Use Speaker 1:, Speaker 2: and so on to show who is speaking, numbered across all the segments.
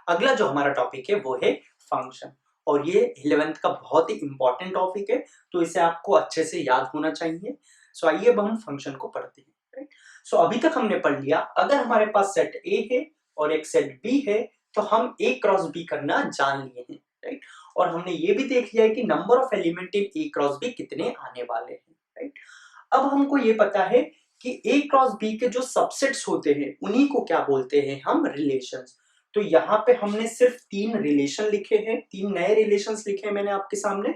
Speaker 1: अगला जो हमारा टॉपिक है वो है फंक्शन, और ये 11th का बहुत ही इंपॉर्टेंट टॉपिक है, तो इसे आपको अच्छे से याद होना चाहिए। सो आइए अब हम फंक्शन को पढ़ते हैं। राइट, सो अभी तक हमने पढ़ लिया, अगर हमारे पास सेट ए है और एक सेट बी है तो हम ए क्रॉस बी करना जान लिए हैं। राइट, और हमने ये भी देख लिया है कि number of element in A cross B कितने आने वाले हैं। राइट, अब हमको ये पता है कि ए क्रॉस बी के जो सबसेट्स होते हैं उन्हीं को क्या बोलते हैं हम, रिलेशंस। तो यहाँ पे हमने सिर्फ 3 रिलेशन लिखे हैं, 3 नए रिलेशंस लिखे हैं मैंने आपके सामने।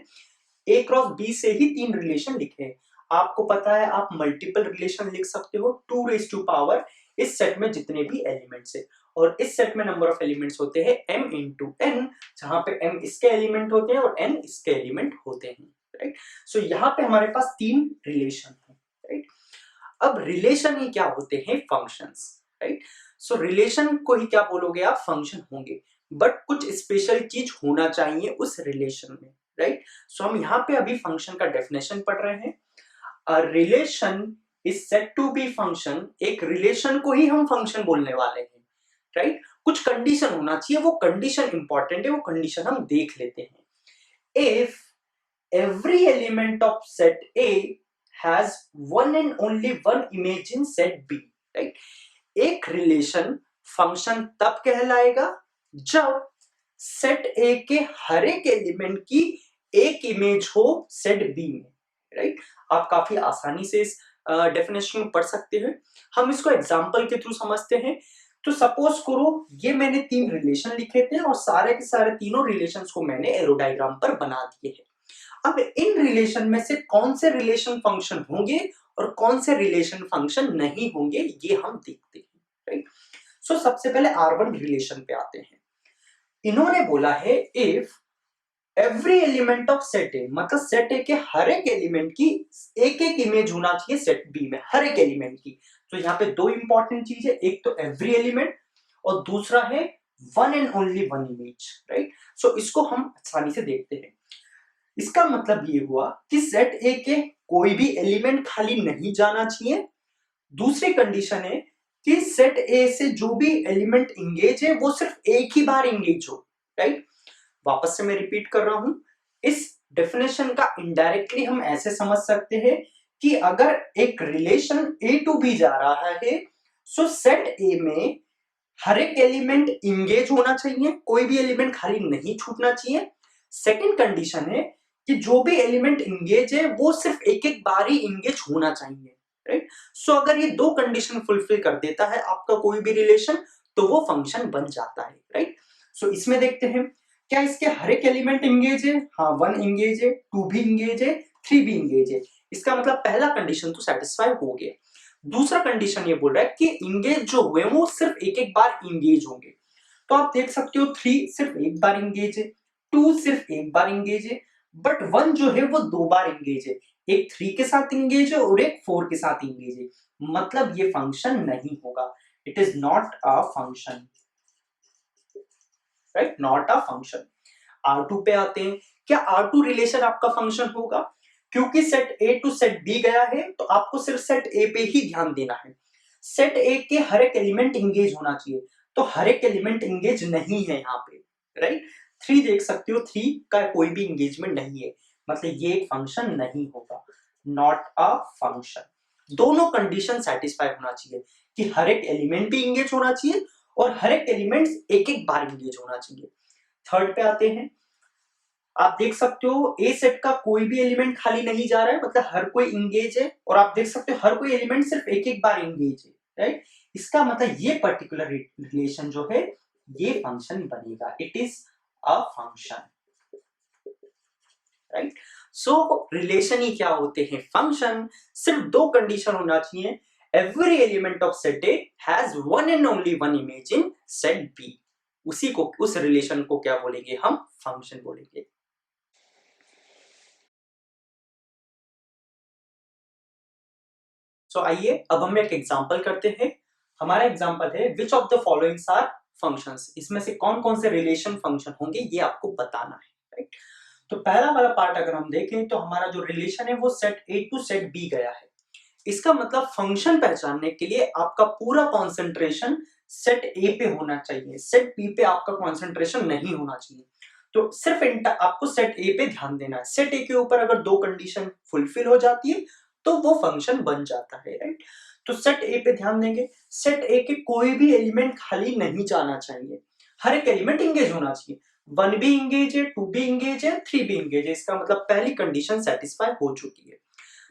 Speaker 1: ए क्रॉस बी से ही 3 रिलेशन लिखे हैं। आपको पता है आप मल्टीपल रिलेशन लिख सकते हो 2 रेज टू पावर इस सेट में जितने भी एलिमेंट्स है, और इस सेट में नंबर ऑफ एलिमेंट्स होते हैं m इंटू n, जहां पे m इसके एलिमेंट होते हैं और n इसके एलिमेंट होते हैं। राइट, सो यहाँ पे हमारे पास 3 रिलेशन है। राइट, अब रिलेशन ही क्या होते हैं, फंक्शंस। राइट, सो रिलेशन को ही क्या बोलोगे आप, फंक्शन होंगे, बट कुछ स्पेशल चीज होना चाहिए उस रिलेशन में। राइट, सो हम यहाँ पे अभी फंक्शन का डेफिनेशन पढ़ रहे हैं। A relation is said to be function, एक रिलेशन को ही हम फंक्शन बोलने वाले हैं। राइट, कुछ कंडीशन होना चाहिए, वो कंडीशन इंपॉर्टेंट है, वो कंडीशन हम देख लेते हैं। If every element of set A has one and only one image in set B, right? एक रिलेशन फंक्शन तब कहलाएगा जब सेट ए के हर एक एलिमेंट की एक इमेज हो सेट बी में। राइट, आप काफी आसानी से इस डेफिनेशन पढ़ सकते हैं। हम इसको एग्जांपल के थ्रू समझते हैं। तो सपोज करो ये मैंने 3 रिलेशन लिखे थे और सारे के सारे तीनों रिलेशंस को मैंने एरो डायग्राम पर बना दिए हैं। अब इन रिलेशन में से कौन से रिलेशन फंक्शन होंगे और कौन से रिलेशन फंक्शन नहीं होंगे ये हम देखते हैं। राइट, सो सबसे पहले R1 रिलेशन पे आते हैं। इन्होंने बोला है if every element of set ए, मतलब सेट ए के हर एक एलिमेंट की एक एक इमेज होना चाहिए सेट बी में, हर एक एलिमेंट की। तो यहाँ पे 2 इंपॉर्टेंट चीज है, एक तो एवरी एलिमेंट और दूसरा है one and only one image. Right, so इसको हम आसानी से देखते हैं। इसका मतलब ये हुआ कि सेट ए के कोई भी एलिमेंट खाली नहीं जाना चाहिए। दूसरी कंडीशन है कि सेट ए से जो भी एलिमेंट इंगेज है वो सिर्फ एक ही बार इंगेज हो। राइट, वापस से मैं रिपीट कर रहा हूं, इस डेफिनेशन का इनडायरेक्टली हम ऐसे समझ सकते हैं कि अगर एक रिलेशन ए टू बी जा रहा है सो सेट ए में हर एक एलिमेंट इंगेज होना चाहिए, कोई भी एलिमेंट खाली नहीं छूटना चाहिए। सेकंड कंडीशन है कि जो भी एलिमेंट इंगेज है वो सिर्फ एक एक बार ही इंगेज होना चाहिए। राइट, सो अगर ये 2 कंडीशन फुलफिल कर देता है आपका कोई भी रिलेशन तो वो फंक्शन बन जाता है। राइट, सो इसमें देखते हैं क्या इसके हर एक एलिमेंट इंगेज है, हाँ 1 इंगेज है, 2 भी इंगेज है, 3 भी इंगेज है। इसका मतलब पहला कंडीशन तो सेटिस्फाई हो गया। दूसरा कंडीशन ये बोल रहा है कि इंगेज जो हुए वो सिर्फ एक एक बार इंगेज होंगे। तो आप देख सकते हो 3 सिर्फ एक बार इंगेज है, 2 सिर्फ एक बार इंगेज है, बट 1 जो है वो 2 बार इंगेज है। एक 3 के साथ इंगेज है और एक 4 के साथ इंगेज है, मतलब ये फंक्शन नहीं होगा। It is not a function. Right, not a function. R2 पे आते हैं। क्या R2 रिलेशन आपका फंक्शन होगा? क्योंकि set A to set B गया है तो आपको सिर्फ सेट A पे ही ध्यान देना है। सेट A के हर एक एलिमेंट इंगेज होना चाहिए, तो हर एक एलिमेंट इंगेज नहीं है यहाँ पे। राइट, 3 देख सकते हो, 3 का कोई भी इंगेजमेंट नहीं है, मतलब ये एक फंक्शन नहीं होगा। Not a function. दोनों कंडीशन सेटिस्फाई होना चाहिए कि हर एक एलिमेंट भी इंगेज होना चाहिए और हर एक एलिमेंट एक एक बार इंगेज होना चाहिए। थर्ड पे आते हैं। आप देख सकते हो ए सेट का कोई भी एलिमेंट खाली नहीं जा रहा है, मतलब हर कोई इंगेज है, और आप देख सकते हो हर कोई एलिमेंट सिर्फ एक एक बार इंगेज है। राइट, इसका मतलब ये पर्टिकुलर रिलेशन जो है ये फंक्शन बनेगा। It is a function. Right, so relation ही क्या होते हैं, फंक्शन। सिर्फ 2 कंडीशन होना चाहिए, every element of set A has one and only one image in set B. उसी को, उस रिलेशन को क्या बोलेंगे हम, फंक्शन बोलेंगे। सो आइए अब हम एक एग्जांपल करते हैं। हमारा एग्जांपल है which of the followings are functions, इसमें से कौन कौन से रिलेशन फंक्शन होंगे ये आपको बताना है। राइट, तो पहला वाला पार्ट अगर हम देखें तो हमारा जो रिलेशन है वो set A to set B गया है। इसका मतलब फंक्शन पहचानने के लिए आपका पूरा कॉन्सेंट्रेशन सेट ए पे होना चाहिए, सेट बी पे आपका कॉन्सेंट्रेशन नहीं होना चाहिए। तो सिर्फ आपको सेट ए पे ध्यान देना है। सेट ए के ऊपर अगर दो कंडीशन फुलफिल हो जाती है तो वो फंक्शन बन जाता है, राइट। तो सेट ए पे ध्यान देंगे। सेट ए के कोई भी एलिमेंट खाली नहीं जाना चाहिए, हर एक एलिमेंट इंगेज होना चाहिए। 1 भी इंगेज है, 2 भी इंगेज है, 3 भी इंगेज है, इसका मतलब पहली कंडीशन सेटिस्फाई हो चुकी है।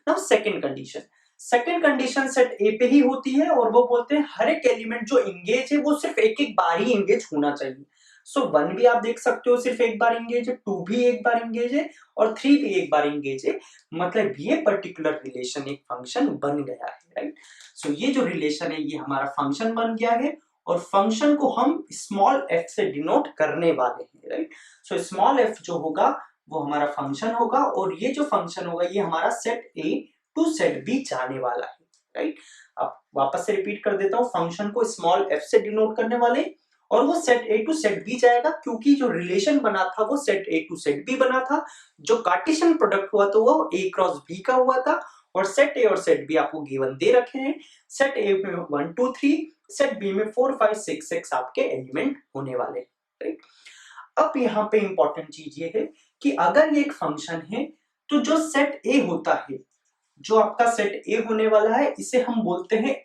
Speaker 1: नाउ सेकंड कंडीशन सेट ए पे ही होती है और वो बोलते हैं हर एक एलिमेंट जो इंगेज है वो सिर्फ एक एक बार ही इंगेज होना चाहिए। सो 1 भी आप देख सकते हो सिर्फ एक बार इंगेज है, 2 भी एक बार इंगेज है और 3 भी एक बार इंगेज है। मतलब ये पर्टिकुलर रिलेशन एक फंक्शन बन गया है, राइट। सो ये जो रिलेशन है ये हमारा फंक्शन बन गया है और फंक्शन को हम स्मॉल एफ से डिनोट करने वाले हैं, राइट। सो स्मॉल एफ जो होगा वो हमारा फंक्शन होगा और ये जो फंक्शन होगा ये हमारा set A to set B जाने वाला है, राइट। अब वापस से रिपीट कर देता हूं, फंक्शन को स्मॉल एफ से डिनोट करने वाले और वो set A to set B जाएगा क्योंकि जो रिलेशन बना था वो set A to set B बना था। जो कार्टेशियन प्रोडक्ट हुआ तो वो ए क्रॉस बी का हुआ था और सेट ए और सेट बी आपको गिवन दे रखे हैं। सेट ए में 1 2 3, सेट बी में 4 5 6 6 आपके एलिमेंट होने वाले, राइट। अब यहाँ पे इंपॉर्टेंट चीज ये है कि अगर ये एक फंक्शन है तो जो सेट ए होता है, जो आपका सेट ए होने वाला है इसे हम बोलते हैं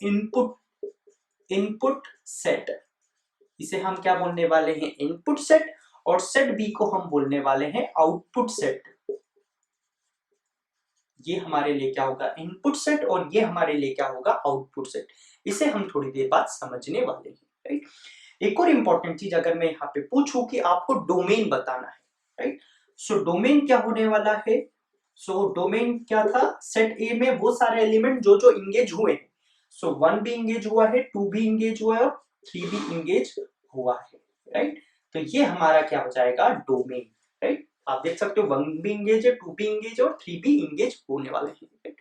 Speaker 1: इनपुट सेट। इसे हम क्या बोलने वाले हैं, इनपुट सेट। और सेट बी को हम बोलने वाले हैं आउटपुट सेट। ये हमारे लिए क्या होगा, इनपुट सेट और ये हमारे लिए क्या होगा, आउटपुट सेट। इसे हम थोड़ी देर बाद समझने वाले हैं, राइट। एक और इंपॉर्टेंट चीज अगर मैं यहाँ पे पूछूं कि आपको डोमेन बताना है, राइट। सो डोमेन क्या होने वाला है, सो डोमेन क्या था, सेट ए में वो सारे एलिमेंट जो जो इंगेज हुए हैं। सो 1 भी इंगेज हुआ है, 2 भी इंगेज हुआ है और 3 भी इंगेज हुआ है, राइट। तो ये हमारा क्या हो जाएगा, डोमेन, राइट। आप देख सकते हो 1 भी इंगेज है, 2 भी इंगेज है और 3 भी इंगेज होने वाले हैं, राइट।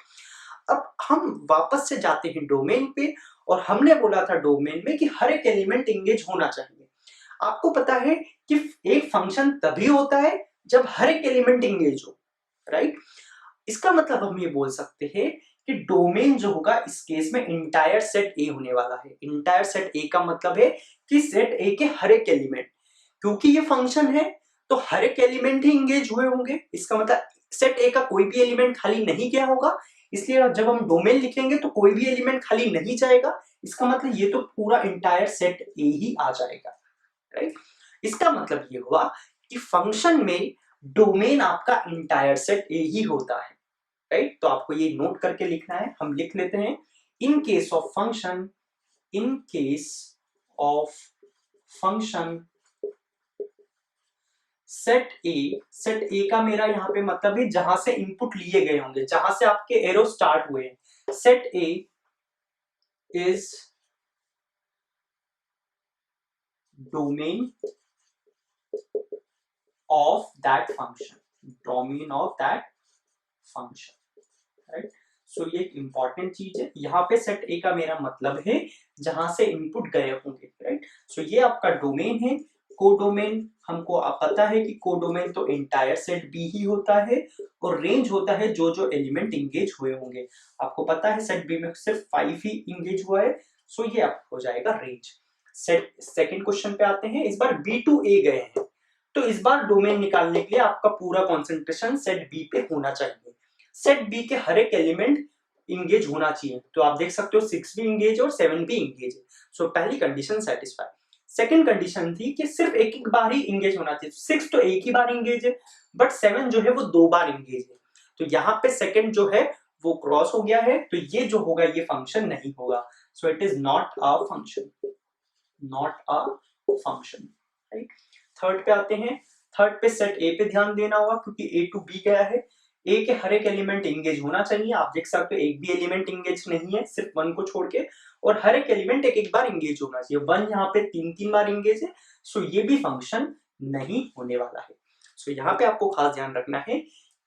Speaker 1: अब हम वापस से जाते हैं डोमेन पे और हमने बोला था डोमेन में कि हर एक एलिमेंट इंगेज होना चाहिए। आपको पता है कि एक फंक्शन तभी होता है जब हर एक एलिमेंट इंगेज हो, राइट। इसका मतलब हम ये बोल सकते हैं कि डोमेन जो होगा इस केस में इंटायर सेट ए होने वाला है। इंटायर सेट ए का मतलब है कि सेट ए के हर एक एलिमेंट, क्योंकि ये फंक्शन है तो हर एक एलिमेंट ही इंगेज हुए होंगे। इसका मतलब सेट ए का कोई भी एलिमेंट खाली नहीं गया होगा, इसलिए जब हम डोमेन लिखेंगे तो कोई भी एलिमेंट खाली नहीं जाएगा। इसका मतलब ये तो पूरा इंटायर सेट ए ही आ जाएगा, राइट। इसका मतलब ये हुआ कि फंक्शन में डोमेन आपका इंटायर सेट ए ही होता है, राइट। तो आपको ये नोट करके लिखना है, हम लिख लेते हैं। In case of function, in case of function set ए का मेरा यहाँ पे मतलब है जहां से इनपुट लिए गए होंगे, जहां से आपके एरो स्टार्ट हुए हैं। Set A is domain of that function, domain of that function, right. So ये एक इंपॉर्टेंट चीज है, यहाँ पे सेट ए का मेरा मतलब है जहां से इनपुट गए होंगे, राइट। सो ये आपका डोमेन है। कोडोमेन हमको आप पता है कि कोडोमेन तो एंटायर सेट बी ही होता है और रेंज होता है जो जो एलिमेंट इंगेज हुए होंगे। आपको पता है सेट बी में सिर्फ 5 ही इंगेज हुआ है, सो ये आपको हो जाएगा रेंज। सेकंड क्वेश्चन पे आते हैं। इस बार बी टू ए गए हैं तो इस बार डोमेन निकालने के लिए आपका पूरा कॉन्सेंट्रेशन सेट बी पे होना चाहिए। सेट बी के हर एक एलिमेंट इंगेज होना चाहिए, तो आप देख सकते हो 6 भी इंगेज और 7 भी इंगेज है। सो पहली कंडीशन सेटिस्फाई। सेकंड कंडीशन थी कि सिर्फ एक एक बार ही इंगेज होना चाहिए। 6 तो एक ही बार इंगेज है बट 7 जो है वो 2 बार इंगेज है, तो यहाँ पे सेकंड जो है वो क्रॉस हो गया है, तो ये जो होगा ये फंक्शन नहीं होगा। So it is not a function, not a function, right. Third पे आते हैं। थर्ड पे सेट ए पे ध्यान देना होगा क्योंकि ए टू बी गया है। ए के हर एक एलिमेंट इंगेज होना चाहिए। आप देख सकते हो एक भी एलिमेंट इंगेज नहीं है सिर्फ 1 को छोड़ के, और हर एक एलिमेंट एक एक बार इंगेज होना चाहिए। 1 यहाँ पे 3 बार इंगेज है, सो ये भी फंक्शन नहीं होने वाला है। सो यहाँ पे आपको खास ध्यान रखना है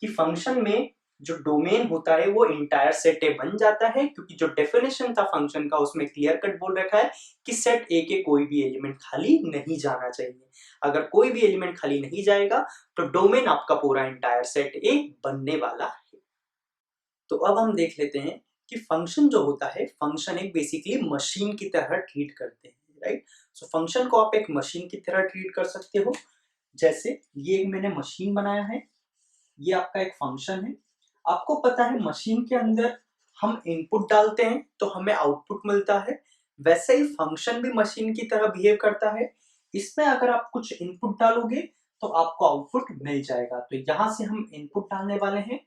Speaker 1: कि फंक्शन में जो डोमेन होता है वो इंटायर सेट ए बन जाता है, क्योंकि जो डेफिनेशन था फंक्शन का उसमें क्लियर कट बोल रखा है कि सेट ए के कोई भी एलिमेंट खाली नहीं जाना चाहिए। अगर कोई भी एलिमेंट खाली नहीं जाएगा तो डोमेन आपका पूरा इंटायर सेट ए बनने वाला है। तो अब हम देख लेते हैं कि फंक्शन जो होता है, फंक्शन एक बेसिकली मशीन की तरह ट्रीट करते हैं, राइट। सो फंक्शन को आप एक मशीन की तरह ट्रीट कर सकते हो। जैसे ये मैंने मशीन बनाया है, ये आपका एक फंक्शन है। आपको पता है मशीन के अंदर हम इनपुट डालते हैं तो हमें आउटपुट मिलता है, वैसे ही फंक्शन भी मशीन की तरह बिहेव करता है। इसमें अगर आप कुछ इनपुट डालोगे तो आपको आउटपुट मिल जाएगा। तो यहाँ से हम इनपुट डालने वाले हैं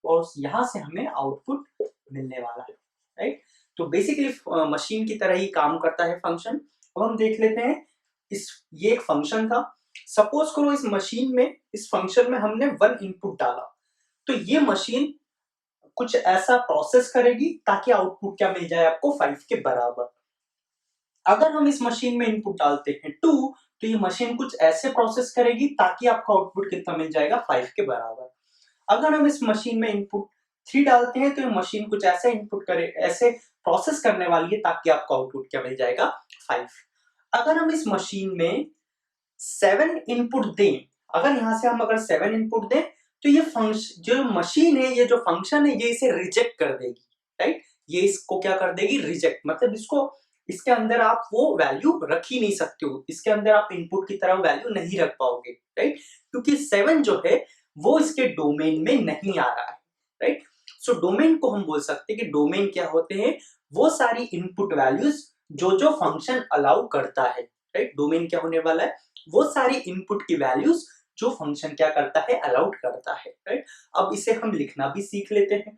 Speaker 1: और यहाँ से हमें आउटपुट मिलने वाला है, राइट। तो बेसिकली मशीन की तरह ही काम करता है फंक्शन। अब हम देख लेते हैं ये एक फंक्शन था। सपोज करो इस मशीन में, इस फंक्शन में हमने 1 इनपुट डाला, तो ये मशीन कुछ ऐसा प्रोसेस करेगी ताकि आउटपुट क्या मिल जाए आपको 5 के बराबर। अगर हम इस मशीन में इनपुट डालते हैं 2, तो ये मशीन कुछ ऐसे प्रोसेस करेगी ताकि आपको आउटपुट कितना मिल जाएगा 5 के बराबर। अगर हम इस मशीन में इनपुट 3 डालते हैं तो ये मशीन कुछ ऐसे इनपुट करे, ऐसे प्रोसेस करने वाली है ताकि आपको आउटपुट क्या मिल जाएगा 5। अगर हम इस मशीन में 7 इनपुट दें, अगर यहां से हम अगर 7 इनपुट दें तो ये फंक्शन जो मशीन है, ये जो फंक्शन है, ये इसे रिजेक्ट कर देगी, राइट। ये इसको क्या कर देगी, रिजेक्ट, मतलब इसको, इसके अंदर आप वो वैल्यू रख ही नहीं सकते हो, इसके अंदर आप इनपुट की तरह वैल्यू नहीं रख पाओगे, राइट, क्योंकि 7 जो है वो इसके डोमेन में नहीं आ रहा है, राइट। सो डोमेन को हम बोल सकते हैं कि डोमेन क्या होते हैं, वो सारी इनपुट वैल्यूज जो जो फंक्शन अलाउ करता है, राइट। डोमेन क्या होने वाला है, वो सारी इनपुट की वैल्यूज जो फंक्शन क्या करता है, अलाउड करता है, राइट। अब इसे हम लिखना भी सीख लेते हैं।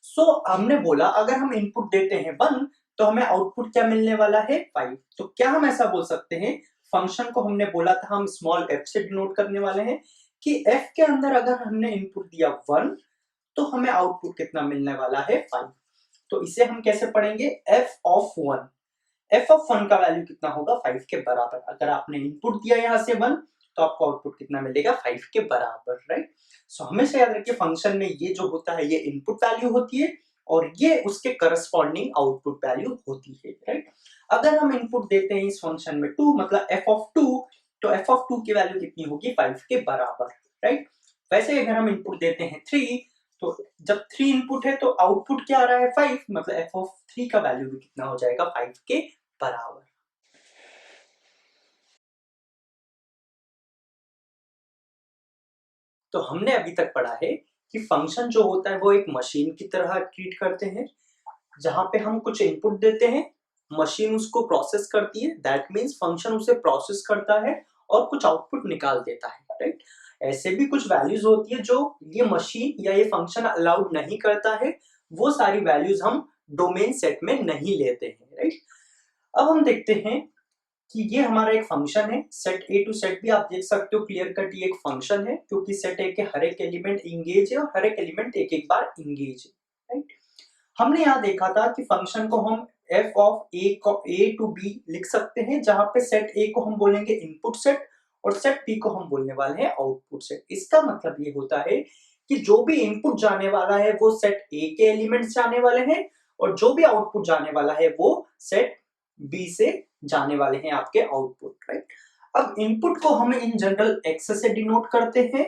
Speaker 1: सो हमने बोला अगर हम इनपुट देते हैं 1 तो हमें आउटपुट क्या मिलने वाला है 5। तो क्या हम ऐसा बोल सकते हैं, फंक्शन को हमने बोला था हम स्मॉल f से डिनोट करने वाले हैं कि f के अंदर अगर हमने इनपुट दिया 1 तो हमें आउटपुट कितना मिलने वाला है 5। तो इसे हम कैसे पढ़ेंगे, f of 1, f of 1 का वैल्यू कितना होगा 5 के बराबर। अगर आपने इनपुट दिया यहां से 1 तो आपको आउटपुट कितना मिलेगा 5 के बराबर, राइट। सो हमेशा याद रखिए फंक्शन में ये जो होता है ये इनपुट वैल्यू होती है और ये उसके करस्पॉन्डिंग आउटपुट वैल्यू होती है, राइट। अगर हम इनपुट देते हैं इस फंक्शन में 2, मतलब f of 2, तो f of 2 की वैल्यू कितनी होगी 5 के बराबर, राइट। वैसे अगर हम इनपुट देते हैं 3, तो जब 3 इनपुट है तो आउटपुट क्या आ रहा है 5, मतलब f of 3 का वैल्यू भी कितना हो जाएगा 5 के बराबर। तो हमने अभी तक पढ़ा है कि फंक्शन जो होता है वो एक मशीन की तरह ट्रीट करते हैं, जहां पे हम कुछ इनपुट देते हैं, मशीन उसको प्रोसेस करती है, दैट मींस फंक्शन उसे प्रोसेस करता है और कुछ आउटपुट निकाल देता है, राइट। ऐसे भी कुछ वैल्यूज होती है जो ये मशीन या ये फंक्शन अलाउड नहीं करता है, वो सारी वैल्यूज हम डोमेन सेट में नहीं लेते हैं, राइट। अब हम देखते हैं कि ये हमारा एक फंक्शन है, set A to set B, आप देख सकते हो क्लियर कट ये एक फंक्शन है क्योंकि सेट ए के हर एक एलिमेंट इंगेज है और हर एक एलिमेंट एक एक बार इंगेज है, राइट। हमने यहाँ देखा था कि फंक्शन को हम f of a to b लिख सकते हैं, जहां पे सेट a को हम बोलेंगे इनपुट सेट और सेट b को हम बोलने वाले हैं आउटपुट सेट। इसका मतलब ये होता है कि जो भी इनपुट जाने वाला है वो सेट a के एलिमेंट्स जाने वाले हैं और जो भी आउटपुट जाने वाला है वो सेट b से जाने वाले हैं आपके आउटपुट, राइट। अब इनपुट को हम इन जनरल x से डिनोट करते हैं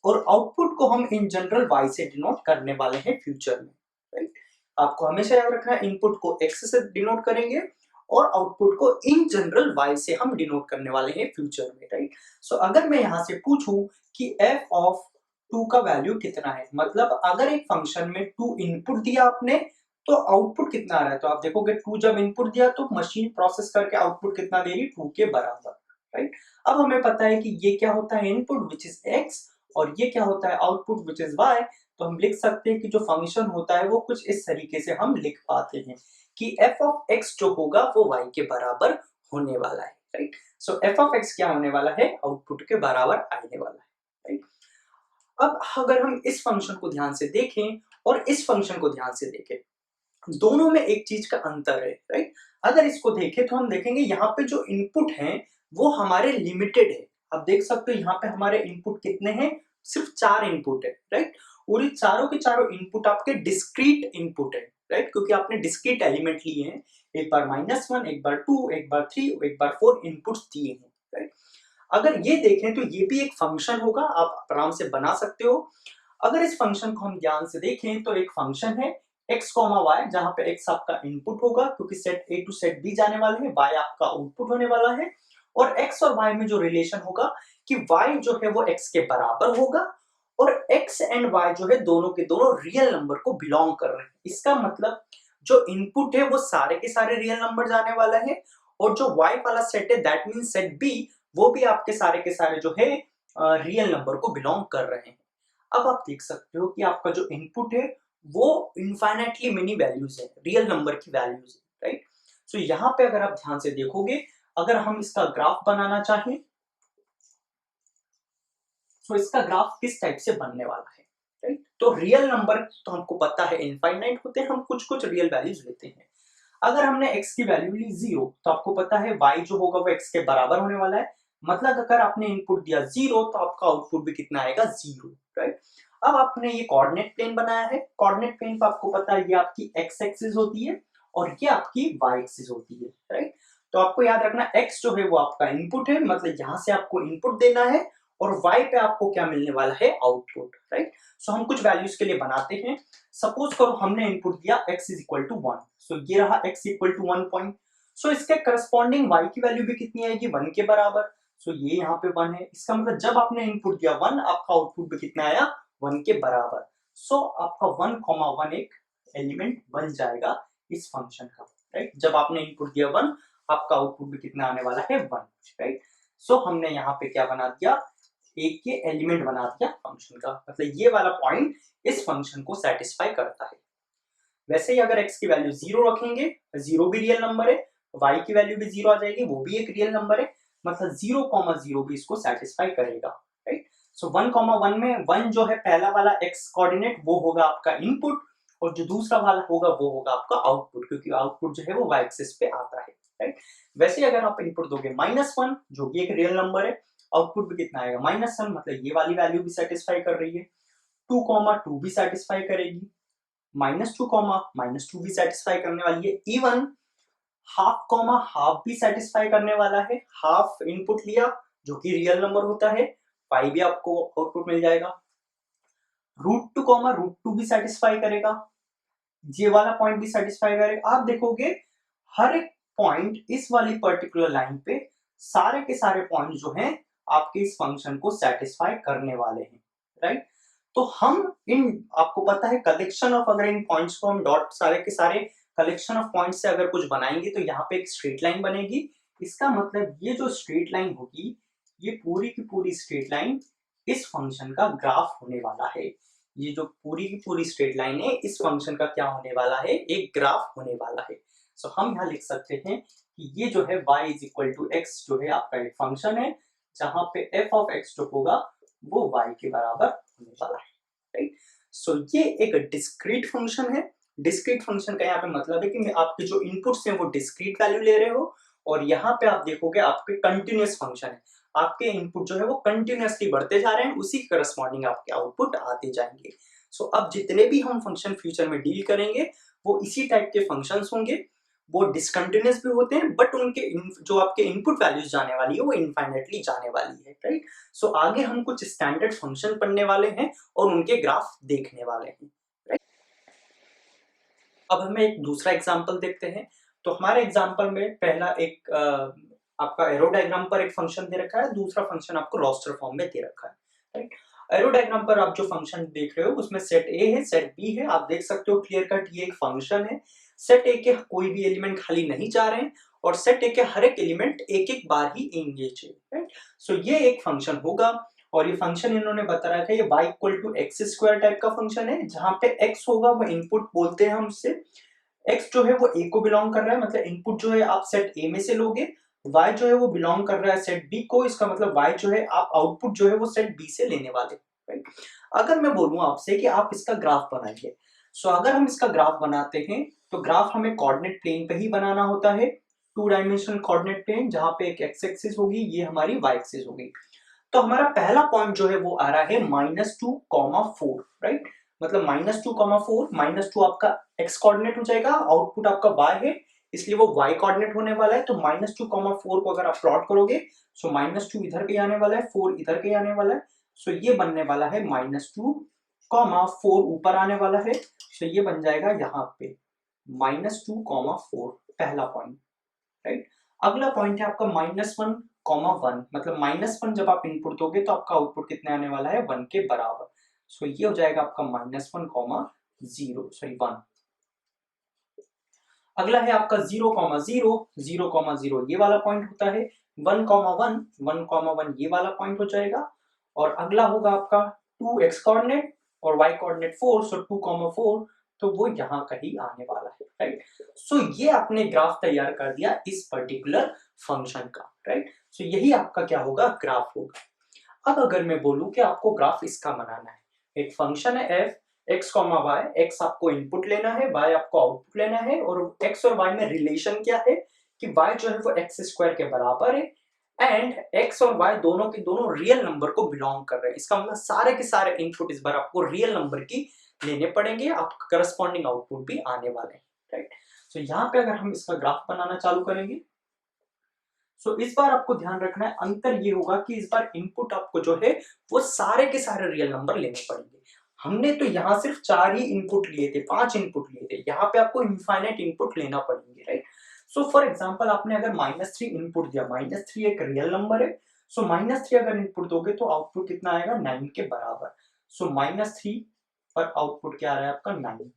Speaker 1: और आउटपुट को हम इन जनरल y से डिनोट करने वाले हैं फ्यूचर में, राइट। आपको हमेशा याद रखना है इनपुट को x से डिनोट करेंगे और आउटपुट को इन जनरल y से हम डिनोट करने वाले हैं फ्यूचर में, राइट। सो अगर मैं यहां से पूछूं कि f ऑफ 2 का वैल्यू कितना है, मतलब अगर एक फंक्शन में 2 इनपुट दिया आपने तो आउटपुट कितना आ रहा है, तो आप देखोगे 2 जब इनपुट दिया तो मशीन प्रोसेस करके आउटपुट कितना दे रही है 2 के बराबर, राइट। अब हमें पता है कि ये क्या होता है इनपुट विच इज x और ये क्या होता है आउटपुट विच इज y। तो हम लिख सकते हैं कि जो फंक्शन होता है वो कुछ इस तरीके से हम लिख पाते हैं कि f ऑफ x जो होगा वो y के बराबर होने वाला है, right. So f of x क्या होने वाला है, आउटपुट के बराबर आने वाला है, राइट। अब अगर हम इस फंक्शन को ध्यान से देखें और इस फंक्शन को ध्यान से देखें, दोनों में एक चीज का अंतर है, राइट। अगर इसको देखें तो हम देखेंगे यहाँ पे जो इनपुट हैं वो हमारे लिमिटेड है। आप देख सकते हो यहाँ पे हमारे इनपुट कितने हैं, सिर्फ 4 इनपुट है, राइट। और ये चारों के चारों इनपुट आपके डिस्क्रीट इनपुट है, राइट, क्योंकि आपने डिस्क्रीट एलिमेंट लिए हैं, एक बार -1, एक बार 2, एक बार 3, एक बार 4 इनपुट्स दिए हैं, राइट। अगर ये देखें तो ये भी एक फंक्शन होगा, आप आराम से बना सकते हो। अगर इस फंक्शन को हम ध्यान से देखें तो एक फंक्शन है एक्स कॉमा वाई, जहां पे एक्स आपका इनपुट होगा क्योंकि set A to set B जाने वाले हैं, वाई आपका आउटपुट होने वाला है। और एक्स और वाई में जो रिलेशन होगा कि वाई जो है वो एक्स के बराबर होगा और एक्स एंड वाई जो है दोनों के दोनों रियल नंबर को बिलोंग कर रहे हैं। इसका मतलब जो इनपुट है वो सारे के सारे रियल नंबर जाने वाला है और जो वाई वाला सेट है दैट मीन सेट बी, वो भी आपके सारे के सारे जो है रियल नंबर को बिलोंग कर रहे हैं। अब आप देख सकते हो कि आपका जो इनपुट है वो इनफाइनाइटली मेनी वैल्यूज है, रियल नंबर की वैल्यूज है, राइट। सो यहाँ पे अगर आप ध्यान से देखोगे, अगर हम इसका ग्राफ बनाना चाहें तो इसका ग्राफ किस टाइप से बनने वाला है, राइट। तो रियल नंबर तो हमको पता है इनफाइनाइट होते हैं, हम कुछ कुछ रियल वैल्यूज लेते हैं। अगर हमने x की वैल्यू ली 0 तो आपको पता है y जो होगा वो x के बराबर होने वाला है। मतलब अगर आपने इनपुट दिया 0 तो आपका आउटपुट भी कितना आएगा, 0, राइट। अब आपने ये कोऑर्डिनेट प्लेन बनाया है, कोऑर्डिनेट प्लेन पे आपको पता है ये आपकी x एक्सिस होती है और ये आपकी y एक्सिस होती है, राइट। तो आपको याद रखना x जो है वो आपका इनपुट है, मतलब यहां से आपको इनपुट देना है और y पे आपको क्या मिलने वाला है, आउटपुट, राइट। सो हम कुछ वैल्यूज के लिए बनाते हैं। सपोज करो हमने इनपुट दिया x इज इक्वल टू 1, सो ये रहा x इक्वल टू 1 पॉइंट। सो इसके करस्पॉन्डिंग y की वैल्यू भी कितनी आएगी, 1 के बराबर। सो ये यहाँ पे 1 है, इसका मतलब जब आपने इनपुट दिया 1 आपका आउटपुट भी कितना आया, 1 के बराबर। सो आपका 1,1 एक एलिमेंट बन जाएगा इस फंक्शन का, राइट। जब आपने इनपुट दिया 1 आपका आउटपुट भी कितना आने वाला है, 1, राइट। सो हमने यहाँ पे क्या बना दिया, एक के एलिमेंट बना दिया फंक्शन का, मतलब ये वाला पॉइंट इस फंक्शन को सेटिस्फाई करता है। वैसे ही अगर x की वैल्यू 0 रखेंगे, 0 भी रियल नंबर है, y की वैल्यू भी 0 आ जाएगी, वो भी एक रियल नंबर है, मतलब 0,0 भी इसको सेटिस्फाई करेगा, राइट। सो 1,1 में 1 जो है पहला वाला x कोऑर्डिनेट वो होगा आपका इनपुट और जो दूसरा वाला होगा वो होगा आपका आउटपुट, क्योंकि आउटपुट जो है वो y एक्सिस पे आता है, राइट। वैसे ही अगर आप इनपुट दोगे -1 जो कि एक रियल नंबर है, आउटपुट भी कितना आएगा, -1, मतलब ये वाली वैल्यू भी सेटिस्फाई कर रही है। 2,2 भी सेटिस्फाई करेगी, -2, -2 भी सेटिस्फाई करने वाली है। इवन हाफ कॉमा हाफ भी सेटिस्फाई करने वाला है। हाफ इनपुट लिया जो कि रियल नंबर होता है, पाई भी आपको आउटपुट मिल जाएगा। √2, भी सेटिस्फाई करेगा, ये वाला पॉइंट भी सेटिस्फाई करेगा। आप देखोगे हर एक पॉइंट इस वाली पर्टिकुलर लाइन पे सारे के सारे पॉइंट जो हैं आपके इस फंक्शन को सेटिस्फाई करने वाले हैं, राइट। तो हम इन, आपको पता है कलेक्शन ऑफ, अगर इन पॉइंट्स को हम डॉट सारे के सारे कलेक्शन ऑफ पॉइंट से अगर कुछ बनाएंगे तो यहाँ पे एक स्ट्रेट लाइन बनेगी। इसका मतलब ये जो स्ट्रेट लाइन होगी ये पूरी की पूरी स्ट्रेट लाइन इस फंक्शन का ग्राफ होने वाला है। ये जो पूरी की पूरी स्ट्रेट लाइन है इस फंक्शन का क्या होने वाला है, एक ग्राफ होने वाला है। सो हम यहाँ लिख सकते हैं कि ये जो है y is equal to x जो है आपका एक फंक्शन है जहां पे f ऑफ x जो होगा वो y के बराबर होने वाला है, राइट। सो ये एक डिस्क्रीट फंक्शन है। डिस्क्रीट फंक्शन का यहाँ पे मतलब है कि आपके जो इनपुट्स हैं वो डिस्क्रीट वैल्यू ले रहे हो और यहाँ पे आप देखोगे आपके कंटिन्यूअस फंक्शन है, आपके इनपुट जो है वो कंटिन्यूअसली बढ़ते जा रहे हैं, उसी के करस्पॉन्डिंग आपके आउटपुट आते जाएंगे। सो अब जितने भी हम फंक्शन फ्यूचर में डील करेंगे वो इसी टाइप के फंक्शंस होंगे। वो डिसकंटिन्यूअस भी होते हैं बट उनके जो आपके इनपुट वैल्यूज जाने वाली है वो इनफाइनाइटली जाने वाली है, राइट। सो आगे हम कुछ स्टैंडर्ड फंक्शन पढ़ने वाले हैं और उनके ग्राफ देखने वाले हैं, राइट। अब हमें एक दूसरा एग्जांपल देखते हैं। तो हमारे एग्जांपल में पहला एक आपका एरो डायग्राम पर एक फंक्शन दे रखा है, दूसरा फंक्शन आपको रोस्टर फॉर्म में दे रखा है, राइट। एरो डायग्राम पर आप जो फंक्शन देख रहे हो उसमें सेट ए है, सेट बी है, आप देख सकते हो क्लियर कट ये एक फंक्शन है। सेट ए के कोई भी एलिमेंट खाली नहीं जा रहे हैं और सेट ए के हर एक एलिमेंट एक एक बार ही एंगेज है, राइट। सो ये एक फंक्शन होगा और ये फंक्शन इन्होंने बता रखा है ये y equal to x square type का फंक्शन है, जहां पे x होगा वो इनपुट बोलते हैं हम उससे। x जो है वो a को बिलोंग कर रहा है, मतलब इनपुट जो है आप सेट a में से लोगे। y जो है वो बिलोंग कर रहा है सेट b को, इसका मतलब y जो है आप आउटपुट जो है वो सेट b से लेने वाले, राइट। अगर मैं बोलूं आपसे कि आप इसका ग्राफ बनाइए, सो अगर हम इसका ग्राफ बनाते हैं तो ग्राफ हमें कोऑर्डिनेट प्लेन पे ही बनाना होता है, 2 डायमेंशनल कोऑर्डिनेट प्लेन, जहां पे एक x एक्सिस होगी, ये हमारी y एक्सिस होगी। तो हमारा पहला पॉइंट जो है वो आ रहा है -2,4, राइट। मतलब -2,4, -2 आपका x कोऑर्डिनेट हो जाएगा, आउटपुट आपका y है इसलिए वो y कोऑर्डिनेट होने वाला है। तो -2,4 को अगर आप प्लॉट करोगे -2 इधर के आने वाला है, 4 इधर के आने वाला है। सो ये बनने वाला है -2 कॉमा 4 ऊपर आने वाला है, तो ये बन जाएगा यहाँ पे -2, 4 पहला पॉइंट, राइट। अगला पॉइंट है आपका -1, 1 मतलब -1 जब आप इनपुट दोगे तो आपका आउटपुट कितने आने वाला है 1 के बराबर। सो ये हो जाएगा आपका -1, 0 अगला है आपका 0, 0, ये वाला पॉइंट होता है। 1, 1 ये वाला पॉइंट हो जाएगा। और अगला होगा आपका 2x कोऑर्डिनेट और y कोऑर्डिनेट 4, सो 2, 4 तो वो यहाँ कहीं आने वाला है, राइट। सो ये आपने ग्राफ तैयार कर दिया इस पर्टिकुलर फंक्शन का, राइट। सो यही आपका क्या होगा, ग्राफ होगा। अब अगर मैं बोलूं कि आपको ग्राफ इसका बनाना है, एक फंक्शन है f x, y, x आपको इनपुट लेना है, y आपको आउटपुट लेना है, और x और y में रिलेशन क्या है कि y जो है वो x स्क्वायर के बराबर है एंड x और y दोनों के दोनों रियल नंबर को बिलोंग कर रहे हैं। इसका मतलब सारे के सारे इनपुट इस बार आपको रियल नंबर की लेने पड़ेंगे, आपका करस्पॉन्डिंग आउटपुट भी आने वाले हैं, राइट। सो यहाँ पे अगर हम इसका ग्राफ बनाना चालू करेंगे, सो इस बार आपको ध्यान रखना है, अंतर ये होगा कि इस बार इनपुट आपको जो है वो सारे के सारे रियल नंबर लेने पड़ेंगे। हमने तो यहाँ सिर्फ 4 ही इनपुट लिए थे, 5 इनपुट लिए थे, यहाँ पे आपको इनफाइनाइट इनपुट लेना पड़ेंगे, राइट। सो फॉर एग्जांपल आपने अगर -3 इनपुट दिया, -3 एक रियल नंबर है, सो -3 अगर इनपुट दोगे तो आउटपुट कितना आएगा 9 के बराबर। सो -3 पर आउटपुट क्या आ रहा है आपका 9।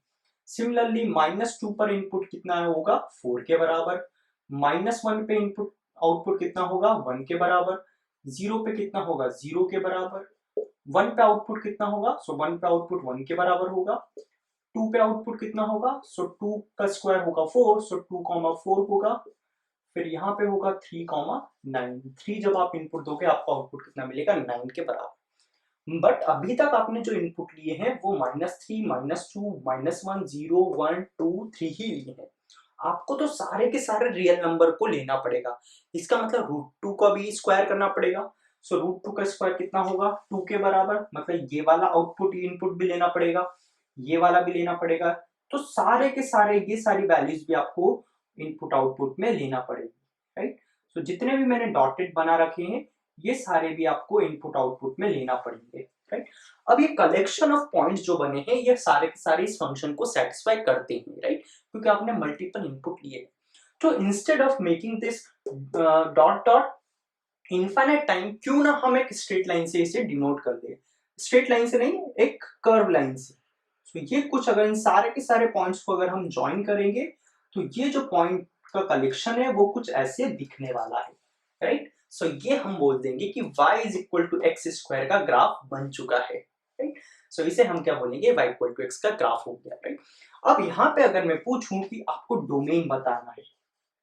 Speaker 1: सिमिलरली -2 पर इनपुट कितना होगा 4 के बराबर, -1 पे इनपुट आउटपुट कितना होगा 1 के बराबर, 0 पे कितना होगा 0 के बराबर, 1 पे आउटपुट कितना होगा, सो 1 पे आउटपुट 1 के बराबर होगा, 2 पे आउटपुट कितना होगा, सो 2 का स्क्वायर होगा 4, सो 2, 4 होगा, फिर यहाँ पे होगा 3, 9। 3 जब आप इनपुट दोगे आपको आउटपुट कितना मिलेगा 9 के बराबर। बट अभी तक आपने जो इनपुट लिए हैं वो -3, -2, -1, 0, 1, 2, 3 ही लिए हैं। आपको तो सारे के सारे रियल नंबर को लेना पड़ेगा। इसका मतलब √2 का भी स्क्वायर करना पड़ेगा। सो √2 का स्क्वायर कितना होगा 2 के बराबर, मतलब ये वाला आउटपुट इनपुट भी लेना पड़ेगा, ये वाला भी लेना पड़ेगा। तो सारे के सारे ये सारी वैल्यूज भी आपको इनपुट आउटपुट में लेना पड़ेगी, राइट। सो जितने भी मैंने डॉटेड बना रखे हैं ये सारे भी आपको इनपुट आउटपुट में लेना पड़ेंगे, राइट। अब ये कलेक्शन ऑफ पॉइंट्स जो बने हैं ये सारे के सारे इस फंक्शन को सेटिस्फाई करते हैं, राइट, क्योंकि आपने मल्टीपल इनपुट लिए। तो instead of making this dot dot infinite time, क्यों ना हम एक स्ट्रेट लाइन से इसे डिनोट कर दें, स्ट्रेट लाइन से नहीं, एक कर्व लाइन से। तो ये कुछ अगर इन सारे के सारे पॉइंट्स को अगर हम ज्वाइन करेंगे तो ये जो पॉइंट का कलेक्शन है वो कुछ ऐसे दिखने वाला है, राइट। सो ये हम बोल देंगे कि y is equal to x square का ग्राफ बन चुका है, राइट। सो इसे हम क्या बोलेंगे, y इक्वल टू एक्स का ग्राफ हो गया, राइट। अब यहाँ पे अगर मैं पूछूं कि आपको डोमेन बताना है,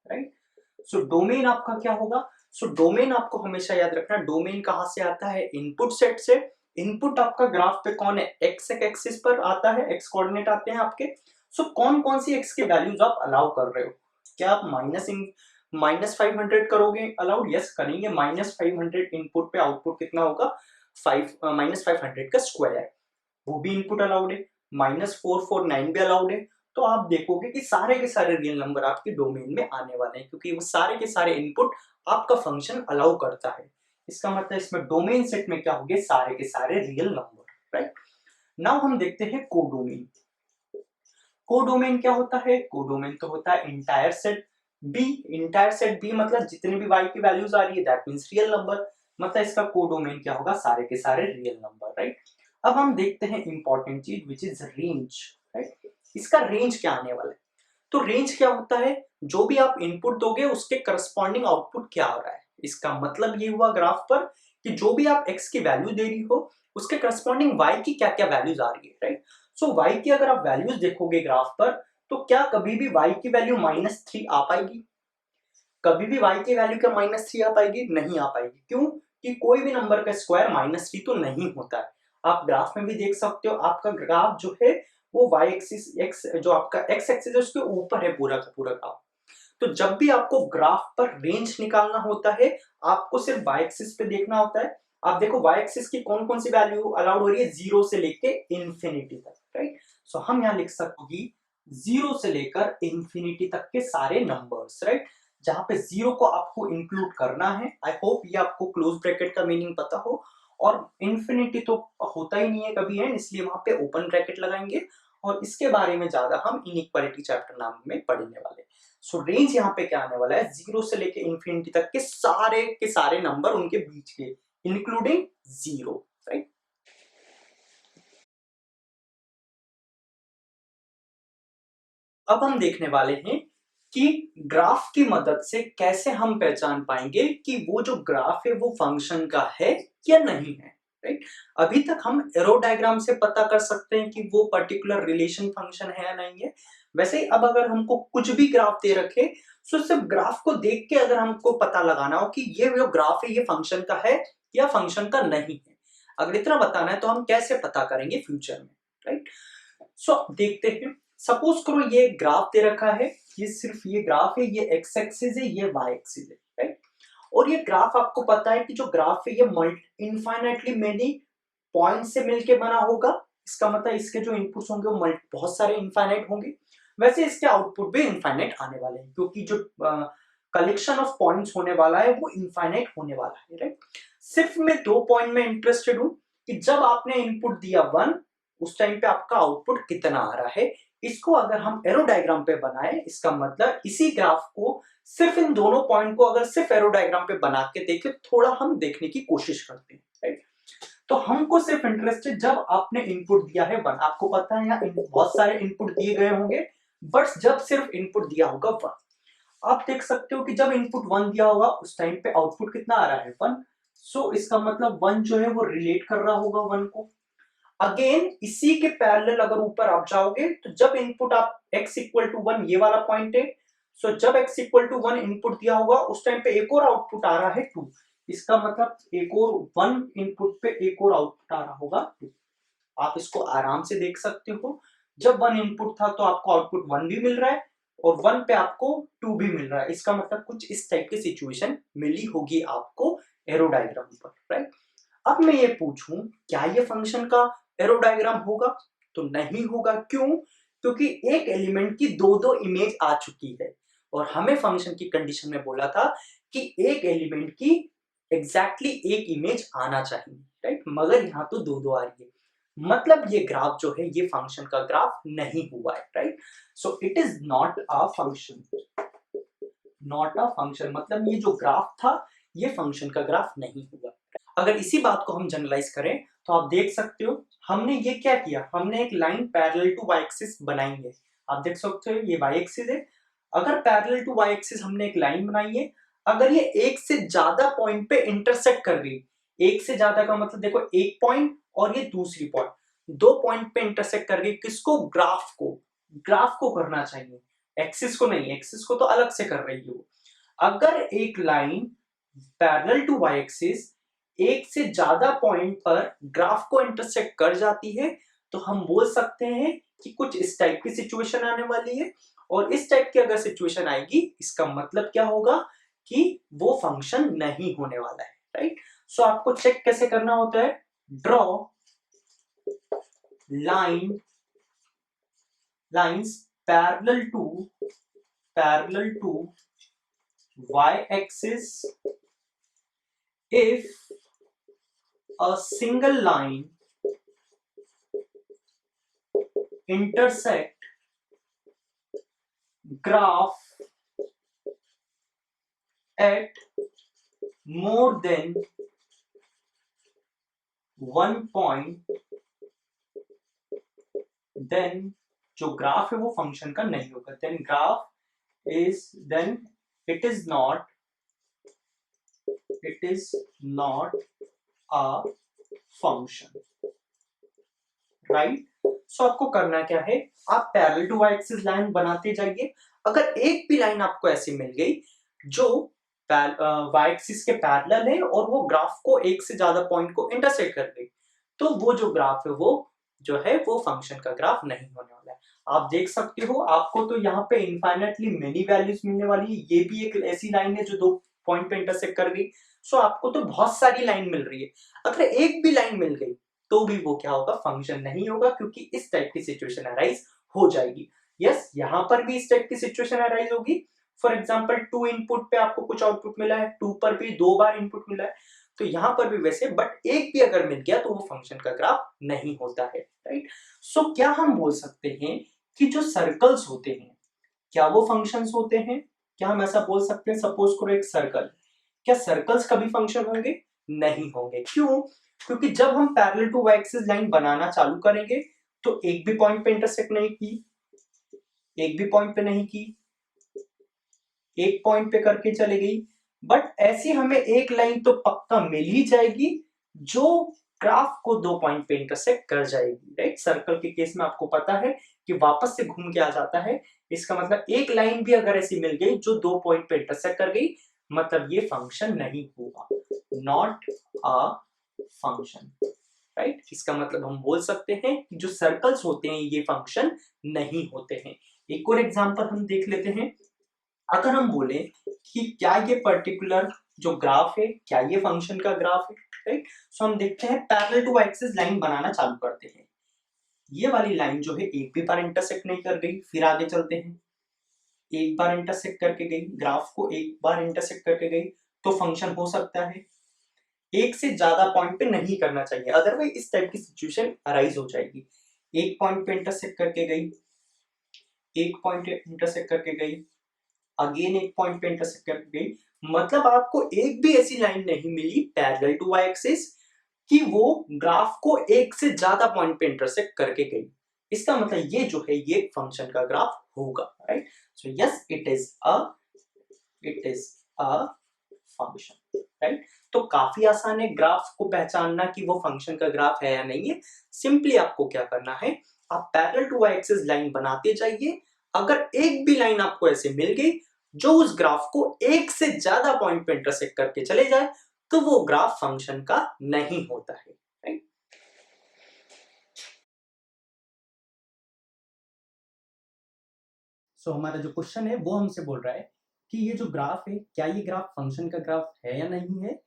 Speaker 1: राइट, सो डोमेन आपका क्या होगा। सो डोमेन आपको हमेशा याद रखना, डोमेन कहाँ से आता है, इनपुट सेट से। इनपुट आपका ग्राफ पे कौन है, एक्स एक्सिस पर आता है, एक्स कोऑर्डिनेट आते हैं आपके। सो कौन कौन सी एक्स के वैल्यूज आप अलाउ कर रहे हो, क्या आप -500 करोगे अलाउड, यस करेंगे। -500 इनपुट पे आउटपुट कितना होगा -500 का स्क्वायर, वो भी इनपुट अलाउड है। -449 भी अलाउड है। तो आप देखोगे कि सारे के सारे रियल नंबर आपके डोमेन में आने वाले हैं, क्योंकि वो सारे के सारे इनपुट आपका फंक्शन अलाउ करता है। इसका मतलब इसमें डोमेन सेट में क्या होंगे, सारे के सारे रियल नंबर, राइट। नाउ हम देखते हैं कोडोमेन। कोडोमेन क्या होता है, कोडोमेन तो होता है entire set B. Entire set B मतलब जितने भी y की वैल्यूज आ रही है दैट मींस रियल नंबर, मतलब इसका कोडोमेन क्या होगा, सारे के सारे रियल नंबर, राइट। अब हम देखते हैं इंपॉर्टेंट चीज विच इज रेंज, राइट। इसका रेंज क्या आने वाला है। तो रेंज क्या होता है, जो भी आप इनपुट दोगे उसके करस्पॉन्डिंग आउटपुट क्या आ रहा है। इसका मतलब ये हुआ ग्राफ पर कि जो भी आप x की वैल्यू दे रही हो उसके करस्पॉन्डिंग y की क्या क्या वैल्यूज आ रही है, राइट। सो y की अगर आप वैल्यूज देखोगे ग्राफ पर तो क्या कभी भी y की वैल्यू -3 आ पाएगी, कभी भी y की वैल्यू क्या -3 आ पाएगी, नहीं आ पाएगी। क्यों, कि कोई भी नंबर का स्क्वायर -3 तो नहीं होता है। आप ग्राफ में भी देख सकते हो, आपका ग्राफ जो है वो y एक्सिस x जो आपका x एक्सिस है उसके ऊपर है पूरा का पूरा ग्राफ। तो जब भी आपको ग्राफ पर रेंज निकालना होता है आपको सिर्फ y एक्सिस पे देखना होता है। आप देखो y एक्सिस की कौन कौन सी वैल्यू अलाउड हो रही है, 0 से लेके इंफिनिटी तक, राइट। सो हम यहाँ लिख सकते हैं 0 से लेकर इंफिनिटी तक के सारे नंबर्स, राइट, जहां पे 0 को आपको इंक्लूड करना है। आई होप ये आपको क्लोज ब्रैकेट का मीनिंग पता हो, और इंफिनिटी तो होता ही नहीं है कभी एंड, इसलिए वहां पे ओपन ब्रैकेट लगाएंगे और इसके बारे में ज्यादा हम इनइक्वालिटी चैप्टर नाम में पढ़ने वाले हैं। सो रेंज यहाँ पे क्या आने वाला है, 0 से लेके इंफिनिटी तक के सारे नंबर उनके बीच के इंक्लूडिंग 0, राइट। अब हम देखने वाले हैं कि ग्राफ की मदद से कैसे हम पहचान पाएंगे कि वो जो ग्राफ है वो फंक्शन का है या नहीं है, राइट। अभी तक हम एरो डायग्राम से पता कर सकते हैं कि वो पर्टिकुलर रिलेशन फंक्शन है या नहीं है। वैसे ही अब अगर हमको कुछ भी ग्राफ दे रखे तो सिर्फ ग्राफ को देख के अगर हमको पता लगाना हो कि ये जो ग्राफ है ये फंक्शन का है या फंक्शन का नहीं है, अगर इतना बताना है तो हम कैसे पता करेंगे फ्यूचर में, राइट। सो देखते हैं, सपोज करो ये ग्राफ दे रखा है, ये सिर्फ ये ग्राफ है, ये एक्स एक्सिस है, ये वाई एक्सिस है, राइट। और ये ग्राफ आपको पता है कि जो ग्राफ है ये इनफाइनाइटली मेनी पॉइंट से मिलके बना होगा। इसका मतलब इसके जो इनपुट्स होंगे वो बहुत सारे इनफाइनाइट होंगे। वैसे इसके आउटपुट भी इनफाइनाइट आने वाले हैं क्योंकि जो कलेक्शन ऑफ पॉइंट्स होने वाला है वो इनफाइनाइट होने वाला है, राइट। सिर्फ मैं 2 पॉइंट में इंटरेस्टेड हूं कि जब आपने इनपुट दिया 1 उस टाइम पे आपका आउटपुट कितना आ रहा है। इसको अगर हम एरो डायग्राम पे बनाए, इसका मतलब इसी ग्राफ को सिर्फ इन दोनों पॉइंट को अगर सिर्फ एरो डायग्राम पे बना के देखें, थोड़ा हम देखने की कोशिश करते हैं, राइट। तो हमको सिर्फ इंटरेस्ट है जब आपने इनपुट दिया है 1, आपको पता है यहाँ बहुत सारे इनपुट दिए गए होंगे, बट जब सिर्फ इनपुट दिया होगा 1, आप देख सकते हो कि जब इनपुट 1 दिया होगा उस टाइम पे आउटपुट कितना आ रहा है 1। सो इसका मतलब 1 जो है वो रिलेट कर रहा होगा 1 को। अगेन इसी के पैरेलल अगर ऊपर आप जाओगे तो जब इनपुट आप x इक्वल टू 1, ये वाला पॉइंट है, सो जब x इक्वल टू 1 इनपुट दिया होगा उस टाइम पे एक और आउटपुट आ रहा है 2। इसका मतलब एक और 1 इनपुट पे एक और आउटपुट आ रहा होगा 2। आप इसको आराम से देख सकते हो, जब 1 इनपुट था तो आपको आउटपुट 1 भी मिल रहा है और 1 पे आपको 2 भी मिल रहा है। इसका मतलब कुछ इस टाइप की सिचुएशन मिली होगी आपको एरो डायग्राम पर, राइट। अब मैं ये पूछूं क्या ये फंक्शन का एरो डायग्राम होगा, तो नहीं होगा। क्यों? क्योंकि एक एलिमेंट की दो दो इमेज आ चुकी है और हमें फंक्शन की कंडीशन में बोला था कि एक एलिमेंट की एग्जैक्टली एक इमेज आना चाहिए, राइट। मगर यहाँ तो दो दो आ रही है, मतलब ये ग्राफ जो है ये फंक्शन का ग्राफ नहीं हुआ है, right. So it is not a function, not a function मतलब ये जो ग्राफ था ये फंक्शन का ग्राफ नहीं हुआ। अगर इसी बात को हम जनरलाइज करें तो आप देख सकते हो हमने ये क्या किया, हमने एक line parallel to Y axis बनाई है। आप देख सकते हो ये वाई एक्सिस है, अगर पैरेलल टू वाई एक्सिस हमने एक लाइन बनाई है, अगर ये एक से ज्यादा पॉइंट पे इंटरसेक्ट कर गई, एक से ज्यादा का मतलब देखो एक पॉइंट और ये दूसरी पॉइंट, 2 पॉइंट पे इंटरसेक्ट कर गई, किसको? ग्राफ को करना चाहिए, एक्सिस को नहीं, एक्सिस को तो अलग से कर रही है वो। अगर एक line parallel to Y axis एक से ज्यादा पॉइंट पर ग्राफ को इंटरसेक्ट कर जाती है तो हम बोल सकते हैं कि कुछ इस टाइप की सिचुएशन आने वाली है। और इस टाइप की अगर सिचुएशन आएगी इसका मतलब क्या होगा कि वो फंक्शन नहीं होने वाला है, राइट। सो आपको चेक कैसे करना होता है, draw lines parallel to y axis if a single line intersect graph at more than one point, then जो ग्राफ है वो फंक्शन का नहीं होगा, then it is not a function, right. So आपको करना क्या है, आप parallel to Y axis line बनाते जाइए। अगर एक भी लाइन आपको ऐसी मिल गई जो वाई एक्सिस के पैरेलल है और वो ग्राफ को एक से ज्यादा पॉइंट को इंटरसेक्ट कर गई, तो वो जो ग्राफ है वो फंक्शन का ग्राफ नहीं होने वाला है। आप देख सकते हो आपको तो यहाँ पे इनफाइनाइटली मेनी वैल्यूज मिलने वाली है, ये भी एक ऐसी लाइन है जो 2 पॉइंट पे इंटरसेक्ट कर गई। सो आपको तो बहुत सारी लाइन मिल रही है, अगर एक भी लाइन मिल गई तो भी वो क्या होगा, फंक्शन नहीं होगा, क्योंकि इस टाइप की सिचुएशन अराइज हो जाएगी। यस, यहाँ पर भी इस टाइप की सिचुएशन अराइज होगी। फॉर एग्जाम्पल 2 इनपुट पे आपको कुछ आउटपुट मिला है, 2 पर भी 2 बार इनपुट मिला है, तो यहाँ पर भी वैसे, बट एक भी अगर मिल गया तो वो फंक्शन का ग्राफ नहीं होता है, राइट। सो क्या हम बोल सकते हैं कि जो सर्कल्स होते हैं क्या वो फंक्शंस होते हैं? क्या हम ऐसा बोल सकते हैं? सपोज करो एक सर्कल, क्या सर्कल्स कभी फंक्शन होंगे? नहीं होंगे। क्यों? क्योंकि जब हम parallel to Y axis line बनाना चालू करेंगे तो एक भी पॉइंट पे इंटरसेक्ट नहीं की, एक भी पॉइंट पे नहीं की, एक पॉइंट पे करके चले गई, बट ऐसी हमें एक लाइन तो पक्का मिल ही जाएगी जो ग्राफ को दो पॉइंट पे इंटरसेक्ट कर जाएगी, राइट। सर्कल के केस में आपको पता है कि वापस से घूम के आ जाता है, इसका मतलब एक लाइन भी अगर ऐसी मिल गई जो दो पॉइंट पे इंटरसेक्ट कर गई, मतलब ये फंक्शन नहीं होगा, नॉट अ फंक्शन, राइट। इसका मतलब हम बोल सकते हैं कि जो सर्कल्स होते हैं ये फंक्शन नहीं होते हैं। एक और एग्जांपल हम देख लेते हैं। अगर हम बोले कि क्या ये पर्टिकुलर जो ग्राफ है क्या ये फंक्शन का ग्राफ है, राइट। सो हम देखते हैं पैरेलल टू एक्सिस लाइन बनाना चालू करते हैं। ये वाली लाइन जो है एक भी बार इंटरसेक्ट नहीं कर गई, फिर आगे चलते हैं, एक बार इंटरसेक्ट करके गई, ग्राफ को एक बार इंटरसेक्ट करके गई तो फंक्शन हो सकता है। एक से ज्यादा पॉइंट पे नहीं करना चाहिए, अदरवाइज इस टाइप की सिचुएशन अराइज हो जाएगी। एक पॉइंट पे इंटरसेक्ट करके गई, एक पॉइंट इंटरसेक्ट करके गई, अगेन एक पॉइंट पे इंटरसेक्ट कर गई, मतलब आपको एक भी ऐसी लाइन नहीं मिली पैरेलल टू वाई एक्सिस कि वो ग्राफ को एक से ज्यादा पॉइंट पे इंटरसेक्ट करके गई। इसका मतलब ये जो है ये फंक्शन का ग्राफ होगा, right. So yes it is a function, right. तो काफी आसान है ग्राफ को पहचानना कि वो फंक्शन का ग्राफ है या नहीं है। सिंपली आपको क्या करना है, आप parallel to Y axis line बनाते जाइए, अगर एक भी लाइन आपको ऐसे मिल गई जो उस ग्राफ को एक से ज्यादा पॉइंट पे इंटरसेक्ट करके चले जाए तो वो ग्राफ फंक्शन का नहीं होता है, राइट। सो हमारा जो क्वेश्चन है वो हमसे बोल रहा है कि ये जो ग्राफ है क्या ये ग्राफ फंक्शन का ग्राफ है या नहीं है,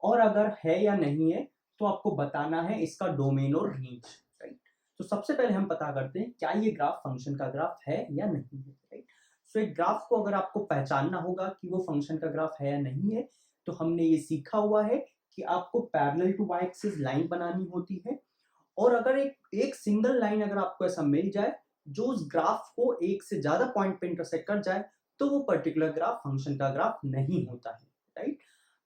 Speaker 1: और अगर है या नहीं है तो आपको बताना है इसका डोमेन और रेंज, राइट। तो सबसे पहले हम पता करते हैं क्या ये ग्राफ फंक्शन का ग्राफ है या नहीं है, राइट। सो एक ग्राफ को अगर आपको पहचानना होगा कि वो फंक्शन का ग्राफ है या नहीं है तो हमने ये सीखा हुआ है कि आपको parallel to Y axis line बनानी होती है, और अगर एक सिंगल लाइन अगर आपको ऐसा मिल जाए जो उस ग्राफ को एक से ज्यादा पॉइंट पे इंटरसेक्ट कर जाए तो वो पर्टिकुलर ग्राफ फंक्शन का ग्राफ नहीं होता है, राइट।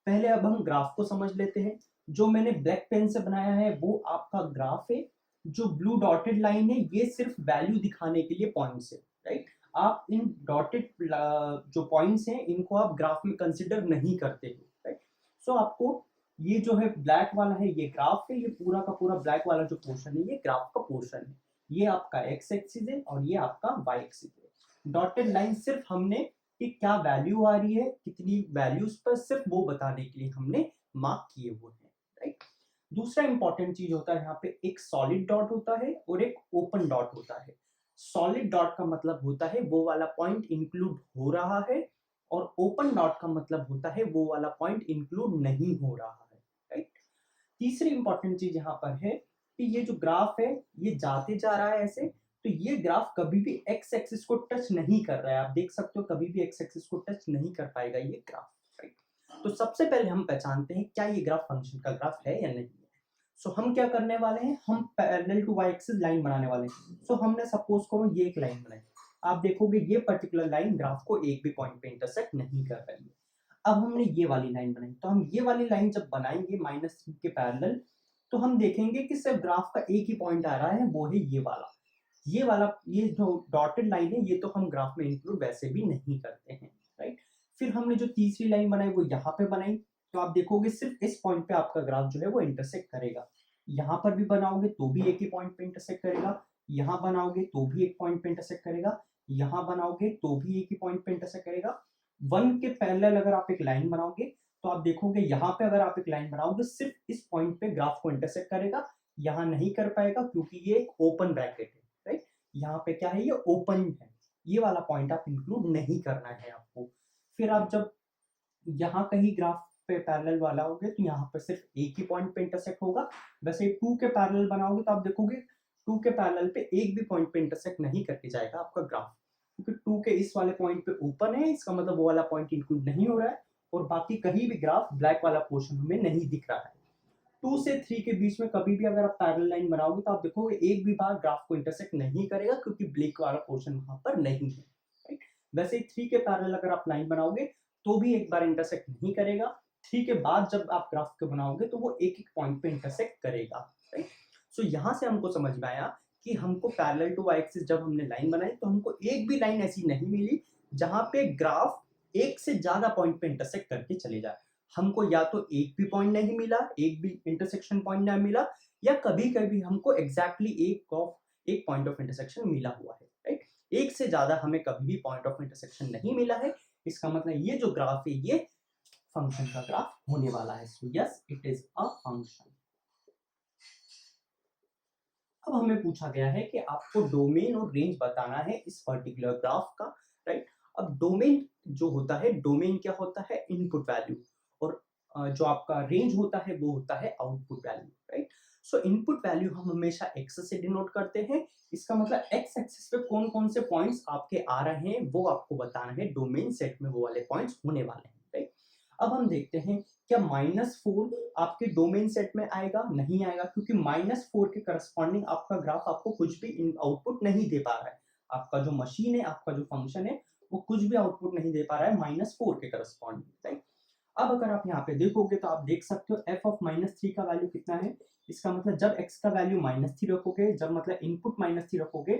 Speaker 1: पहले अब हम ग्राफ को समझ लेते हैं। जो मैंने ब्लैक पेन से बनाया है वो आपका ग्राफ है, जो ब्लू डॉटेड लाइन है ये सिर्फ वैल्यू दिखाने के लिए पॉइंट्स है, राइट। आप इन डॉटेड जो पॉइंट्स हैं इनको आप ग्राफ में कंसिडर नहीं करते हो, राइट। सो आपको ये जो है ब्लैक वाला है ये ग्राफ है, ये पूरा का पूरा ब्लैक वाला जो पोर्शन है ये ग्राफ का पोर्शन है, ये आपका एक्स एक्सिस है और ये आपका वाई एक्सिस है। डॉटेड लाइन सिर्फ हमने कि क्या वैल्यू आ रही है कितनी वैल्यूज पर, सिर्फ वो बताने के लिए हमने मार्क किए हुए हैं, राइट। दूसरा इंपॉर्टेंट चीज होता है यहाँ पे एक सॉलिड डॉट होता है और एक ओपन डॉट होता है। सॉलिड डॉट का मतलब होता है वो वाला पॉइंट इंक्लूड हो रहा है, और ओपन डॉट का मतलब होता है वो वाला पॉइंट इंक्लूड नहीं हो रहा है, राइट। तीसरी इंपॉर्टेंट चीज यहाँ पर है कि ये जो ग्राफ है ये जाते जा रहा है ऐसे, तो ये ग्राफ कभी भी एक्स एक्सिस को टच नहीं कर रहा है, आप देख सकते हो कभी भी एक्स एक्सिस को टच नहीं कर पाएगा ये ग्राफ, राइट। तो सबसे पहले हम पहचानते हैं क्या ये ग्राफ फंक्शन का ग्राफ है या नहीं है। सो हम क्या करने वाले हैं, हम parallel to Y axis line बनाने वाले हैं। सो हमने सपोज करो ये एक लाइन बनाई, आप देखोगे ये पर्टिकुलर लाइन ग्राफ को एक भी पॉइंट पे इंटरसेक्ट नहीं कर रही है। अब हमने ये वाली लाइन बनाई, तो हम ये वाली लाइन जब बनाएंगे -3 के पैरेलल तो हम देखेंगे कि सिर्फ ग्राफ का एक ही पॉइंट आ रहा है वो है ये वाला ये जो डॉटेड लाइन है ये तो हम ग्राफ में इंक्लूड वैसे भी नहीं करते हैं, राइट। फिर हमने जो तीसरी लाइन बनाई वो यहाँ पे बनाई, तो आप देखोगे सिर्फ इस पॉइंट पे आपका ग्राफ जो है वो इंटरसेक्ट करेगा। यहाँ पर भी बनाओगे तो भी एक ही पॉइंट पे इंटरसेक्ट करेगा, यहाँ बनाओगे तो भी एक पॉइंट पे इंटरसेक्ट करेगा, यहाँ बनाओगे तो भी एक ही पॉइंट पे इंटरसेक्ट करेगा। 1 के पैरेलल अगर आप एक लाइन बनाओगे तो आप देखोगे यहाँ पे अगर आप एक लाइन बनाओगे सिर्फ इस पॉइंट पे ग्राफ को इंटरसेक्ट करेगा, यहाँ नहीं कर पाएगा क्योंकि ये एक ओपन ब्रैकेट है, राइट। यहाँ पे क्या है ये ओपन है, ये वाला पॉइंट आप इंक्लूड नहीं करना है आपको। फिर आप जब यहाँ कहीं ग्राफ पे पैरेलल वाला होगे तो यहाँ पे सिर्फ एक ही पॉइंट पे इंटरसेक्ट होगा। वैसे 2 के पैरेलल बनाओगे तो आप देखोगे 2 के पैरेलल पे एक भी पॉइंट पे इंटरसेक्ट नहीं करके जाएगा आपका ग्राफ, क्योंकि 2 के इस वाले पॉइंट पे ओपन है, इसका मतलब वो वाला पॉइंट इंक्लूड नहीं हो रहा है, और बाकी कहीं भी ग्राफ ब्लैक वाला पोर्शन हमें नहीं दिख रहा है। 2 से 3 के बीच में कभी भी अगर आप पैरेलल लाइन बनाओगे तो आप देखोगे एक भी बार ग्राफ को इंटरसेक्ट नहीं करेगा, क्योंकि ब्लैक वाला पोर्शन वहां पर नहीं है, राइट। वैसे ही 3 के पैरेलल अगर आप लाइन बनाओगे तो भी एक बार इंटरसेक्ट नहीं करेगा। 3 के बाद जब आप ग्राफ को बनाओगे तो वो एक एक पॉइंट पे इंटरसेक्ट करेगा, राइट। सो यहाँ से हमको समझ में आया कि हमको पैरेलल टू वाई एक्सिस जब हमने लाइन बनाई तो हमको एक भी लाइन ऐसी नहीं मिली जहां पे ग्राफ एक से ज्यादा पॉइंट पे इंटरसेक्ट करके चले जाए। हमको या तो एक भी पॉइंट नहीं मिला, एक भी इंटरसेक्शन पॉइंट नहीं मिला, या कभी कभी हमको एग्जैक्टली एक पॉइंट ऑफ इंटरसेक्शन मिला हुआ है, राइट। एक से ज्यादा हमें कभी भी पॉइंट ऑफ इंटरसेक्शन नहीं मिला है। इसका मतलब ये जो ग्राफ है ये फंक्शन का ग्राफ होने वाला है। So yes, it is a function. अब हमें पूछा गया है कि आपको डोमेन और रेंज बताना है इस पर्टिकुलर ग्राफ का, राइट। अब डोमेन जो होता है, डोमेन क्या होता है, इनपुट वैल्यू, और जो आपका रेंज होता है वो होता है आउटपुट वैल्यू, राइट। सो इनपुट वैल्यू हम हमेशा एक्स से डिनोट करते हैं। इसका मतलब एक्स एक्सिस पे कौन कौन से पॉइंट्स आपके आ रहे हैं वो आपको बताना है, डोमेन सेट में वो वाले पॉइंट्स होने वाले हैं, राइट। अब हम देखते हैं क्या -4 आपके डोमेन सेट में आएगा, नहीं आएगा, क्योंकि -4 के करस्पॉन्डिंग आपका ग्राफ आपको कुछ भी आउटपुट नहीं दे पा रहा है। आपका जो मशीन है, आपका जो फंक्शन है, वो कुछ भी आउटपुट नहीं दे पा रहा है -4 के करस्पॉन्डिंग, राइट। अब अगर आप यहाँ पे देखोगे तो आप देख सकते हो f ऑफ -3 का वैल्यू कितना है। इसका मतलब जब x का वैल्यू -3 रखोगे, जब मतलब इनपुट -3 रखोगे,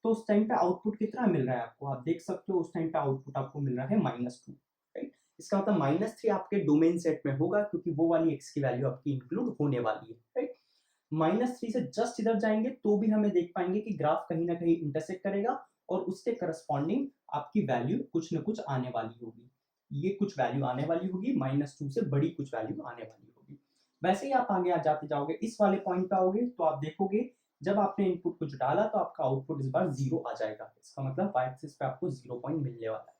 Speaker 1: तो उस टाइम पे आउटपुट कितना मिल रहा है आपको, आप देख सकते हो उस टाइम पे आउटपुट आपको मिल रहा है -2, राइट। इसका मतलब -3 आपके डोमेन सेट में होगा, क्योंकि वो वाली x की वैल्यू आपकी इंक्लूड होने वाली है, राइट। -3 से जस्ट इधर जाएंगे तो भी हमें देख पाएंगे कि ग्राफ कहीं ना कहीं इंटरसेक्ट करेगा और उसके करस्पॉन्डिंग आपकी वैल्यू कुछ ना कुछ आने वाली होगी। ये कुछ वैल्यू आने वाली होगी, -2 से बड़ी कुछ वैल्यू आने वाली होगी। वैसे ही आप आगे आ जाते जाओगे, इस वाले पॉइंट पे आओगे तो आप देखोगे जब आपने इनपुट कुछ डाला तो आपका आउटपुट इस बार 0 आ जाएगा। इसका मतलब y एक्सिस पे आपको 0 पॉइंट मिलने वाला है।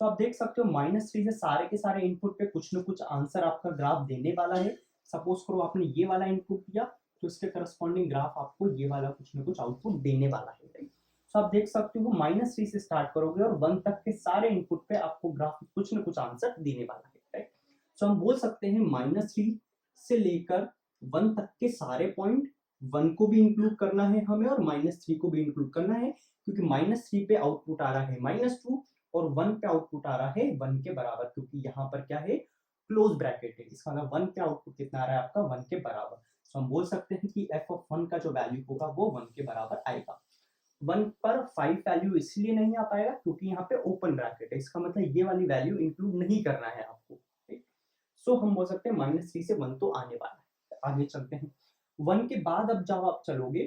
Speaker 1: सो आप देख सकते हो -3 से सारे के सारे इनपुट पे कुछ ना कुछ आंसर आपका ग्राफ देने वाला है। सपोज करो आपने ये वाला इनपुट दिया तो इसके करस्पॉन्डिंग ग्राफ आपको ये वाला कुछ ना कुछ आउटपुट देने वाला है, राइट। सो आप देख सकते हो -3 से स्टार्ट करोगे और 1 तक के सारे इनपुट पे आपको ग्राफ कुछ ना कुछ आंसर देने वाला है, राइट। सो हम बोल सकते हैं -3 से लेकर 1 तक के सारे पॉइंट, 1 को भी इंक्लूड करना है हमें और -3 को भी इंक्लूड करना है, क्योंकि -3 पे आउटपुट आ रहा है -2 और 1 पे आउटपुट आ रहा है 1 के बराबर, क्योंकि यहाँ पर क्या है, क्लोज ब्रैकेट है। इसका मतलब 1 पे आउटपुट कितना आ रहा है आपका, 1 के बराबर। सो हम बोल सकते हैं कि f ऑफ 1 का जो वैल्यू होगा वो 1 के बराबर आएगा। 1 पर 5 वैल्यू इसलिए नहीं आ पाएगा क्योंकि यहाँ पे ओपन ब्रैकेट है। इसका मतलब ये वाली वैल्यू इंक्लूड नहीं करना है आपको, ठीक। सो हम बोल सकते हैं -3 से 1 तो आने वाला है। आगे चलते हैं। 1 के बाद अब जब आप चलोगे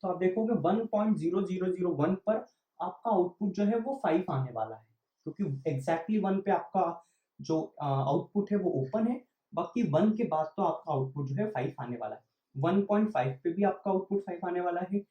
Speaker 1: तो आप देखोगे 1.0001 पर आपका आउटपुट जो है वो 5 आने वाला है, क्योंकि एग्जैक्टली 1 पे आपका जो आउटपुट है वो ओपन है। बाकी 1 के बाद तो आपका आउटपुट जो है 5 आने वाला है। 1.5 पे भी आपका आउटपुट 5 आने वाला है।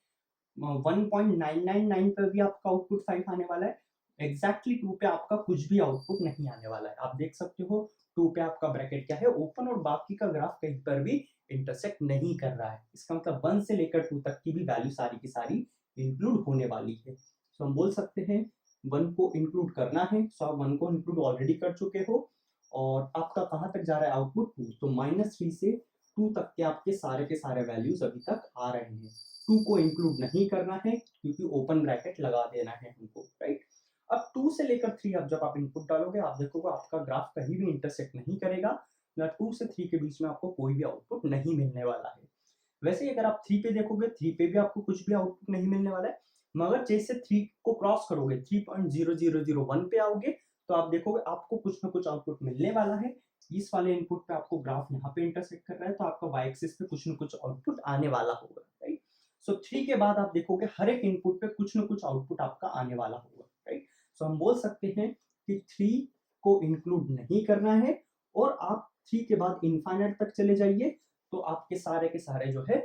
Speaker 1: 1.999 पे भी आपका आउटपुट 5 आने वाला है। एग्जैक्टली 2 पे आपका कुछ भी आउटपुट नहीं आने वाला है। आप देख सकते हो 2 पे आपका ब्रैकेट क्या है, ओपन, और बाकी का ग्राफ कहीं पर भी इंटरसेक्ट नहीं कर रहा है। इसका मतलब 1 से लेकर 2 तक की भी वैल्यू सारी की सारी इंक्लूड होने वाली है। तो हम बोल सकते हैं 1 को इंक्लूड करना है। सो आप 1 को इंक्लूड ऑलरेडी कर चुके हो और आपका कहाँ तक जा रहा है आउटपुट, 2। तो -3 से 2 तक के आपके सारे के सारे वैल्यूज अभी तक आ रहे हैं। 2 को इंक्लूड नहीं करना है क्योंकि ओपन ब्रैकेट लगा देना है हमको, राइट। अब 2 से लेकर 3 अब जब आप इनपुट डालोगे आप देखोगे आपका ग्राफ कहीं भी इंटरसेक्ट नहीं करेगा, ना 2 से 3 के बीच में आपको कोई भी आउटपुट नहीं मिलने वाला है। वैसे ही अगर आप 3 पे देखोगे, 3 पे भी आपको कुछ भी आउटपुट नहीं मिलने वाला है, मगर जैसे 3 को क्रॉस करोगे, 3.0001 पे आओगे तो आप देखोगे आपको कुछ ना कुछ आउटपुट मिलने वाला है। इस वाले इनपुट पे आपको ग्राफ यहाँ पे इंटरसेक्ट कर रहा है तो आपका वाई एक्सिस पे कुछ ना कुछ आउटपुट आने वाला होगा, राइट। सो 3 के बाद आप देखोगे हर एक इनपुट पे कुछ ना कुछ आउटपुट आपका आने वाला होगा, राइट। सो हम बोल सकते हैं कि 3 को इंक्लूड नहीं करना है और आप 3 के बाद इनफाइनाइट तक चले जाइए तो आपके सारे के सारे जो है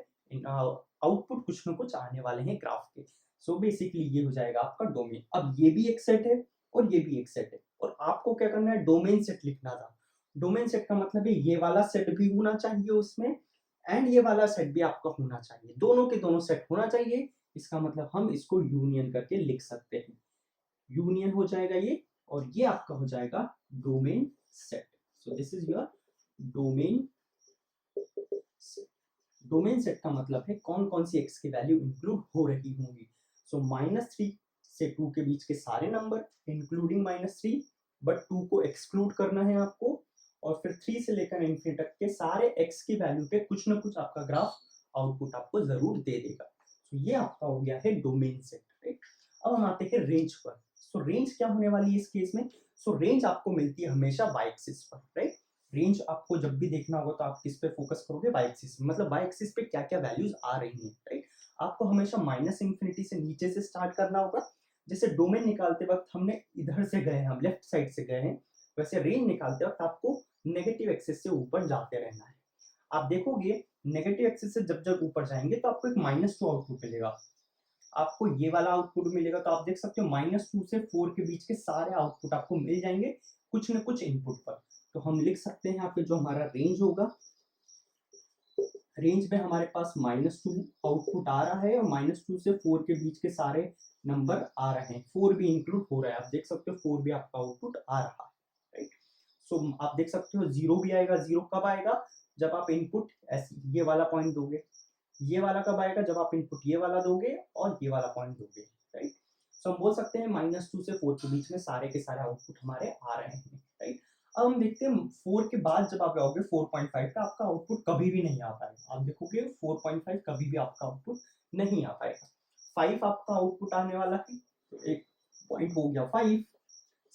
Speaker 1: आउटपुट कुछ ना कुछ आने वाले हैं ग्राफ के। सो बेसिकली ये हो जाएगा आपका डोमेन। अब ये भी एक सेट है और ये भी एक सेट है और आपको क्या करना है, डोमेन सेट लिखना था। डोमेन सेट का मतलब है ये वाला सेट भी होना चाहिए उसमें एंड ये वाला सेट भी आपका होना चाहिए, दोनों के दोनों सेट होना चाहिए। इसका मतलब हम इसको यूनियन करके लिख सकते हैं। यूनियन हो जाएगा ये और ये आपका हो जाएगा domain set. So this is your domain. Domain set का मतलब है कौन कौन सी x की वैल्यू इंक्लूड हो रही होंगी। सो -3 से 2 के बीच के सारे नंबर इंक्लूडिंग -3, बट 2 को एक्सक्लूड करना है आपको, और फिर 3 से लेकर इन्फिनिटी तक के सारे x की वैल्यू पे कुछ ना कुछ आपका ग्राफ आउटपुट आपको जरूर दे देगा। तो ये आपका हो गया है डोमेन सेट, राइट। अब हम आते हैं रेंज पर। सो रेंज क्या होने वाली है इस केस में? सो रेंज आपको मिलती है हमेशा वाई एक्सिस पर, राइट। रेंज आपको जब भी देखना होगा तो आप किस पे फोकस करोगे? वाई एक्सिस, मतलब वाई एक्सिस पे क्या क्या वैल्यूज आ रही हैं, राइट। आपको हमेशा -इन्फिनिटी से नीचे से स्टार्ट करना होगा। जैसे डोमेन निकालते वक्त हमने इधर से गए हैं, हम लेफ्ट साइड से गए हैं, वैसे रेंज निकालते वक्त आपको नेगेटिव एक्सिस से ऊपर जाते रहना है। आप देखोगे नेगेटिव एक्सिस से जब जब ऊपर जाएंगे तो आपको एक -2 आउटपुट मिलेगा, आपको ये वाला आउटपुट मिलेगा। तो आप देख सकते हो -2 से 4 के बीच के सारे आउटपुट आपको मिल जाएंगे कुछ न कुछ इनपुट पर। तो हम लिख सकते हैं यहाँ पे जो हमारा रेंज होगा, रेंज में हमारे पास -2 आउटपुट आ रहा है और -2 से 4 के बीच के सारे नंबर आ रहे हैं, 4 भी इंक्लूड हो रहा है। आप देख सकते हो 4 भी आपका आउटपुट आ रहा है, राइट। सो आप देख सकते हो 0 भी आएगा। 0 कब आएगा? जब आप इनपुट ये वाला पॉइंट दोगे। ये वाला कब आएगा? जब आप इनपुट ये वाला दोगे और ये वाला पॉइंट दोगे, राइट। सो हम बोल सकते हैं -2 से 4 के बीच में सारे के सारे आउटपुट हमारे आ रहे हैं, राइट। अब हम देखते हैं 4 के बाद जब आप आओगे 4.5 का, आपका आउटपुट कभी भी नहीं आ पाएगा। आप देखोगे 4.5 कभी भी आपका आउटपुट नहीं आ पाएगा। 5 आपका आउटपुट आने वाला है, तो एक पॉइंट हो गया 5,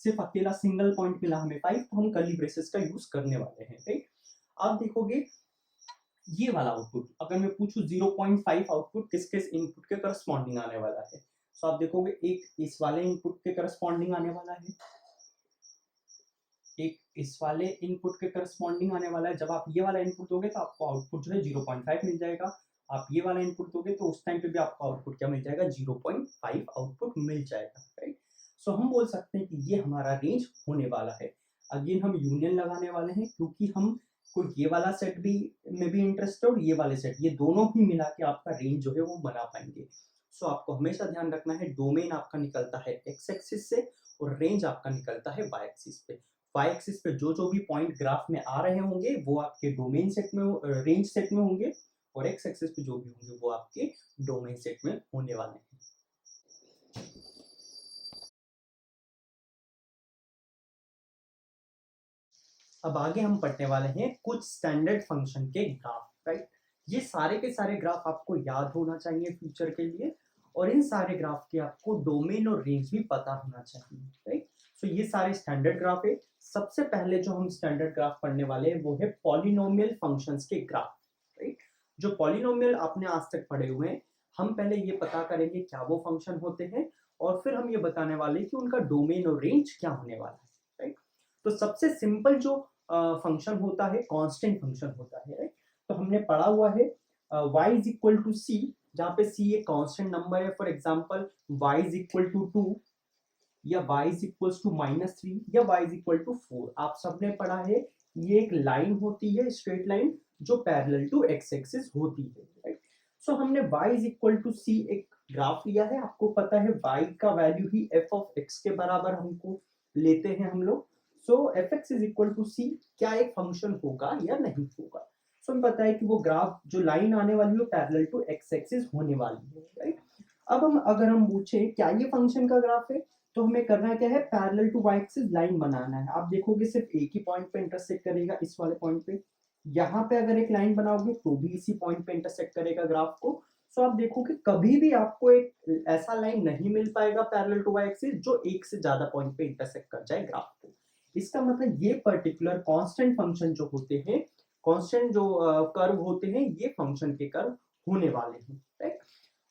Speaker 1: सिर्फ अकेला सिंगल पॉइंट मिला हमें 5, तो हम कर्ली ब्रेसेस का यूज करने वाले हैं, राइट। आप देखोगे ये वाला आउटपुट, अगर मैं पूछूं 0.5 आउटपुट किस किस इनपुट के करस्पॉन्डिंग आने वाला है, तो आप देखोगे एक इस वाले इनपुट के करस्पॉन्डिंग आने वाला है, एक इस वाले इनपुट के करस्पॉन्डिंग आने वाला है। जब आप ये वाला इनपुट दोगे तो आपको आउटपुट जो है 0.5 मिल जाएगा। आप ये वाला इनपुट दोगे तो उस टाइम पे भी आपको आउटपुट क्या मिल जाएगा? 0.5 आउटपुट मिल जाएगा, राइट। सो हम बोल सकते हैं कि ये हमारा रेंज होने वाला है। अगेन हम यूनियन लगाने वाले हैं क्योंकि हम को ये वाला सेट भी में भी इंटरेस्ट है और ये वाले सेट, ये दोनों ही मिला के आपका रेंज जो है वो बना पाएंगे। सो आपको हमेशा ध्यान रखना है डोमेन आपका निकलता है एक्स एक्सिस से और रेंज आपका निकलता है वाई एक्सिस पे। वाई एक्सिस पे जो जो भी पॉइंट ग्राफ में आ रहे होंगे वो आपके डोमेन सेट में रेंज सेट में होंगे, और एक्स एक्सिस पे जो भी होंगे वो आपके डोमेन सेट में होने वाले हैं। अब आगे हम पढ़ने वाले हैं कुछ स्टैंडर्ड फंक्शन के ग्राफ, राइट। ये सारे के सारे ग्राफ आपको याद होना चाहिए फ्यूचर के लिए, और इन सारे ग्राफ के आपको डोमेन और रेंज भी पता होना चाहिए, राइट। सो ये सारे स्टैंडर्ड ग्राफ है। सबसे पहले जो हम स्टैंडर्ड ग्राफ पढ़ने वाले हैं वो है पॉलिनोमियल फंक्शंस के ग्राफ, राइट। जो पॉलिनोमियल आपने आज तक पढ़े हुए हैं, हम पहले ये पता करेंगे क्या वो फंक्शन होते हैं, और फिर हम ये बताने वाले हैं कि उनका डोमेन और रेंज क्या होने वाला है, राइट। तो सबसे सिंपल जो फंक्शन होता है कांस्टेंट फंक्शन होता है, राइट। तो हमने पढ़ा हुआ है y is equal to c, जहाँ पे c एक कांस्टेंट नंबर है। For example y is equal to 2, या y इज इक्वल टू -3, या y इज इक्वल टू 4। आप सबने पढ़ा है ये एक लाइन होती है, स्ट्रेट लाइन, जो पैरेलल टू x एक्सिस होती है, राइट। सो हमने y is equal to C एक ग्राफ लिया है। आपको पता है y का वैल्यू ही f ऑफ x के बराबर हमको लेते हैं हम लोग। So F X is equal to C क्या एक फंक्शन होगा या नहीं होगा? सो हमें पता है कि वो ग्राफ जो लाइन आने वाली है पैरेलल टू एक्स एक्सिस होने वाली है, राइट। अब अगर हम पूछे क्या ये फंक्शन का ग्राफ है, तो हमें करना क्या है? Parallel to Y axis line बनाना है। आप देखोगे सिर्फ एक ही पॉइंट पे इंटरसेक्ट करेगा, इस वाले पॉइंट पे। यहाँ पे अगर एक लाइन बनाओगे तो भी इसी पॉइंट पे इंटरसेक्ट करेगा ग्राफ को। सो आप देखोगे कभी भी आपको एक ऐसा लाइन नहीं मिल पाएगा पैरेलल टू वाई एक्सिस जो एक से ज्यादा पॉइंट पे इंटरसेक्ट कर जाए ग्राफ को। इसका मतलब ये पर्टिकुलर कांस्टेंट फंक्शन जो होते हैं, कांस्टेंट जो कर्व होते हैं, ये फंक्शन के कर्व होने वाले हैं, राइट।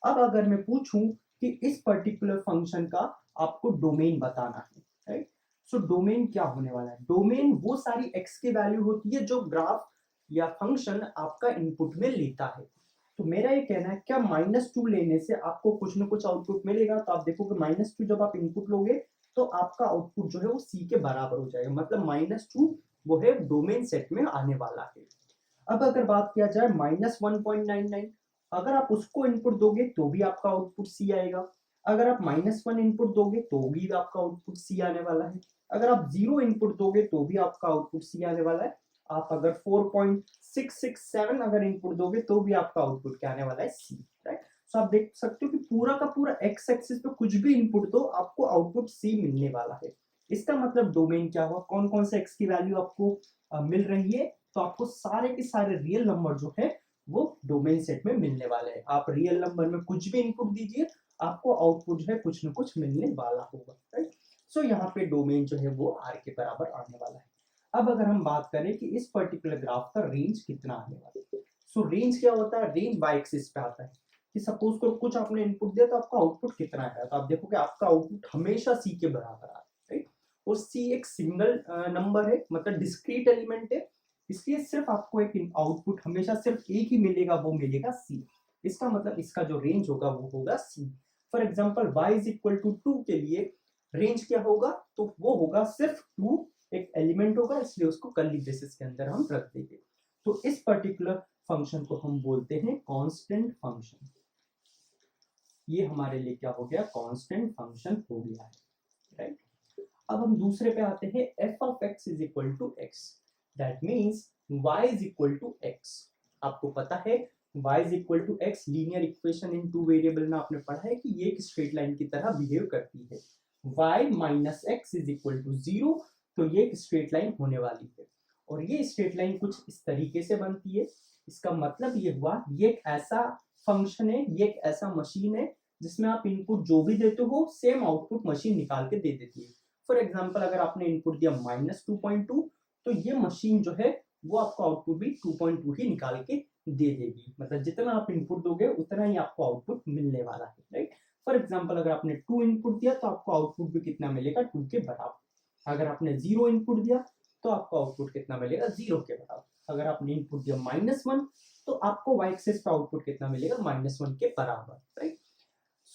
Speaker 1: अब अगर मैं पूछूं कि इस पर्टिकुलर फंक्शन का आपको डोमेन बताना है, राइट। सो डोमेन क्या होने वाला है? डोमेन वो सारी x की वैल्यू होती है जो ग्राफ या फंक्शन आपका इनपुट में लेता है। तो मेरा ये कहना है क्या -2 लेने से आपको कुछ ना कुछ आउटपुट मिलेगा? तो आप देखोगे -2 जब आप इनपुट लोगे तो आपका आउटपुट जो है वो सी के बराबर हो जाएगा, मतलब -2 वो है डोमेन सेट में आने वाला है। अब अगर बात किया जाए -1.99, अगर आप उसको इनपुट दोगे तो भी आपका आउटपुट सी आएगा। अगर आप -1 इनपुट दोगे तो भी आपका आउटपुट सी आने वाला है। अगर आप 0 इनपुट दोगे तो भी आपका आउटपुट सी आने वाला है। आप अगर 4.667 अगर इनपुट दोगे तो भी आपका आउटपुट क्या आने वाला है, सी, राइट। सो आप देख सकते हो कि पूरा का पूरा एक्स एक्सिस पे कुछ भी इनपुट दो आपको आउटपुट सी मिलने वाला है। इसका मतलब डोमेन क्या हुआ, कौन कौन से एक्स की वैल्यू आपको मिल रही है, तो आपको सारे के सारे रियल नंबर जो है वो डोमेन सेट में मिलने वाले हैं। आप रियल नंबर में कुछ भी इनपुट दीजिए आपको आउटपुट जो है कुछ न कुछ मिलने वाला होगा, राइट। सो यहाँ पे डोमेन जो है वो आर के बराबर आने वाला है। अब अगर हम बात करें कि इस पर्टिकुलर ग्राफ का रेंज कितना आने वाला है, सो रेंज क्या होता है, रेंज वाई एक्सिस पे आता है कि सपोज को कुछ आपने इनपुट दिया तो आपका आउटपुट कितना आएगा, तो आप देखोगे आपका आउटपुट हमेशा सी के बराबर आता है, राइट। और सी एक सिंगल नंबर है, मतलब डिस्क्रीट एलिमेंट है, इसलिए सिर्फ आपको एक आउटपुट हमेशा सिर्फ एक ही मिलेगा, वो मिलेगा सी। इसका मतलब इसका जो रेंज होगा वो होगा C. For example y is equal to 2 के लिए रेंज क्या होगा, तो वो होगा सिर्फ 2 एक एलिमेंट होगा, इसलिए उसको कर्ली ब्रेसेस के अंदर हम रख देंगे। तो इस पर्टिकुलर फंक्शन को हम बोलते हैं कांस्टेंट फंक्शन। ये हमारे लिए क्या हो गया, कांस्टेंट फंक्शन हो गया है, राइट। अब हम दूसरे पे आते हैं, f of x is equal to x, that means y is equal to x. आपको पता है y is equal to x linear equation in two variable में आपने पढ़ा है कि ये एक स्ट्रेट लाइन की तरह बिहेव करती है। y minus x is equal to 0, तो ये एक स्ट्रेट लाइन होने वाली है और ये स्ट्रेट लाइन कुछ इस तरीके से बनती है। इसका मतलब ये हुआ ये एक ऐसा फंक्शन है, ये एक ऐसा मशीन है जिसमें आप इनपुट जो भी देते हो सेम आउटपुट मशीन निकाल के दे देती है। फॉर एग्जाम्पल अगर आपने इनपुट दिया -2.2 तो ये मशीन जो है वो आपको आउटपुट भी 2.2 ही निकाल के दे देगी, मतलब जितना आप इनपुट दोगे उतना ही आपको आउटपुट मिलने वाला है, राइट। फॉर एग्जाम्पल अगर आपने 2 इनपुट दिया तो आपको आउटपुट भी कितना मिलेगा, 2 के बराबर। अगर आपने 0 इनपुट दिया तो आपको आउटपुट कितना मिलेगा, 0 के बराबर। अगर आपने इनपुट दिया -1 तो आपको y एक्सिस पे आउटपुट कितना मिलेगा, -1 के बराबर, राइट।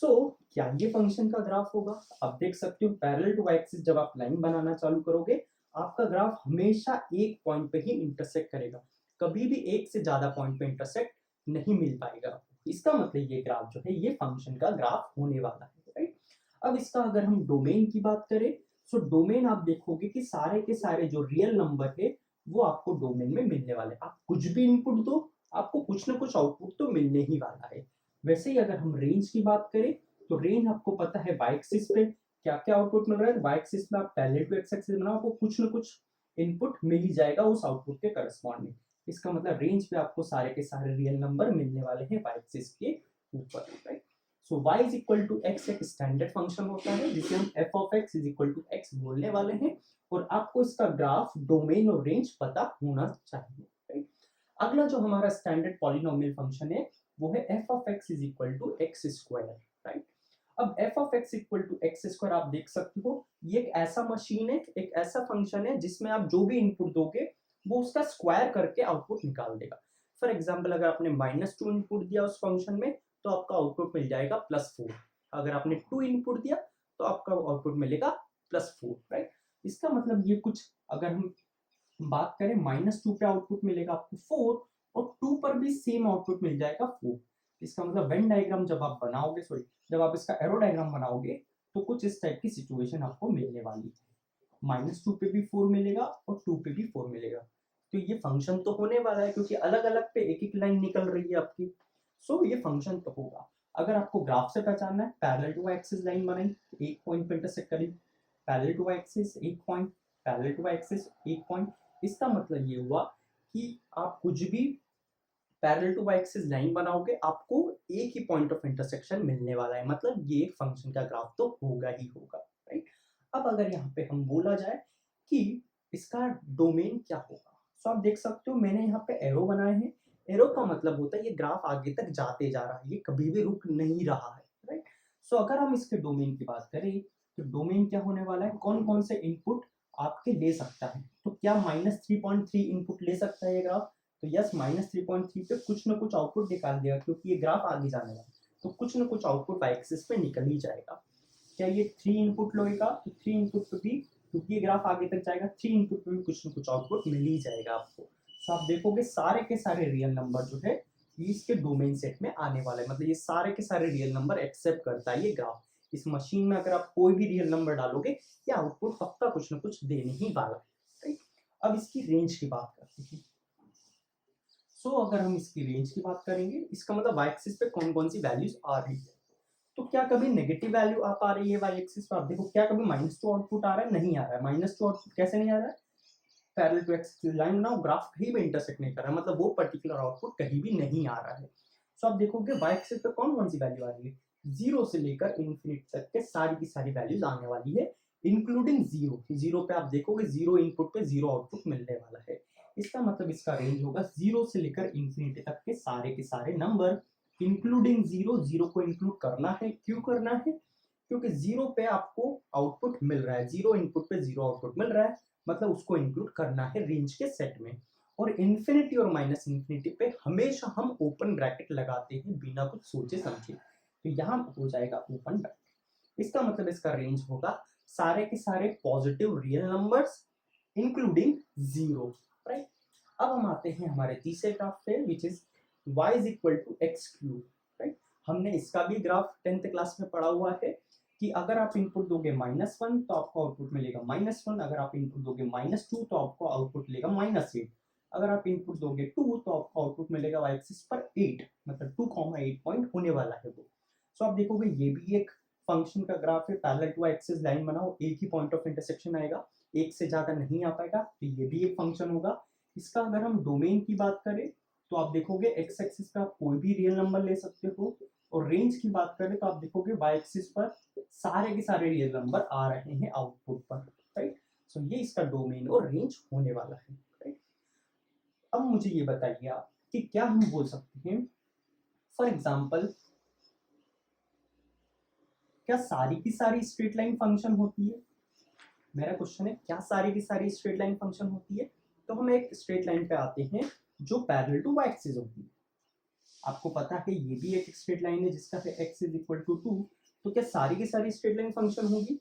Speaker 1: सो क्या ये फंक्शन का ग्राफ होगा, आप देख सकते हो पैरेलल टू y एक्सिस जब आप लाइन बनाना चालू करोगे आपका ग्राफ हमेशा एक पॉइंट पे ही इंटरसेक्ट करेगा, कभी भी एक से ज्यादा पॉइंट पे इंटरसेक्ट नहीं मिल पाएगा। इसका मतलब ये ग्राफ जो है ये फंक्शन का ग्राफ होने वाला है, राइट। अब इसका अगर हम डोमेन की बात करें, सो डोमेन आप देखोगे कि सारे के सारे जो रियल नंबर है वो आपको डोमेन में मिलने वाले। आप कुछ भी इनपुट दो आपको कुछ ना कुछ आउटपुट तो मिलने ही वाला है। वैसे ही अगर हम रेंज की बात करें तो रेंज आपको पता है y एक्सिस पे क्या क्या आउटपुट मिल रहा है, y एक्सिस में आप पैरेलल टू x एक्सिस बनाओ आपको कुछ ना कुछ इनपुट मिल ही जाएगा उस आउटपुट के करस्पॉन्डिंग। इसका मतलब रेंज पे आपको सारे के सारे रियल नंबर मिलने वाले हैं y एक्सिस के ऊपर, right. So y is equal to x एक स्टैंडर्ड फंक्शन होता है जिसे हम f of x is equal to x बोलने वाले हैं और आपको इसका ग्राफ, डोमेन और रेंज पता होना चाहिए, राइट। अगला जो हमारा स्टैंडर्ड पॉलिनोमियल फंक्शन है वो है f of x is equal to x square, right. अब f of x equal to x square आप देख सकते हो ये एक ऐसा मशीन है, एक ऐसा फंक्शन है जिसमें आप जो भी इनपुट दोगे वो उसका स्क्वायर करके आउटपुट निकाल देगा। फॉर एग्जाम्पल अगर आपने -2 इनपुट दिया उस फंक्शन में तो आपका आउटपुट मिल जाएगा +4। अगर आपने 2 इनपुट दिया तो आपका आउटपुट मिलेगा +4, राइट। इसका मतलब ये कुछ अगर हम बात करें -2 पे आउटपुट मिलेगा आपको 4 और 2 पर भी सेम आउटपुट मिल जाएगा 4। इसका मतलब वेन डायग्राम जब आप बनाओगे, सॉरी जब आप इसका एरो डायग्राम बनाओगे तो कुछ इस टाइप की सिचुएशन आपको मिलने वाली है। -2 पे भी 4 मिलेगा और 2 पे भी 4 मिलेगा, तो ये फंक्शन तो होने वाला है क्योंकि अलग अलग पे एक एक लाइन निकल रही है आपकी। सो ये फंक्शन तो होगा। अगर आपको ग्राफ से पहचानना है पैरेलल टू एक्सिस लाइन बनाई, एक पॉइंट पे इंटरसेक्ट करी, पैरेलल टू एक्सिस एक पॉइंट, पैरेलल टू एक्सिस एक पॉइंट। इसका मतलब ये हुआ कि आप कुछ भी parallel to Y axis line बनाओगे आपको एक ही पॉइंट ऑफ इंटरसेक्शन मिलने वाला है, मतलब ये एक फंक्शन का ग्राफ तो होगा ही होगा, राइट। अब अगर यहाँ पे हम बोला जाए कि इसका डोमेन क्या होगा, तो आप देख सकते हो मैंने यहाँ पे एरो बनाए हैं। एरो का मतलब होता है ये ग्राफ आगे तक जाते जा रहा है, ये कभी भी रुक नहीं रहा है, राइट। सो अगर हम इसके डोमेन की बात करें तो डोमेन क्या होने वाला है, कौन कौन से इनपुट आपके ले सकता है, तो क्या -3.3 इनपुट ले सकता है ये ग्राफ, तो यस -3.3 पे कुछ ना कुछ आउटपुट निकाल देगा क्योंकि ये ग्राफ आगे जाने वाला है तो कुछ ना कुछ आउटपुट वाई एक्सिस पे निकल ही जाएगा। क्या ये 3 इनपुट लेगा तो 3 इनपुट पे भी, क्योंकि ये ग्राफ आगे तक जाएगा 3 इनपुट पे भी कुछ ना कुछ आउटपुट मिल ही जाएगा आपको। तो आप देखोगे सारे के सारे रियल नंबर जो है ये इसके डोमेन सेट में आने वाला है, मतलब ये सारे के सारे रियल नंबर एक्सेप्ट करता है ये ग्राफ। इस मशीन में अगर आप कोई भी रियल नंबर डालोगे ये आउटपुट पक्का कुछ ना कुछ देने ही वाला है, राइट। अब इसकी रेंज की बात करते हैं। सो अगर हम इसकी रेंज की बात करेंगे, इसका मतलब वाई एक्सिस पे कौन कौन सी वैल्यूज आ रही है। तो क्या कभी नेगेटिव वैल्यू आ पा रही है वाई एक्सिस पे, आप देखो क्या कभी -2 आउटपुट आ रहा है, नहीं आ रहा है। -2 आउटपुट कैसे नहीं आ रहा है, पैरेलल टू एक्सिस लाइन ना ग्राफ कहीं भी इंटरसेक्ट नहीं कर रहा है, मतलब वो पर्टिकुलर आउटपुट कहीं भी नहीं आ रहा है। सो आप देखोगे वाई एक्सिस पे कौन कौन सी वैल्यू आ रही है, 0 से लेकर इन्फिनिट तक के सारी की सारी वैल्यूज आने वाली है, इंक्लूडिंग 0। 0 पे आप देखोगे 0 इनपुट पे 0 आउटपुट मिलने वाला है। इसका मतलब इसका रेंज होगा 0 से लेकर इन्फिनिटी तक के सारे नंबर, इंक्लूडिंग 0। 0 को इंक्लूड करना है, क्यों करना है, क्योंकि 0 पे आपको आउटपुट मिल रहा है, 0 इनपुट पे 0 आउटपुट मिल रहा है, मतलब उसको इंक्लूड करना है रेंज के सेट में। और इन्फिनिटी और माइनस इन्फिनिटी पे हमेशा हम ओपन ब्रैकेट लगाते हैं बिना कुछ सोचे समझे, तो यहाँ हो जाएगा ओपन ब्रैकेट। इसका मतलब इसका रेंज होगा सारे के सारे positive real numbers including 0, right. अब हम आते हैं हमारे तीसरे ग्राफ पे, which is y is equal to x cube, right. हमने इसका भी ग्राफ 10th क्लास में पढ़ा हुआ है कि अगर आप इनपुट दोगे -1 तो आपको आउटपुट मिलेगा -1, अगर आप इनपुट दोगे -2 तो आपको आउटपुट मिलेगा -8, अगर आप इनपुट दोगे 2 तो आपको आउटपुट मिलेगा y एक्सिस पर 8, मतलब 2,8 पॉइंट होने वाला है वो। सो आप देखोगे ये भी एक फंक्शन का ग्राफ है, पैरेलल टू एक्सिस लाइन बनाओ, एक ही पॉइंट ऑफ इंटरसेक्शन आएगा, एक से ज्यादा नहीं आ पाएगा, तो ये भी एक फंक्शन होगा। इसका अगर हम डोमेन की बात करें तो आप देखोगे एक्स एक्सिस पे आप कोई भी रियल नंबर ले सकते हो, और रेंज की बात करें तो आप देखोगे वाई एक्सिस पर सारे के सारे रियल नंबर आ रहे हैं आउटपुट पर, राइट। सो ये इसका डोमेन और रेंज होने वाला है, राइट। अब मुझे ये बताइए आप कि क्या हम बोल सकते हैं, फॉर एग्जाम्पल क्या सारी की सारी स्ट्रेट लाइन फंक्शन होती है, मेरा क्वेश्चन है क्या सारी की सारी स्ट्रेट लाइन फंक्शन होती है। तो हम एक स्ट्रेट लाइन पे आते हैं जो पैरेलल टू वाई एक्सिस होती है। आपको पता है ये भी एक स्ट्रेट लाइन है जिसका x इज इक्वल टू 2, तो क्या सारी की सारी स्ट्रेट लाइन फंक्शन होगी,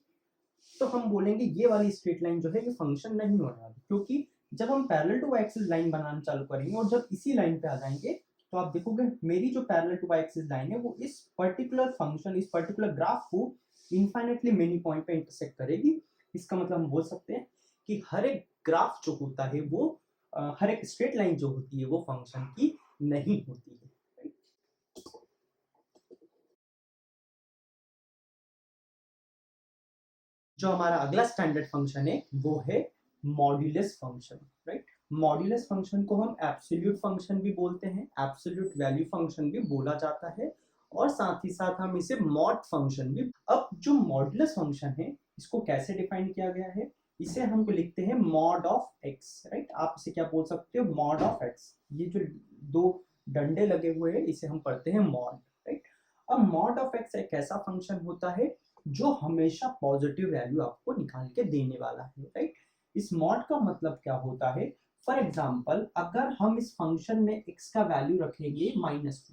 Speaker 1: तो हम बोलेंगे ये वाली स्ट्रेट लाइन जो है ये फंक्शन नहीं होने वाली, क्योंकि जब हम parallel to Y axis line बनाना चालू करेंगे और जब इसी लाइन पे आ जाएंगे तो आप देखोगे मेरी जो parallel to Y axis line है वो इस पर्टिकुलर फंक्शन, इस पर्टिकुलर ग्राफ को इनफाइनेटली मेनी पॉइंट पे इंटरसेक्ट करेगी। इसका मतलब हम बोल सकते हैं कि हर एक ग्राफ जो होता है वो हर एक स्ट्रेट लाइन जो होती है वो फंक्शन की नहीं होती है। जो हमारा अगला स्टैंडर्ड फंक्शन है वो है modulus function, right. Modulus function को हम एब्सोल्यूट फंक्शन भी बोलते हैं, एब्सोल्यूट वैल्यू फंक्शन भी बोला जाता है, और साथ ही साथ हम इसे मॉड फंक्शन भी। अब जो मॉड्यूलस फंक्शन है इसको कैसे डिफाइन किया गया है, इसे हम लिखते हैं मॉड ऑफ एक्स, राइट। आप इसे क्या बोल सकते हो, मॉड ऑफ एक्स। ये जो दो डंडे लगे हुए हैं इसे हम पढ़ते हैं मॉड, राइट। अब मॉड ऑफ एक्स एक ऐसा फंक्शन होता है जो हमेशा पॉजिटिव वैल्यू आपको निकाल के देने वाला है, राइट। इस मॉड का मतलब क्या होता है, फॉर एग्जाम्पल अगर हम इस फंक्शन में x का वैल्यू रखेंगे -2,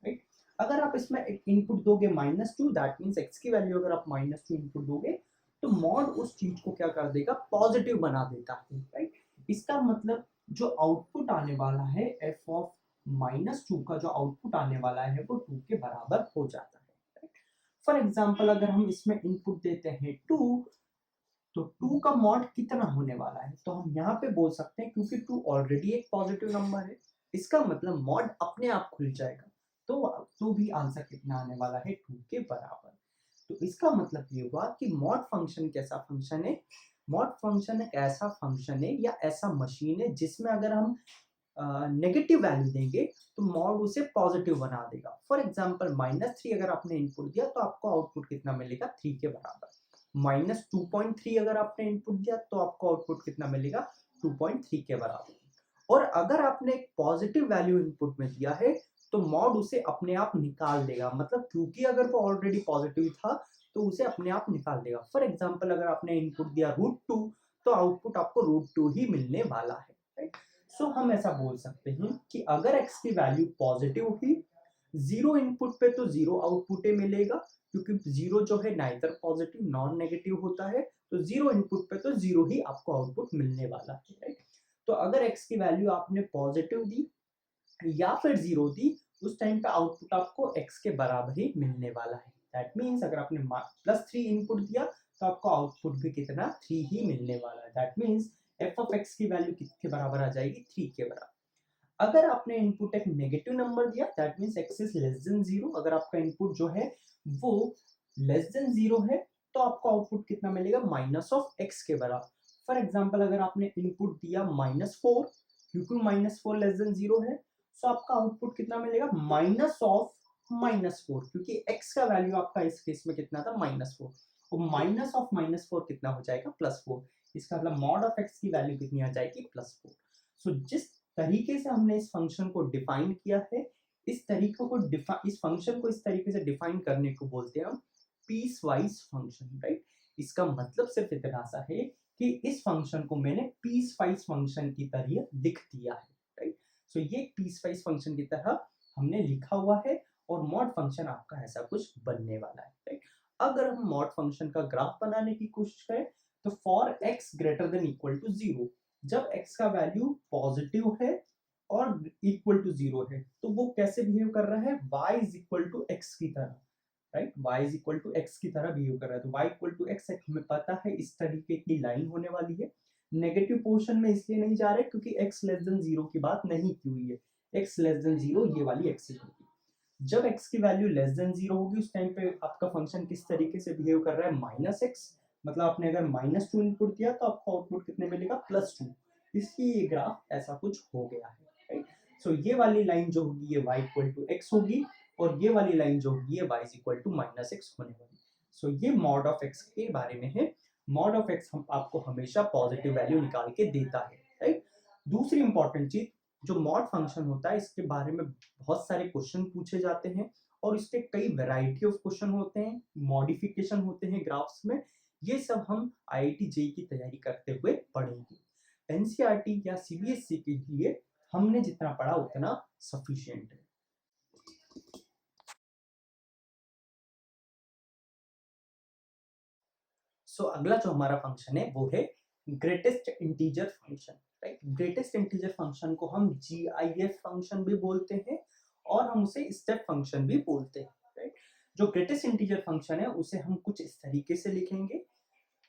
Speaker 1: राइट। अगर आप इसमें एक इनपुट दोगे -2, दैट मीन्स x की वैल्यू अगर आप -2 इनपुट दोगे तो मॉड उस चीज को क्या कर देगा, पॉजिटिव बना देता है, राइट। इसका मतलब जो आउटपुट आने वाला है f ऑफ -2 का जो आउटपुट आने वाला है वो 2 के बराबर हो जाता है। फॉर एग्जाम्पल अगर हम इसमें इनपुट देते हैं 2, तो 2 का मॉड कितना होने वाला है, तो हम यहाँ पे बोल सकते हैं क्योंकि 2 ऑलरेडी एक पॉजिटिव नंबर है, इसका मतलब मॉड अपने आप खुल जाएगा, तो भी आंसर कितना आने वाला है, 2 के बराबर। तो इसका मतलब ये हुआ कि मॉड फंक्शन कैसा फंक्शन है, मॉड फंक्शन एक ऐसा फंक्शन है या ऐसा मशीन है जिसमें अगर हम नेगेटिव वैल्यू देंगे तो मॉड उसे पॉजिटिव बना देगा। फॉर एग्जाम्पल -3 अगर आपने इनपुट दिया तो आपको आउटपुट कितना मिलेगा, 3 के बराबर। -2.3 अगर आपने इनपुट दिया तो आपको आउटपुट कितना मिलेगा, 2.3 के बराबर। और अगर आपने एक पॉजिटिव वैल्यू इनपुट में दिया है तो मॉड उसे अपने आप निकाल देगा, मतलब क्योंकि अगर वो ऑलरेडी पॉजिटिव था तो उसे अपने आप निकाल देगा। फॉर एग्जाम्पल अगर आपने इनपुट दिया √2 तो आउटपुट आपको √2 ही मिलने वाला है, राइट। सो हम ऐसा बोल सकते हैं कि अगर x की वैल्यू पॉजिटिव हुई, 0 इनपुट पे तो 0 आउटपुट मिलेगा, क्योंकि 0 जो है नाइदर पॉजिटिव नॉन नेगेटिव होता है, तो 0 इनपुट पे तो 0 ही आपको आउटपुट मिलने वाला है, राइट। तो अगर x की वैल्यू आपने पॉजिटिव दी या फिर 0 दी, उस टाइम पे आउटपुट आपको x के बराबर ही मिलने वाला है, दैट मीन्स अगर आपने +3 इनपुट दिया तो आपको आउटपुट भी कितना 3 ही मिलने वाला है। That means F of x की वैल्यू किसके बराबर आ जाएगी 3 के बराबर। अगर आपने इनपुट एक नेगेटिव नंबर दिया that means x is less than 0, अगर आपका इनपुट जो है वो लेस देन 0 है तो आपको आउटपुट कितना मिलेगा माइनस ऑफ एक्स के बराबर। फॉर एग्जांपल अगर आपने इनपुट दिया -4, क्योंकि -4 लेस देन 0 है, सो आपका आउटपुट कितना मिलेगा माइनस ऑफ -4, क्योंकि x का वैल्यू आपका इस केस में कितना था -4, और माइनस ऑफ -4 कितना हो जाएगा +4। इसका मतलब मॉड ऑफ x की वैल्यू कितनी आ जाएगी +4। सो जिस तरीके से हमने इस फंक्शन को डिफाइन किया है, इस तरीके को इस फंक्शन को इस तरीके से डिफाइन करने को बोलते हैं हम पीस वाइज फंक्शन, राइट। इसका मतलब सिर्फ इतना सा है कि इस फंक्शन को मैंने पीस वाइज फंक्शन की तरह लिख दिया है, राइट। सो ये पीस वाइज फंक्शन की तरह हमने लिखा हुआ है और मॉड फंक्शन आपका ऐसा कुछ बनने वाला है, राइट। अगर हम मॉड फंक्शन का ग्राफ बनाने की कोशिश करें तो for x greater than equal to 0, जब x का वैल्यू पॉजिटिव है और इक्वल टू 0 है तो वो कैसे बिहेव कर रहा है y is equal to x की तरह, right. y is equal to x की तरह बिहेव कर रहा है। तो y इक्वल टू x हमें पता है इस तरीके की लाइन होने वाली है। नेगेटिव पोर्शन में इसलिए नहीं जा रहे क्योंकि x लेस देन 0 की बात नहीं की हुई है। x लेस देन 0 ये वाली एक्सिस होगी। जब x की वैल्यू लेस देन 0 होगी उस टाइम पे आपका फंक्शन किस तरीके से बिहेव कर रहा है -x, मतलब आपने अगर -2 इनपुट दिया तो आपको आउटपुट कितने मिलेगा +2। इसलिए ये ग्राफ ऐसा कुछ हो गया है, राइट। सो ये वाली लाइन जो होगी ये y इक्वल टू x होगी और ये वाली लाइन जो होगी ये y इक्वल टू -x होने वाली। सो ये मॉड ऑफ x के बारे में है। मॉड ऑफ x हम आपको हमेशा पॉजिटिव वैल्यू निकाल के देता है, राइट। दूसरी इंपॉर्टेंट चीज, जो मॉड फंक्शन होता है इसके बारे में बहुत सारे क्वेश्चन पूछे जाते हैं और इसके कई वैरायटी ऑफ क्वेश्चन होते हैं, मॉडिफिकेशन होते हैं ग्राफ्स में। ये सब हम IIT जेईई की तैयारी करते हुए पढ़ेंगे। एनसीईआरटी या सीबीएसई के लिए हमने जितना पढ़ा उतना सफिशिएंट है। सो अगला जो हमारा फंक्शन है वो है greatest integer function, right. Greatest integer function को हम GIF फंक्शन भी बोलते हैं और हम उसे स्टेप फंक्शन भी बोलते हैं, राइट। जो ग्रेटेस्ट इंटीजर फंक्शन है उसे हम कुछ इस तरीके से लिखेंगे।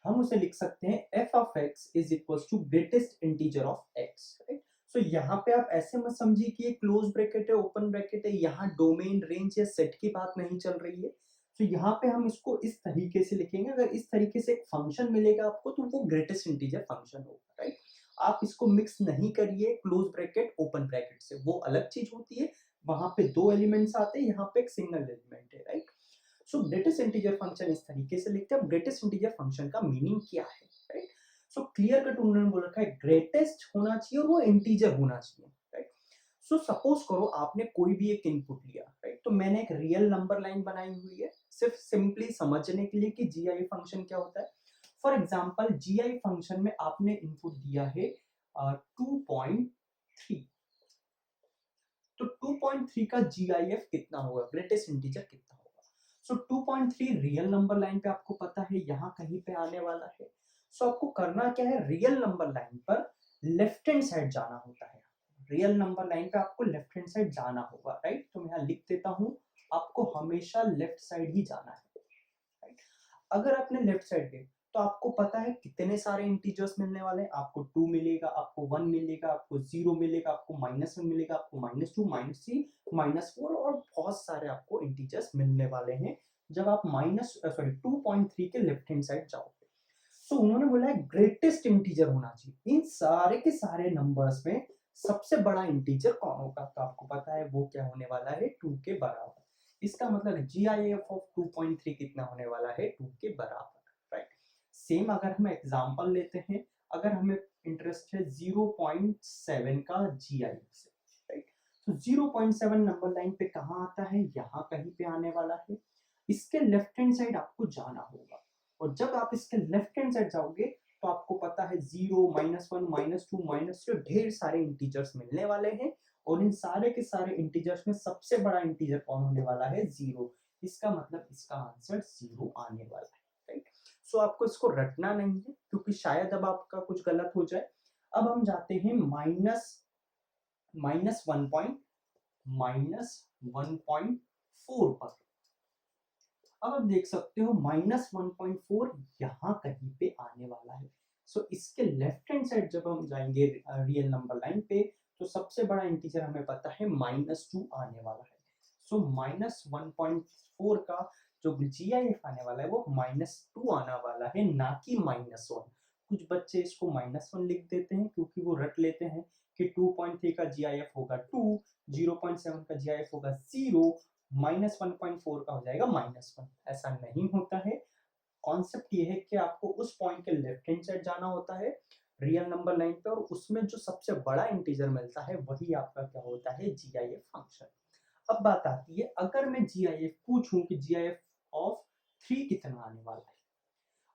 Speaker 1: हम उसे लिख सकते हैं f of x is equal to greatest integer of x, right. So यहाँ पे आप ऐसे मत समझिए कि ये क्लोज ब्रैकेट है ओपन ब्रैकेट है, यहाँ डोमेन रेंज या सेट की बात नहीं चल रही है। तो यहाँ पे हम इसको इस तरीके से लिखेंगे। अगर इस तरीके से एक फंक्शन मिलेगा आपको तो वो ग्रेटेस्ट इंटीजर फंक्शन होगा, राइट। आप इसको मिक्स नहीं करिए क्लोज ब्रैकेट ओपन ब्रैकेट से, वो अलग चीज होती है। वहां पे दो एलिमेंट्स आते हैं, यहाँ पे एक सिंगल एलिमेंट है, राइट। सो ग्रेटेस्ट इंटीजर फंक्शन इस तरीके से लिखते हैं। ग्रेटेस्ट इंटीजर फंक्शन का मीनिंग क्या है, राइट। सो क्लियर कट उन्होंने बोल रखा है ग्रेटेस्ट होना चाहिए और वो इंटीजर होना चाहिए, राइट। सो सपोज करो आपने कोई भी एक इनपुट लिया, राइट। तो मैंने एक रियल नंबर लाइन बनाई हुई है सिर्फ सिंपली समझने के लिए कि GI फंक्शन क्या होता है। फॉर एग्जाम्पल GI फंक्शन में आपने इनपुट दिया है 2.3, तो 2.3 का GIF कितना होगा, ग्रेटेस्ट इंटीजर कितना होगा। सो 2.3 रियल नंबर लाइन पे आपको पता है यहाँ कहीं पे आने वाला है। सो आपको करना क्या है, रियल नंबर लाइन पर लेफ्ट हैंड साइड जाना होता है। रियल नंबर लाइन पे आपको लेफ्ट हैंड साइड जाना होगा, राइट। तो मैं यहाँ लिख देता हूँ, आपको हमेशा लेफ्ट साइड ही जाना है, राइट। अगर आपने लेफ्ट साइड गए तो आपको पता है कितने सारे इंटीजर्स मिलने वाले हैं। आपको 2 मिलेगा, आपको 1 मिलेगा, आपको 0 मिलेगा, आपको -1 मिलेगा, आपको -2, -3, -4 और बहुत सारे आपको इंटीजर्स मिलने वाले हैं जब आप 2.3 के लेफ्ट हैंड साइड जाओगे। सो उन्होंने बोला है ग्रेटेस्ट इंटीजर होना चाहिए। इन सारे के सारे नंबर्स में सबसे बड़ा इंटीजर कौन होगा, तो आपको पता है वो क्या होने वाला है 2 के बराबर। इसका मतलब GIF ऑफ 2.3 कितना होने वाला है 2 के बराबर, राइट। सेम अगर हम एग्जांपल लेते हैं, अगर हमें इंटरेस्ट है 0.7 का GIF से, राइट। तो 0.7 नंबर लाइन पे कहाँ आता है, यहाँ कहीं पे आने वाला है। इसके लेफ्ट हैंड साइड आपको जाना होगा और जब आप इसके लेफ्ट हैंड साइड जाओगे तो आपको पता है 0, -1, -2, -3 ढेर सारे इंटीजर्स मिलने वाले हैं और इन सारे के सारे इंटीजर्स में सबसे बड़ा इंटीजर कौन होने वाला है 0। इसका मतलब इसका आंसर 0 आने वाला है, राइट। सो आपको इसको रटना नहीं है क्योंकि शायद अब आपका कुछ गलत हो जाए। अब हम जाते हैं -1.4 पर। अब आप देख सकते हो -1.4 यहाँ कहीं पे आने वाला है। सो इसके लेफ्ट हैंड साइड जब हम जाएंगे रियल नंबर लाइन पे, तो सबसे बड़ा इंटीजर हमें पता है -2 आने वाला है। सो -1.4 का जो GIF आने वाला है वो -2 आने वाला है, ना कि -1। कुछ बच्चे इसको -1 लिख देते हैं क्योंकि वो रट लेते हैं कि 2.3 का GIF होगा 2, 0.7 का GIF होगा 0, -1.4 का हो जाएगा -1। ऐसा नहीं होता है। कॉन्सेप्ट ये है कि आपको उस पॉइंट के लेफ्ट हैंड साइड जाना होता है रियल नंबर लाइन पे, और उसमें जो सबसे बड़ा इंटीजर मिलता है वही आपका क्या होता है, GIF फंक्शन। अब बात आती है, अगर मैं GIF पूछूं कि GIF ऑफ 3 कितना आने वाला है।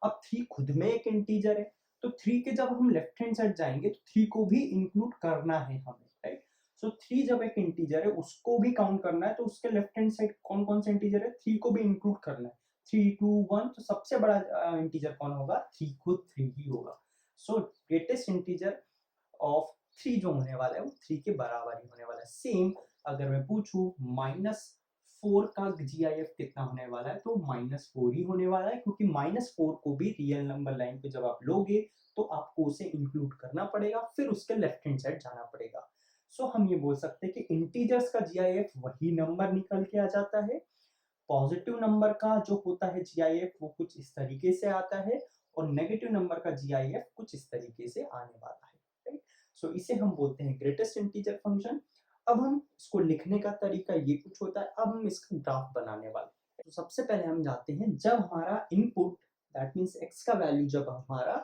Speaker 1: अब 3 खुद में एक इंटीजर है, तो 3 के जब हम लेफ्ट हैंड साइड जाएंगे तो 3 को भी इंक्लूड करना है हमें, राइट। सो 3 जब एक इंटीजर है उसको भी काउंट करना है, तो उसके लेफ्ट हैंड साइड कौन कौन सा इंटीजर है, 3 को भी इंक्लूड करना है। 3 2 1, तो सबसे बड़ा इंटीजर कौन होगा, 3 खुद 3 ही होगा। सो ग्रेटेस्ट इंटीजर ऑफ 3 जो होने वाला है वो 3 के बराबर ही होने वाला है। सेम अगर मैं पूछूं -4 का GIF कितना होने वाला है, तो -4 ही होने वाला है, क्योंकि -4 को भी रियल नंबर लाइन पे जब आप लोगे तो आपको उसे इंक्लूड करना पड़ेगा, फिर उसके लेफ्ट हैंड साइड जाना पड़ेगा। सो हम ये बोल सकते हैं कि इंटीजर्स का GIF वही नंबर निकल के आ जाता है। पॉजिटिव नंबर का जो होता है GIF वो कुछ इस तरीके से आता है, और नेगेटिव नंबर का GIF कुछ इस तरीके से आने वाला है, राइट। सो इसे हम बोलते हैं ग्रेटेस्ट इंटीजर फंक्शन। अब हम इसको लिखने का तरीका ये कुछ होता है। अब हम इसका ग्राफ बनाने वाले हैं। तो सबसे पहले हम जाते हैं, जब हमारा इनपुट दैट मीन्स x का वैल्यू जब हमारा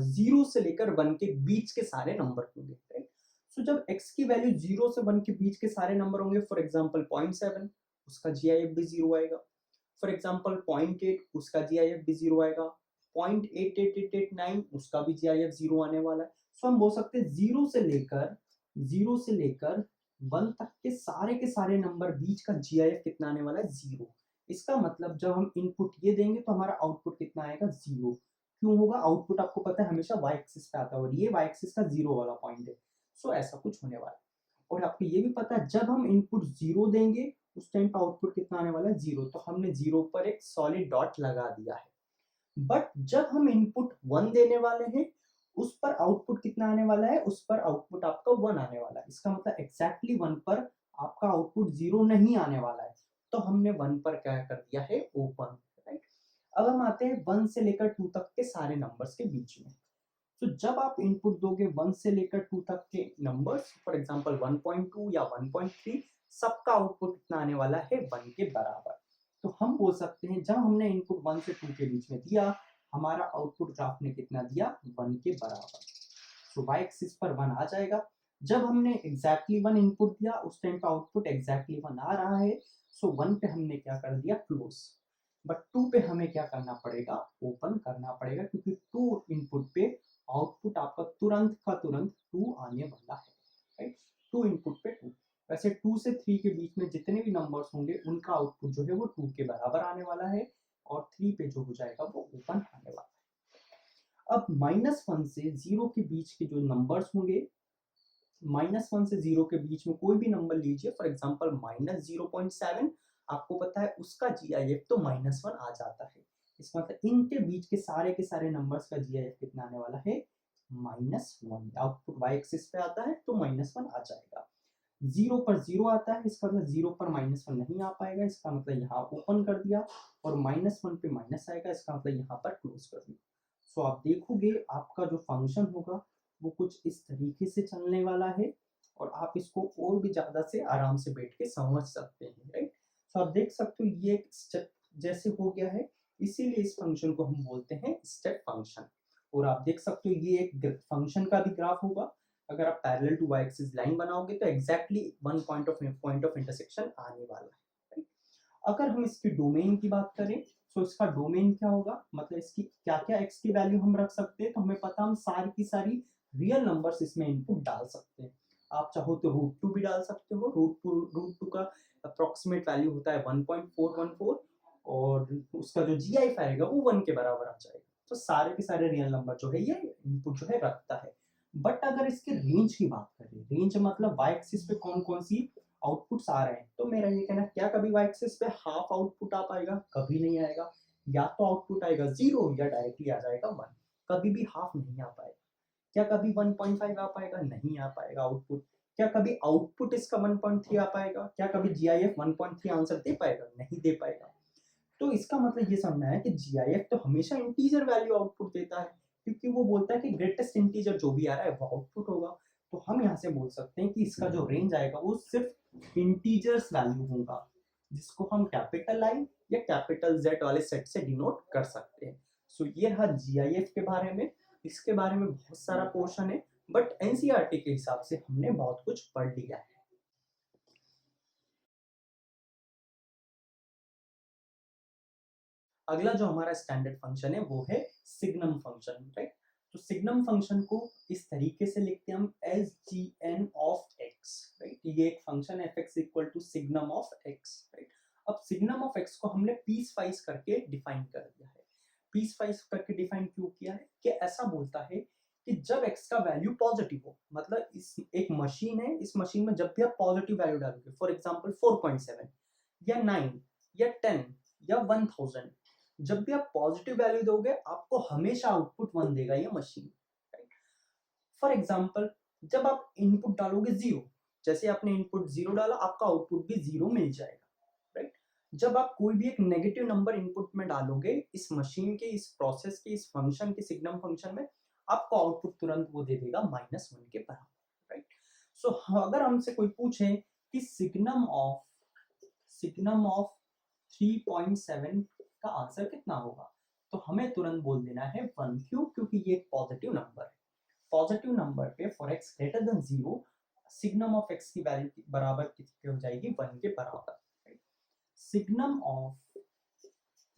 Speaker 1: 0 से लेकर 1 के बीच के सारे नंबर होंगे, राइट। सो जब x की वैल्यू 0 से 1 के बीच के सारे नंबर होंगे, फॉर एग्जांपल 0.7, उसका GIF भी 0 आएगा। फॉर एग्जांपल 0.8, उसका GIF भी 0 आएगा। 0.88889, उसका भी GIF 0 आने वाला है। सो हम बोल सकते हैं 0 से लेकर 1 तक के सारे नंबर बीच का GIF कितना आने वाला है, 0। इसका मतलब जब हम इनपुट ये देंगे तो हमारा आउटपुट कितना आएगा, 0। क्यों होगा, आउटपुट आपको पता है हमेशा y एक्सिस पे आता है, और ये y एक्सिस का 0 वाला पॉइंट है। सो ऐसा कुछ होने वाला है। और आपको ये भी पता है जब हम इनपुट 0 देंगे उस टाइम पे आउटपुट कितना आने वाला है, 0। तो हमने 0 पर एक सॉलिड डॉट लगा दिया है। बट जब हम इनपुट 1 देने वाले हैं उस पर आउटपुट कितना आने वाला है, उस पर आउटपुट आपका 1 आने वाला है। इसका मतलब एग्जैक्टली 1 पर आपका आउटपुट 0 नहीं आने वाला है, तो हमने 1 पर क्या कर दिया है, ओपन, राइट। अब हम आते हैं 1 से लेकर 2 तक के सारे नंबर्स के बीच में। तो जब आप इनपुट दोगे 1 से लेकर 2 तक के नंबर्स, फॉर एग्जांपल 1.2 या 1.3, सबका आउटपुट कितना आने वाला है, 1 के बराबर। तो हम बोल सकते हैं जब हमने इनपुट 1 से 2 के बीच में दिया, हमारा आउटपुट ग्राफ ने कितना दिया, 1 के बराबर। तो y एक्सिस पर 1 आ जाएगा। जब हमने एग्जैक्टली 1 इनपुट दिया उस टाइम पे आउटपुट एग्जैक्टली 1 आ रहा है। सो 1 पे हमने क्या कर दिया, क्लोज। बट 2 पे हमें क्या करना पड़ेगा, ओपन करना पड़ेगा, क्योंकि 2 इनपुट पे आउटपुट आपका तुरंत का तुरंत 2 आने वाला है, राइट। 2 इनपुट पे 2। वैसे 2 से 3 के बीच में जितने भी नंबर्स होंगे उनका आउटपुट जो है वो 2 के बराबर आने वाला है, और 3 पे जो हो जाएगा वो ओपन आने वाला है। अब -1 से 0 के बीच के जो नंबर्स होंगे, -1 से 0 के बीच में कोई भी नंबर लीजिए, फॉर एग्जांपल -0.7, आपको पता है उसका GIF तो -1 आ जाता है। इसका मतलब इनके बीच के सारे नंबर्स का GIF कितना आने वाला है, -1। आउटपुट y एक्सिस पे आता है तो -1 आ जाएगा। 0 पर 0 आता है, इसका मतलब 0 पर -1 नहीं आ पाएगा, इसका मतलब यहाँ ओपन कर दिया, और -1 पे माइनस आएगा, इसका मतलब यहाँ पर क्लोज कर दिया। सो आप देखोगे आपका जो फंक्शन होगा वो कुछ इस तरीके से चलने वाला है, और आप इसको और भी ज़्यादा से आराम से बैठ के समझ सकते हैं, राइट। तो आप देख सकते हो ये एक स्टेप जैसे हो गया है, इसीलिए इस फंक्शन को हम बोलते हैं स्टेप फंक्शन। और आप देख सकते हो ये एक फंक्शन का भी ग्राफ होगा। अगर आप parallel to y axis line बनाओगे तो exactly one point of intersection आने वाला है, राइट। अगर हम इसकी डोमेन की बात करें, तो इसका डोमेन क्या होगा, मतलब इसकी क्या क्या x की वैल्यू हम रख सकते हैं, तो हमें पता हम सारी की सारी रियल नंबर्स इसमें इनपुट डाल सकते हैं। आप चाहो तो √2 भी डाल सकते हो। √2 का अप्रोक्सीमेट वैल्यू होता है 1.414, और उसका जो GIF आएगा वो 1 के बराबर आ जाएगा। तो सारे के सारे रियल नंबर जो है ये इनपुट जो है रखता है। बट अगर इसके रेंज की बात करें, रेंज मतलब y एक्सिस पे कौन कौन सी आउटपुट्स आ रहे हैं, तो मेरा ये कहना है क्या कभी वाई एक्सिस पे हाफ आउटपुट आ पाएगा? कभी नहीं आएगा। या तो आउटपुट आएगा 0 या डायरेक्टली आ जाएगा 1, कभी भी हाफ नहीं आ पाएगा। क्या कभी 1.5 आ पाएगा? नहीं आ पाएगा आउटपुट। क्या कभी आउटपुट इसका 1.3 आ पाएगा? क्या कभी जीआईएफ 1.3 आंसर दे पाएगा? नहीं दे पाएगा। तो इसका मतलब ये समझना है कि जीआईएफ तो हमेशा इंटीजर वैल्यू आउटपुट देता है, क्योंकि वो बोलता है कि ग्रेटेस्ट इंटीजर जो भी आ रहा है वो आउटपुट होगा। तो हम यहाँ से बोल सकते हैं कि इसका जो रेंज आएगा वो सिर्फ इंटीजर्स वैल्यू होगा, जिसको हम कैपिटल आई या कैपिटल जेड वाले सेट से डिनोट कर सकते हैं। सो ये रहा जीआईएफ के बारे में। इसके बारे में बहुत सारा पोर्शन है, बट एनसीईआरटी के हिसाब से हमने बहुत कुछ पढ़ लिया है। अगला जो हमारा स्टैंडर्ड फंक्शन है वो है सिग्नम फंक्शन, राइट। तो सिग्नम फंक्शन को इस तरीके से लिखते हैं हम S G N of x, right. ये एक फंक्शन है f x equal to signum of x, right. अब सिग्नम ऑफ एक्स को हमने पीस वाइज करके डिफाइन कर दिया है। पीस वाइज करके डिफाइन क्यों किया है? कि ऐसा बोलता है कि जब एक्स का वैल्यू पॉजिटिव हो, मतलब इस एक मशीन है, इस मशीन में जब भी आप पॉजिटिव वैल्यू डालोगे, फॉर एग्जांपल 4.7 या 9 या 10 या 1000, जब भी आप पॉजिटिव वैल्यू दोगे आपको हमेशा आउटपुट 1 देगा ये मशीन, राइट। फॉर एग्जांपल जब आप इनपुट डालोगे 0, जैसे आपने इनपुट 0 डाला आपका आउटपुट भी 0 मिल जाएगा, राइट। जब आप कोई भी एक नेगेटिव नंबर इनपुट में डालोगे इस मशीन के, इस प्रोसेस के, इस फंक्शन के, सिग्नम फंक्शन में, आपको आउटपुट तुरंत वो दे देगा -1 के बराबर, राइट। सो अगर हमसे कोई पूछे कि सिग्नम ऑफ 3.7 का आंसर कितना होगा, तो हमें तुरंत बोल देना है 1 क्यों? क्योंकि ये एक पॉजिटिव नंबर है। पॉजिटिव नंबर पे for x greater than 0 signum of x की वैल्यू बराबर कितनी हो जाएगी? 1 के बराबर, राइट। सिग्नम ऑफ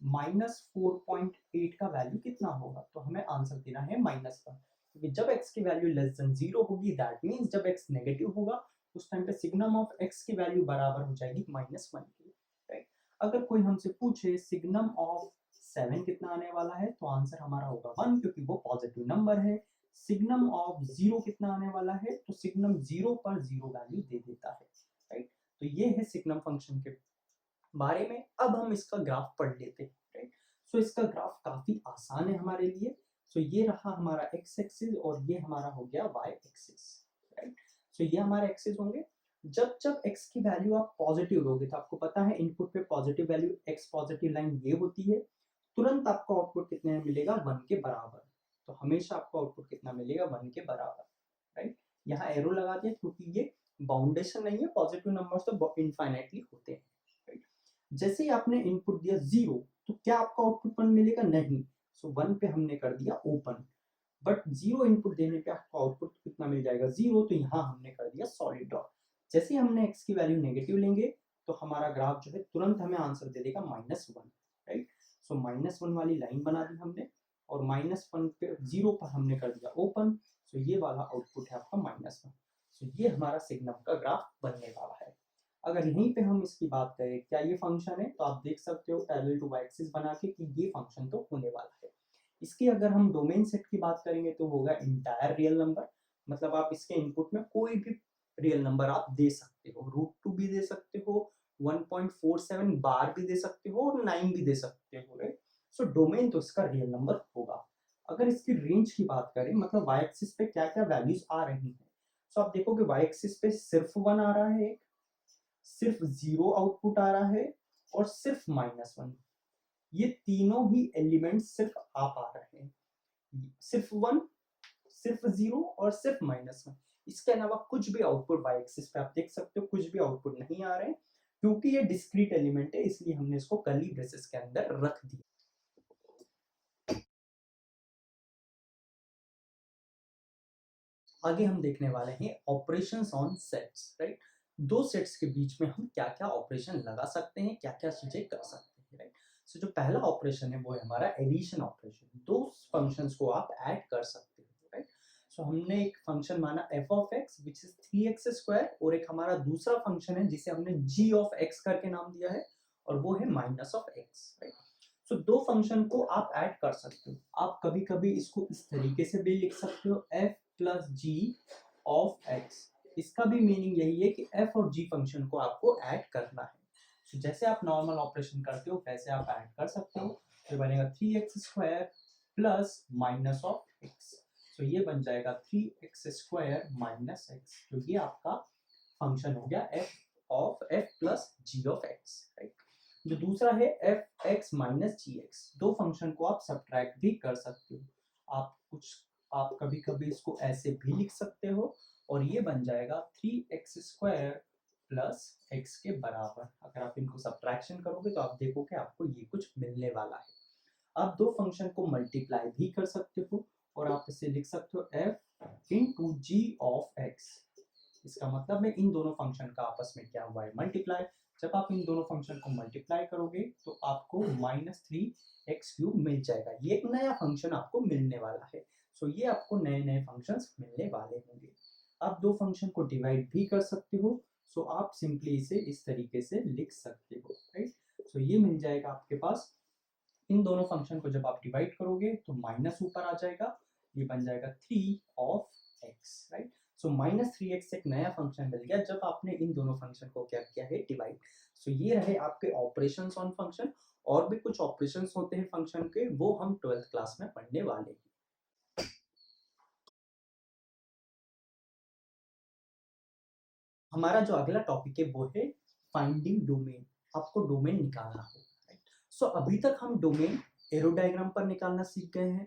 Speaker 1: -4.8 का वैल्यू कितना होगा? तो हमें आंसर देना है -1, क्योंकि जब x की वैल्यू लेस देन 0 होगी, दैट मींस जब x नेगेटिव होगा उस टाइम पे सिग्नम ऑफ x की वैल्यू बराबर हो जाएगी -1 के, राइट। अगर कोई हमसे पूछे सिग्नम ऑफ 7 कितना आने वाला है, तो आंसर हमारा होगा 1, क्योंकि वो पॉजिटिव नंबर है। सिग्नम ऑफ 0 कितना आने वाला है, तो सिग्नम 0 पर 0 वैल्यू दे देता है, राइट। तो ये है सिग्नम फंक्शन के बारे में। अब हम इसका ग्राफ पढ़ लेते हैं, राइट। सो इसका ग्राफ काफी आसान है हमारे लिए। सो ये रहा हमारा एक्स एक्सिस और ये हमारा हो गया वाई एक्सिस, राइट। सो ये हमारे एक्सिस होंगे। जब जब एक्स की वैल्यू आप पॉजिटिव दोगे, तो आपको पता है इनपुट पे positive value x positive line ये होती है, तुरंत आपको आउटपुट कितने मिलेगा? 1 के बराबर। तो हमेशा आपको आउटपुट कितना मिलेगा? 1 के बराबर, राइट। यहाँ एरो लगा दिया क्योंकि ये बाउंडेशन नहीं है, पॉजिटिव नंबर्स तो इनफाइनाइटली होते हैं, राइट। जैसे ही आपने इनपुट दिया 0, तो क्या आपको आउटपुट 1 मिलेगा? नहीं। सो 1 पे हमने कर दिया ओपन, बट 0 इनपुट देने पे आपको आउटपुट कितना मिल जाएगा? 0। तो यहाँ हमने कर दिया सॉलिड डॉट। जैसे ही हमने x की वैल्यू नेगेटिव लेंगे तो हमारा ग्राफ जो है तुरंत हमें आंसर दे देगा -1, राइट। सो -1 वाली लाइन बना दी हमने और -1 पे 0 पर हमने कर दिया ओपन। सो ये वाला आउटपुट है आपका -1। सो ये हमारा सिग्नम का ग्राफ बनने वाला है। अगर यहीं पे हम इसकी बात करें क्या ये फंक्शन है, तो आप देख सकते हो पैरेलल टू वाई एक्सिस बना के कि ये फंक्शन तो होने वाला है। इसकी अगर हम डोमेन सेट की बात करेंगे तो होगा इंटायर रियल नंबर, मतलब आप इसके इनपुट में कोई भी रियल नंबर आप दे सकते हो, √2 भी दे सकते हो, 1.47 बार भी दे सकते हो और 9 भी दे सकते हो, राइट। सो डोमेन तो इसका रियल नंबर होगा। अगर इसकी रेंज की बात करें, मतलब वाई एक्सिस पे क्या क्या वैल्यूज आ रही हैं, तो आप देखोगे वाई एक्सिस पे सिर्फ 1 आ रहा है, सिर्फ 0 आउटपुट आ रहा है और सिर्फ -1। ये तीनों ही एलिमेंट्स सिर्फ आ पा रहे हैं, सिर्फ 1, सिर्फ 0 और सिर्फ -1। इसके अलावा कुछ भी आउटपुट वाई एक्सिस पे आप देख सकते हो कुछ भी आउटपुट नहीं आ रहे हैं, क्योंकि ये डिस्क्रीट एलिमेंट है, इसलिए हमने इसको कर्ली ब्रेसेस के अंदर रख दिया। आगे हम देखने वाले हैं ऑपरेशंस ऑन सेट्स, राइट। दो सेट्स के बीच में हम क्या क्या ऑपरेशन लगा सकते हैं, क्या क्या चीजें कर सकते हैं, राइट। सो जो पहला ऑपरेशन है वो है हमारा एडिशन ऑपरेशन। दो फंक्शंस को आप ऐड कर सकते हो, राइट। सो हमने एक फंक्शन माना f of x which is 3x square, और एक हमारा दूसरा फंक्शन है जिसे हमने g ऑफ x करके नाम दिया है, और वो है माइनस ऑफ x, राइट। सो दो फंक्शन को आप ऐड कर सकते हो। आप कभी कभी इसको इस तरीके से भी लिख सकते हो f plus g of x, इसका भी मीनिंग यही है कि f और g फंक्शन को आपको ऐड करना है। तो जैसे आप नॉर्मल ऑपरेशन करते हो वैसे आप ऐड कर सकते हो। तो बनेगा 3x² plus minus of x। तो ये बन जाएगा 3x² माइनस x। तो ये आपका फंक्शन हो गया f plus g of x, right. जो दूसरा है f(x माइनस gx), दो फंक्शन को आप सब्ट्रैक्ट भी कर सकते हो। आप कभी कभी इसको ऐसे भी लिख सकते हो और ये बन जाएगा 3x² प्लस x के बराबर। अगर आप इनको सब्ट्रैक्शन करोगे तो आप देखोगे आपको ये कुछ मिलने वाला है। आप दो फंक्शन को मल्टीप्लाई भी कर सकते हो और आप इसे लिख सकते हो f into g of x। इसका मतलब है इन दोनों फंक्शन का आपस में क्या हुआ है, मल्टीप्लाई। जब आप इन दोनों फंक्शन को मल्टीप्लाई करोगे तो आपको -3x³ मिल जाएगा। ये एक नया फंक्शन आपको मिलने वाला है। सो ये आपको नए नए फंक्शंस मिलने वाले होंगे। आप दो फंक्शन को डिवाइड भी कर सकते हो। सो आप सिंपली इसे इस तरीके से लिख सकते हो, राइट। सो ये मिल जाएगा आपके पास। इन दोनों फंक्शन को जब आप डिवाइड करोगे तो माइनस ऊपर आ जाएगा, ये बन जाएगा 3 of x, right. So -3x एक नया फंक्शन मिल गया जब आपने इन दोनों फंक्शन को क्या किया है, डिवाइड। सो ये रहे आपके ऑपरेशंस ऑन फंक्शन। और भी कुछ ऑपरेशंस होते हैं फंक्शन के, वो हम 12th क्लास में पढ़ने वाले हैं। हमारा जो अगला टॉपिक है वो है फाइंडिंग डोमेन। आपको डोमेन निकालना हो, राइट। सो अभी तक हम डोमेन एरो डायग्राम पर निकालना सीख गए हैं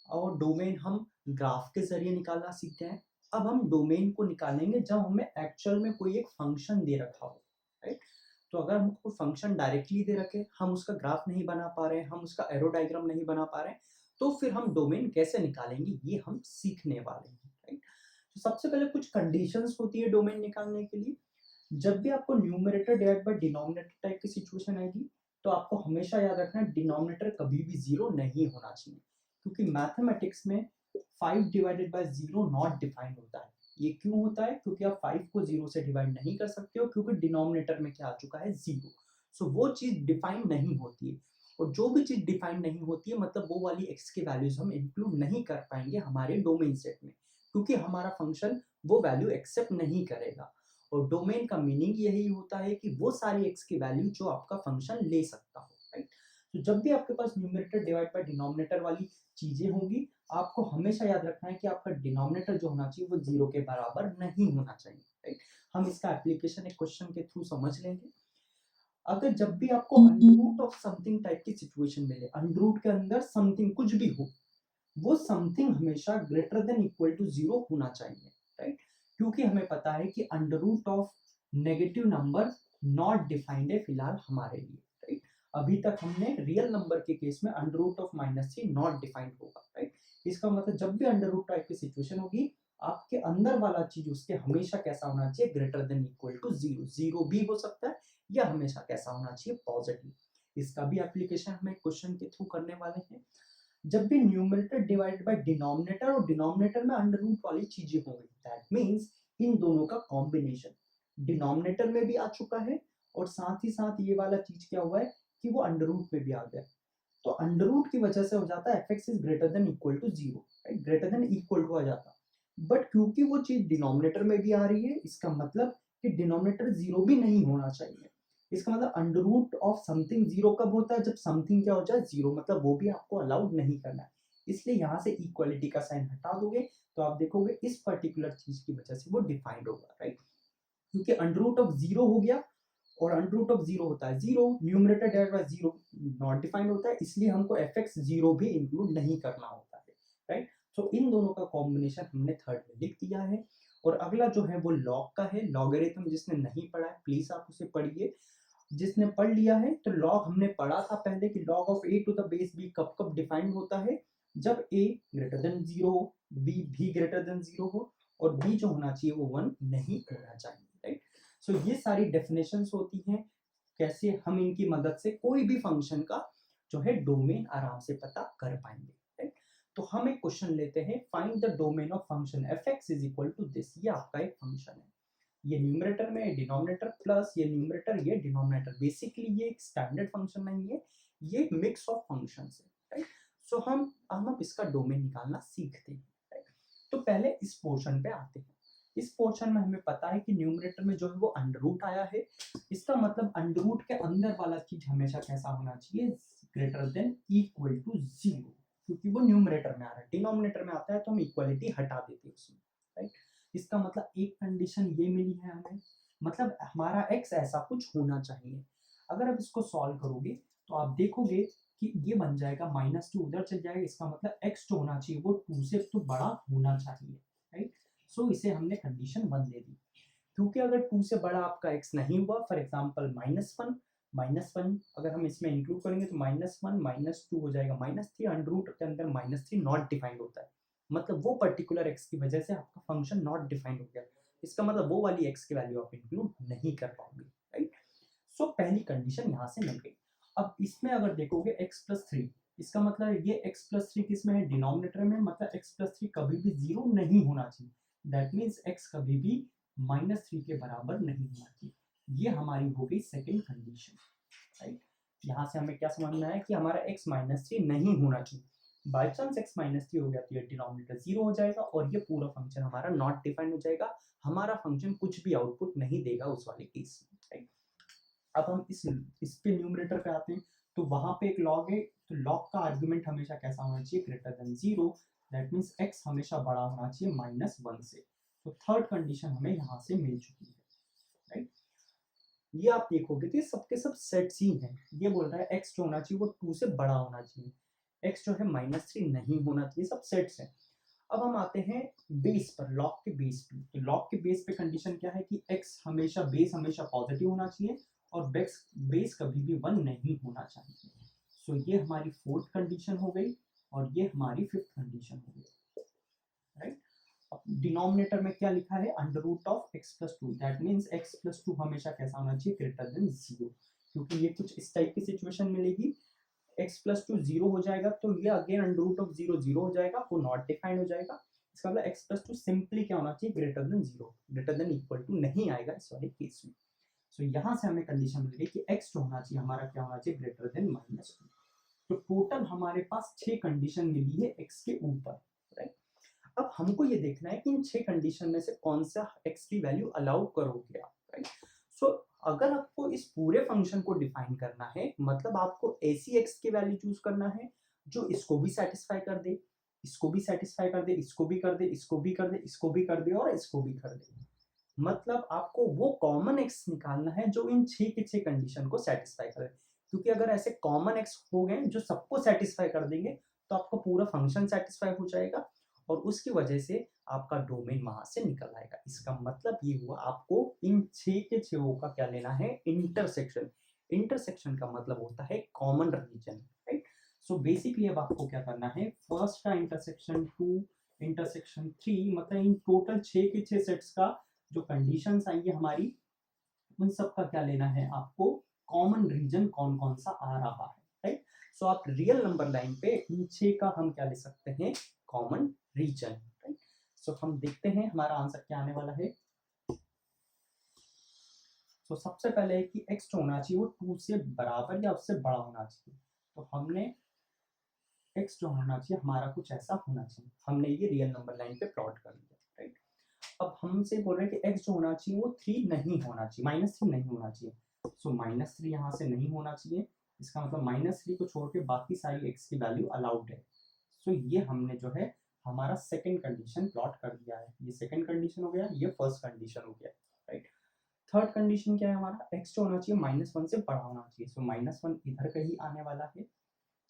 Speaker 1: और डोमेन हम ग्राफ के जरिए निकालना सीख गए हैं। अब हम डोमेन को निकालेंगे जब हमें एक्चुअल में कोई एक फंक्शन दे रखा हो, राइट। तो अगर हमको फंक्शन डायरेक्टली दे रखे, हम उसका ग्राफ नहीं बना पा रहे हैं, हम उसका एरो डायग्राम नहीं बना पा रहे हैं, तो फिर हम डोमेन कैसे निकालेंगे ये हम सीखने वाले हैं, राइट। तो सबसे पहले कुछ कंडीशंस होती है डोमेन निकालने के लिए। जब भी आपको numerator divide by denominator type की सिचुएशन आएगी तो आपको हमेशा याद रखना है डिनोमिनेटर कभी भी जीरो नहीं होना चाहिए, क्योंकि मैथमेटिक्स में 5 divided by zero not defined होता है। ये क्यों होता है? क्योंकि आप 5 को जीरो से डिवाइड नहीं कर सकते हो, क्योंकि डिनोमिनेटर में क्या आ चुका है, जीरो। सो वो चीज डिफाइंड नहीं होती है। और जो भी चीज डिफाइंड नहीं होती है मतलब वो वाली एक्स की वैल्यूज हम इंक्लूड नहीं कर पाएंगे हमारे डोमेन सेट में, क्योंकि हमारा फंक्शन वो वैल्यू एक्सेप्ट नहीं करेगा। और डोमेन का मीनिंग यही होता है कि वो सारी एक्स की वैल्यू जो आपका फंक्शन ले सकता हो, राइट। तो जब भी आपके पास न्यूमरेटर डिवाइड बाय डिनोमिनेटर वाली चीजें होंगी, आपको हमेशा याद रखना है कि आपका डिनोमिनेटर जो होना चाहिए वो जीरो के बराबर नहीं होना चाहिए, राइट। हम इसका एप्लीकेशन एक क्वेश्चन के थ्रू समझ लेंगे। अगर जब भी आपको अंडररूट ऑफ समथिंग टाइप की सिचुएशन मिले, अंडररूट के अंदर समथिंग कुछ भी हो, वो समथिंग हमेशा greater than equal to zero होना चाहिए, राइट। क्योंकि हमें पता है कि under root of negative number not defined है फिलहाल हमारे लिए, राइट। अभी तक हमने रियल नंबर के केस में under root of -3 not defined होगा, राइट। इसका मतलब जब भी अंडर रूट टाइप की सिचुएशन होगी, आपके अंदर वाला चीज उसके हमेशा कैसा होना चाहिए, greater than equal to zero. Zero भी हो सकता है या हमेशा कैसा होना चाहिए, पॉजिटिव। इसका भी एप्लीकेशन हम एक क्वेश्चन के थ्रू करने वाले हैं। जब भी न्यूमरेटर डिवाइडेड बाय डिनोमिनेटर और डिनोमिनेटर में अंडर रूट वाली चीजें होंगी, दैट मींस इन दोनों का कॉम्बिनेशन डिनोमिनेटर में भी आ चुका है और साथ ही साथ ये वाला चीज क्या हुआ है कि वो अंडर रूट में भी आ गया। तो अंडर रूट की वजह से हो जाता है fx is greater than equal to zero, right. Greater than equal to आ जाता, बट क्योंकि वो चीज डिनोमिनेटर में भी आ रही है, इसका मतलब कि डिनोमिनेटर जीरो भी नहीं होना चाहिए। इसका मतलब under root of something zero कब होता है, जब समथिंग क्या हो जाए, जीरो, मतलब वो भी आपको अलाउड नहीं करना है। इसलिए यहाँ से इक्वालिटी का साइन हटा दोगे तो आप देखोगे इस पर्टिकुलर चीज की वजह से वो डिफाइंड होगा, राइट। क्योंकि अंडर रूट ऑफ जीरो हो गया और अंडर रूट ऑफ जीरो होता है zero, numerator divide by zero not defined होता है, इसलिए हमको fx जीरो भी इंक्लूड नहीं करना होता है, राइट। सो इन दोनों का कॉम्बिनेशन हमने थर्ड में लिख दिया है। और अगला जो है वो लॉग का है। लॉगरिथम जिसने नहीं पढ़ा है प्लीज आप उसे पढ़िए। जिसने पढ़ लिया है तो लॉग हमने पढ़ा था पहले कि log of a to the base b कब कब डिफाइंड होता है, जब a ग्रेटर देन जीरो हो, b भी ग्रेटर देन जीरो हो और b जो होना चाहिए वो 1 नहीं होना चाहिए, राइट। सो ये सारी डेफिनेशंस होती हैं, कैसे हम इनकी मदद से कोई भी फंक्शन का जो है डोमेन आराम से पता कर पाएंगे, राइट। तो हम एक क्वेश्चन लेते हैं, find the domain of function fx is equal to this. ये आपका एक फंक्शन है, ये न्यूमरेटर में डिनोमिनेटर प्लस ये न्यूमरेटर ये डिनोमिनेटर। बेसिकली ये एक स्टैंडर्ड फंक्शन नहीं है, ये एक मिक्स ऑफ फंक्शंस है, राइट। सो हम इसका डोमेन निकालना सीखते हैं, राइट। तो पहले इस पोर्शन पे आते हैं। इस पोर्शन में हमें पता है कि न्यूमरेटर में जो है वो अंडर रूट आया है, इसका मतलब अंडर रूट के अंदर वाला चीज हमेशा कैसा होना चाहिए, ग्रेटर देन इक्वल टू 0, क्योंकि वो न्यूमरेटर में आ रहा है। डिनोमिनेटर में आता है तो हम इक्वलिटी हटा देते हैं उसमें, राइट। इसका मतलब एक कंडीशन ये मिली है हमें, मतलब हमारा x ऐसा कुछ होना चाहिए। अगर आप इसको सॉल्व करोगे तो आप देखोगे कि ये बन जाएगा -2 उधर चल जाएगा, इसका मतलब x जो होना चाहिए वो 2 से तो बड़ा होना चाहिए, राइट। सो इसे हमने कंडीशन 1 दे दी, क्योंकि अगर 2 से बड़ा आपका x नहीं हुआ, फॉर एग्जांपल -1 अगर हम इसमें इंक्लूड करेंगे तो -1 -2 हो जाएगा -3, अंडर रूट के अंदर -3 नॉट डिफाइंड होता है, मतलब वो पर्टिकुलर x की वजह से आपका फंक्शन नॉट डिफाइंड हो गया, इसका मतलब वो वाली x की वैल्यू आप इंक्लूड नहीं कर पाओगे, राइट। सो पहली कंडीशन यहाँ से मिल गई। अब इसमें अगर देखोगे x+3, इसका मतलब ये x+3 किसमें है, डिनोमिनेटर में, मतलब x+3 कभी भी 0 नहीं होना चाहिए, दैट मीन्स x कभी भी -3 के बराबर नहीं होना चाहिए। ये हमारी हो गई सेकेंड कंडीशन, राइट। यहाँ से हमें क्या समझ में आया कि हमारा x -3 नहीं होना चाहिए, बाई चांस x -3 हो गया तो ये डिनोमिनेटर 0 हो जाएगा और ये पूरा फंक्शन हमारा नॉट डिफाइंड हो जाएगा, हमारा फंक्शन कुछ भी आउटपुट नहीं देगा उस वाले केस में, राइट। अब हम इस पे न्यूमरेटर पे आते हैं, तो वहां पे एक लॉग है, तो लॉग का आर्गुमेंट हमेशा कैसा होना चाहिए, greater than 0, that means x हमेशा बड़ा होना चाहिए -1 से। तो थर्ड कंडीशन हमें यहाँ से मिल चुकी है, राइट। ये आप देखोगे तो ये सबके सब सेट्स ही हैं, ये बोल रहा है x जो होना चाहिए वो 2 से बड़ा होना चाहिए, x जो है -3 नहीं होना चाहिए, सब सेट्स हैं। अब हम आते हैं बेस पर, लॉग के बेस पे, तो लॉग के बेस पे कंडीशन क्या है कि x हमेशा बेस हमेशा पॉजिटिव होना चाहिए और बेस कभी भी 1 नहीं होना चाहिए। सो ये हमारी फोर्थ कंडीशन हो गई और ये हमारी फिफ्थ कंडीशन हो गई, राइट। अब डिनोमिनेटर में क्या लिखा है, under root of x+2, that means x+2 हमेशा कैसा होना चाहिए, ग्रेटर देन 0, क्योंकि ये कुछ इस टाइप की सिचुएशन मिलेगी, x+2 0 हो जाएगा तो ये अगेन अंडर रूट ऑफ 0 0 हो जाएगा, वो नॉट डिफाइंड हो जाएगा, इसका मतलब x+2 सिंपली क्या होना चाहिए, greater than 0, greater than equal to नहीं आएगा इस वाले केस में। सो यहाँ से हमें कंडीशन मिल गई कि x जो होना चाहिए हमारा क्या होना चाहिए, ग्रेटर देन -2। तो टोटल हमारे पास 6 कंडीशन मिली है x के ऊपर, राइट। अब हमको ये देखना है कि इन 6 कंडीशन में से कौन सा x की वैल्यू अलाउ करोगे आप, राइट। सो अगर आपको इस पूरे फंक्शन को डिफाइन करना है, मतलब आपको ऐसी x की वैल्यू चूज करना है जो इसको भी सेटिस्फाई कर दे, इसको भी सेटिस्फाई कर दे, इसको भी कर दे, इसको भी कर दे, इसको भी कर दे और इसको भी कर दे, मतलब आपको वो कॉमन एक्स निकालना है जो इन 6 के 6 कंडीशन को सेटिस्फाई करे, क्योंकि अगर ऐसे कॉमन एक्स हो गए जो सबको सेटिस्फाई कर देंगे तो आपका पूरा फंक्शन सेटिस्फाई हो जाएगा और उसकी वजह से आपका डोमेन वहां से निकल आएगा। इसका मतलब ये हुआ आपको इन 6 के 6 का क्या लेना है, इंटरसेक्शन। इंटरसेक्शन का मतलब होता है common region, right. So basically अब आपको क्या करना है, फर्स्ट का इंटरसेक्शन 2 इंटरसेक्शन 3, मतलब इन टोटल 6 के 6 सेट्स का जो कंडीशंस आएंगी हमारी, उन सब का क्या लेना है आपको, कॉमन रीजन कौन कौन सा आ रहा है, राइट। सो आप रियल नंबर लाइन पे इन 6 का हम क्या ले सकते हैं, कॉमन रीजन, राइट। सो हम देखते हैं हमारा आंसर क्या आने वाला है। सो सबसे पहले है कि x जो होना चाहिए वो 2 से बराबर या उससे बड़ा होना चाहिए, तो हमने x जो होना चाहिए हमारा कुछ ऐसा होना चाहिए, हमने ये रियल नंबर लाइन पे प्लॉट कर दिया, राइट। अब हमसे बोल रहे हैं कि x जो होना चाहिए वो 3 नहीं होना चाहिए, -3 नहीं होना चाहिए, सो -3 यहाँ से नहीं होना चाहिए, इसका मतलब -3 को छोड़ के बाकी सारी x की वैल्यू अलाउड है। सो ये हमने जो है हमारा सेकंड कंडीशन प्लॉट कर दिया है, ये सेकंड कंडीशन हो गया, ये फर्स्ट कंडीशन हो गया, राइट। थर्ड कंडीशन क्या है हमारा, x जो होना चाहिए -1 से बड़ा होना चाहिए, सो -1 इधर कहीं आने वाला है,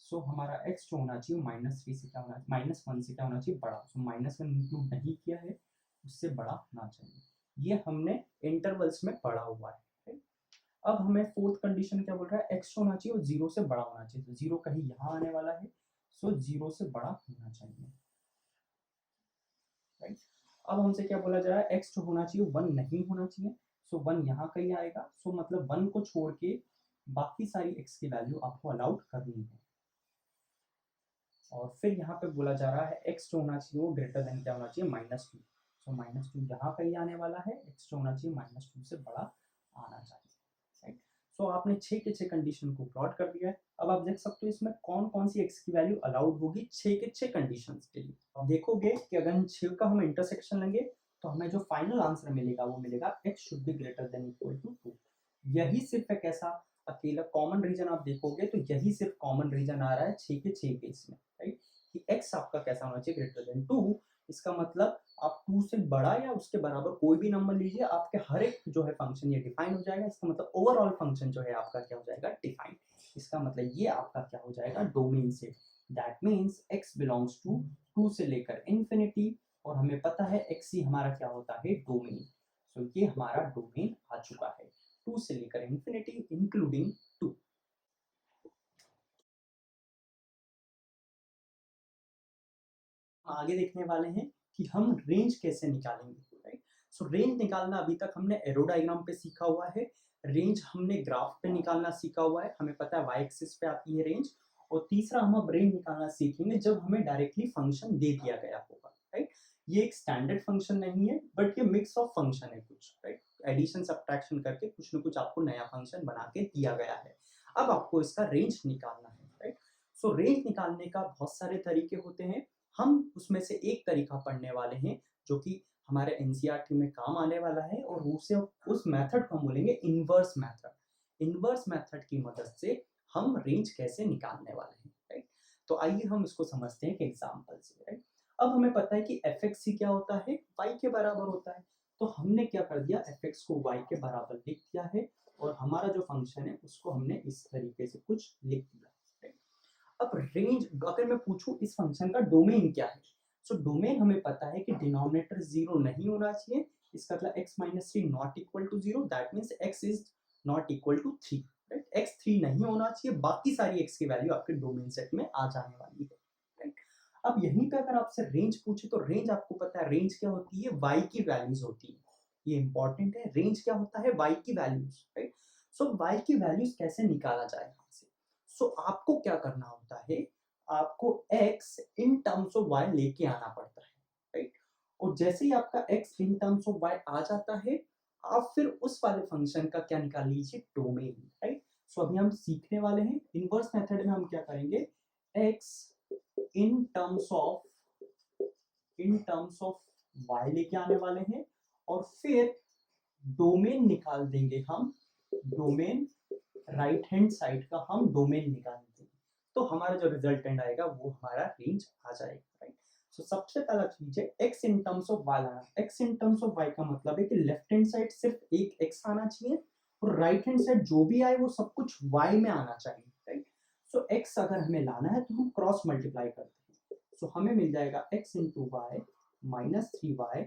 Speaker 1: सो हमारा x जो होना चाहिए -3 से क्या होना, -1 से क्या होना चाहिए, बड़ा, सो -1 इंक्लूड नहीं किया है, उससे बड़ा होना चाहिए, ये हमने इंटरवल्स में पढ़ा हुआ है, right? अब हमें फोर्थ कंडीशन क्या बोल रहा है, x होना चाहिए वो 0 से बड़ा होना चाहिए, तो 0 कहीं यहाँ आने वाला है, सो 0 से बड़ा होना चाहिए, राइट। अब हमसे क्या बोला जा रहा है, x जो होना चाहिए 1 नहीं होना चाहिए, सो 1 यहाँ कहीं आएगा, सो मतलब 1 को छोड़ के बाकी सारी x की वैल्यू आपको अलाउड करनी है। और फिर यहाँ पे बोला जा रहा है x जो होना चाहिए वो ग्रेटर देन क्या होना चाहिए, -2, सो -2 यहाँ कहीं आने वाला है, x जो होना चाहिए -2 से बड़ा आना चाहिए, राइट। सो आपने 6 के 6 कंडीशन को प्लॉट कर दिया है। अब आप देख सकते हो इसमें कौन कौन सी x की वैल्यू अलाउड होगी 6 के 6 कंडीशंस के लिए। अब देखोगे कि अगर इन 6 का हम इंटरसेक्शन लेंगे तो हमें जो फाइनल आंसर मिलेगा वो मिलेगा x should be greater than equal to 2। यही सिर्फ एक ऐसा अकेला कॉमन रीजन आप देखोगे तो यही सिर्फ कॉमन रीजन आ रहा है 6 के 6 केस में, राइट, कि x आपका कैसा होना चाहिए, ग्रेटर देन 2। इसका मतलब आप 2 से बड़ा या उसके बराबर कोई भी नंबर लीजिए, आपके हर एक जो है फंक्शन ये डिफाइन हो जाएगा। इसका मतलब ओवरऑल फंक्शन जो है आपका क्या हो जाएगा, डिफाइन। इसका मतलब ये आपका क्या हो जाएगा, डोमेन से। That means x belongs to 2 से लेकर इंफिनिटी, और हमें पता है x ही हमारा क्या होता है, डोमेन। सो ये हमारा डोमेन आ चुका है 2 से लेकर इंफिनिटी इंक्लूडिंग 2। आगे देखने वाले हैं कि हम रेंज कैसे निकालेंगे, राइट। सो रेंज निकालना अभी तक हमने एरो डायग्राम पे सीखा हुआ है, रेंज हमने ग्राफ पे निकालना सीखा हुआ है, हमें पता है वाई एक्सिस पे आती है रेंज। और तीसरा हम अब रेंज निकालना सीखेंगे जब हमें डायरेक्टली फंक्शन दे दिया गया होगा, राइट। ये एक स्टैंडर्ड फंक्शन नहीं है, बट ये मिक्स ऑफ फंक्शन है कुछ, राइट, एडिशन सब्ट्रैक्शन करके कुछ न कुछ आपको नया फंक्शन बना के दिया गया है। अब आपको इसका रेंज निकालना है, राइट। सो रेंज निकालने का बहुत सारे तरीके होते हैं, हम उसमें से एक तरीका पढ़ने वाले हैं जो कि हमारे एनसीईआरटी में काम आने वाला है, और उसे उस मेथड को हम बोलेंगे इनवर्स मेथड। इनवर्स मेथड की मदद से हम रेंज कैसे निकालने वाले हैं, राइट। तो आइए हम इसको समझते हैं एक एग्जांपल से, राइट। अब हमें पता है कि एफ एक्स सी क्या होता है, वाई के बराबर होता है। तो हमने क्या कर दिया, एफ एक्स को वाई के बराबर लिख दिया है, और हमारा जो फंक्शन है उसको हमने इस तरीके से कुछ लिख दिया। अब रेंज अगर मैं पूछूं इस फंक्शन का डोमेन क्या है, सो डोमेन हमें पता है कि डिनोमिनेटर जीरो नहीं होना चाहिए। इसका मतलब x minus three not equal to zero, that means x is not equal to three, right. x 3 नहीं होना चाहिए, बाकी सारी x की वैल्यू आपके डोमेन सेट में आ जाने वाली है, राइट। अब यहीं पे अगर आपसे रेंज पूछे तो रेंज आपको पता है रेंज क्या होती है, y की वैल्यूज होती है। ये इंपॉर्टेंट है, रेंज क्या होता है, y की वैल्यूज, राइट। सो y की वैल्यूज कैसे निकाला जाए यहाँ से, सो आपको क्या करना होता है, आपको x in terms of y लेके आना पड़ता है, राइट। और जैसे ही आपका x in terms of y आ जाता है, आप फिर उस वाले फंक्शन का क्या निकाल लीजिए, डोमेन, राइट। सो अभी हम सीखने वाले हैं इनवर्स मेथड में हम क्या करेंगे, x in terms of y लेके आने वाले हैं, और फिर डोमेन निकाल देंगे हम, डोमेन राइट हैंड साइड का हम डोमेन निकाल देंगे, तो हमारा जो रिजल्टेंट आएगा वो हमारा रेंज आ जाएगा, राइट। सो सबसे पहला चीज है x in terms of y लाना। x in terms of y का मतलब है कि लेफ्ट हैंड साइड सिर्फ एक x आना चाहिए, और राइट हैंड साइड जो भी आए वो सब कुछ y में आना चाहिए, राइट। सो x अगर हमें लाना है तो हम क्रॉस मल्टीप्लाई करते हैं, सो हमें मिल जाएगा x into y minus three y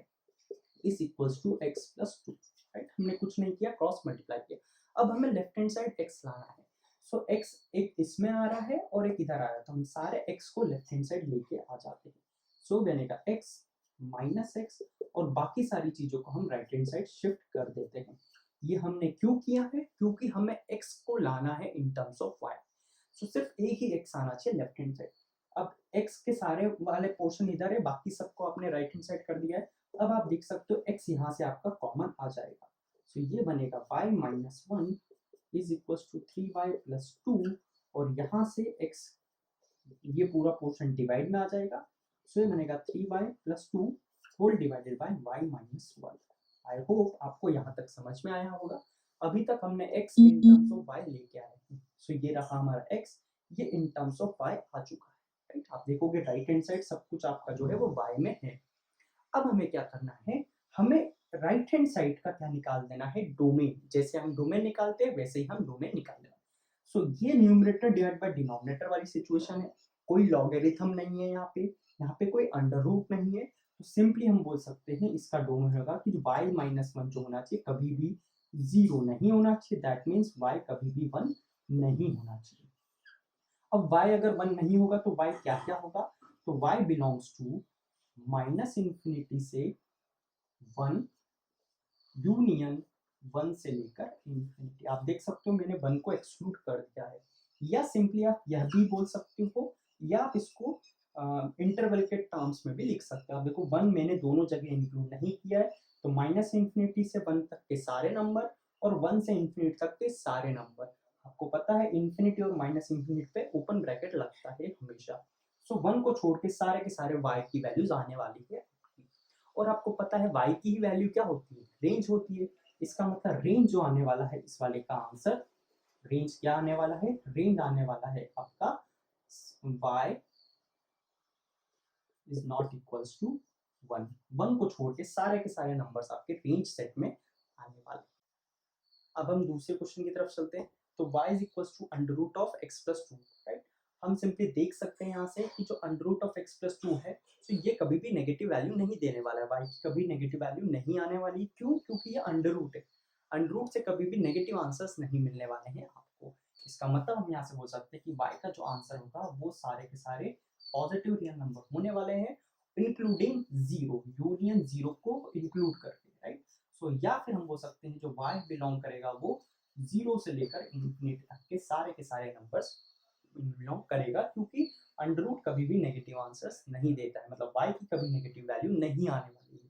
Speaker 1: is equals to x plus two, right. हमने कुछ नहीं किया, क्रॉस मल्टीप्लाई किया। अब हमें लेफ्ट हैंड साइड x लाना है, सो x एक इसमें आ रहा है और एक इधर आ रहा है, तो हम सारे x को लेफ्ट हैंड साइड लेके आ जाते हैं। सो बनेगा x माइनस एक्स, और बाकी सारी चीजों को हम राइट हैंड साइड शिफ्ट कर देते हैं। ये हमने क्यों किया है, क्योंकि हमें x को लाना है इन टर्म्स ऑफ y। सो सिर्फ एक ही x आना चाहिए लेफ्ट हैंड साइड। अब x के सारे वाले पोर्शन इधर है, बाकी सबको आपने राइट हैंड साइड कर दिया है। अब आप देख सकते हो x यहाँ से आपका कॉमन आ जाएगा, सो ये बनेगा y minus one is equal to three y plus two, और यहाँ से x ये पूरा पोर्शन डिवाइड में आ जाएगा, सो ये बनेगा three y plus two whole divided by y minus one. I hope आपको यहाँ तक समझ में आया होगा। अभी तक हमने x in terms of y लेके आए हैं, सो ये रहा हमारा x, ये इन टर्म्स ऑफ y आ चुका है, राइट। आप देखोगे राइट हैंड साइड सब कुछ आपका जो है वो y में है। अब हमें क्या करना है, हमें राइट हैंड साइड का क्या निकाल देना है, डोमेन। जैसे हम डोमेन निकालते हैं वैसे ही हम डोमेन निकाल देना। सो ये न्यूमरेटर डिवाइड बाय डिनोमिनेटर वाली सिचुएशन है, कोई लॉगरिथम नहीं है यहाँ पे कोई अंडर रूट नहीं है, तो सिंपली हम बोल सकते हैं इसका डोमेन होगा कि y माइनस वन जो होना चाहिए कभी भी जीरो नहीं होना चाहिए, दैट मीन्स y कभी भी वन नहीं होना चाहिए। अब y अगर वन नहीं होगा तो y क्या क्या होगा, तो y belongs to minus infinity से वन यूनियन वन से लेकर इंफिनिटी। आप देख सकते हो मैंने वन को एक्सक्लूड कर दिया है, या सिंपली आप यह भी बोल सकते हो, या आप इसको इंटरवल के टर्म्स में भी लिख सकते हो। आप देखो वन मैंने दोनों जगह इंक्लूड नहीं किया है, तो माइनस इंफिनिटी से वन तक के सारे नंबर और वन से इंफिनिटी तक के सारे नंबर। आपको पता है इंफिनिटी और माइनस इंफिनिटी पे ओपन ब्रैकेट लगता है हमेशा। सो वन को छोड़ के सारे के सारे y की वैल्यूज आने वाली है। और आपको पता है y की ही वैल्यू क्या होती है, रेंज होती है। इसका मतलब रेंज जो आने वाला है इस वाले का आंसर, रेंज क्या आने वाला है, रेंज आने वाला है आपका y is not equals to 1। 1 को छोड़ के सारे नंबर्स आपके रेंज सेट में आने वाले। अब हम दूसरे क्वेश्चन की तरफ चलते हैं। तो y is equals to under root of x plus 2, right. हम सिंपली देख सकते हैं यहाँ से कि जो under root of x plus 2 है, तो ये कभी भी नेगेटिव वैल्यू नहीं देने वाला है, y की कभी नेगेटिव वैल्यू नहीं आने वाली। क्यों? क्योंकि ये अंडर रूट है, अंडर रूट से कभी भी नेगेटिव आंसर्स नहीं मिलने वाले हैं आपको। इसका मतलब हम यहाँ से बोल सकते हैं कि y का जो आंसर होगा वो सारे के सारे पॉजिटिव रियल नंबर होने वाले हैं, इंक्लूडिंग जीरो, यूनियन जीरो को इंक्लूड करके, राइट। सो या फिर हम बोल सकते हैं जो y बिलोंग करेगा वो 0 से लेकर इंफिनिटी तक के सारे नंबर्स बिलोंग करेगा, क्योंकि अंडर रूट कभी भी नेगेटिव आंसर्स नहीं देता है, मतलब y की कभी नेगेटिव वैल्यू नहीं आने वाली है।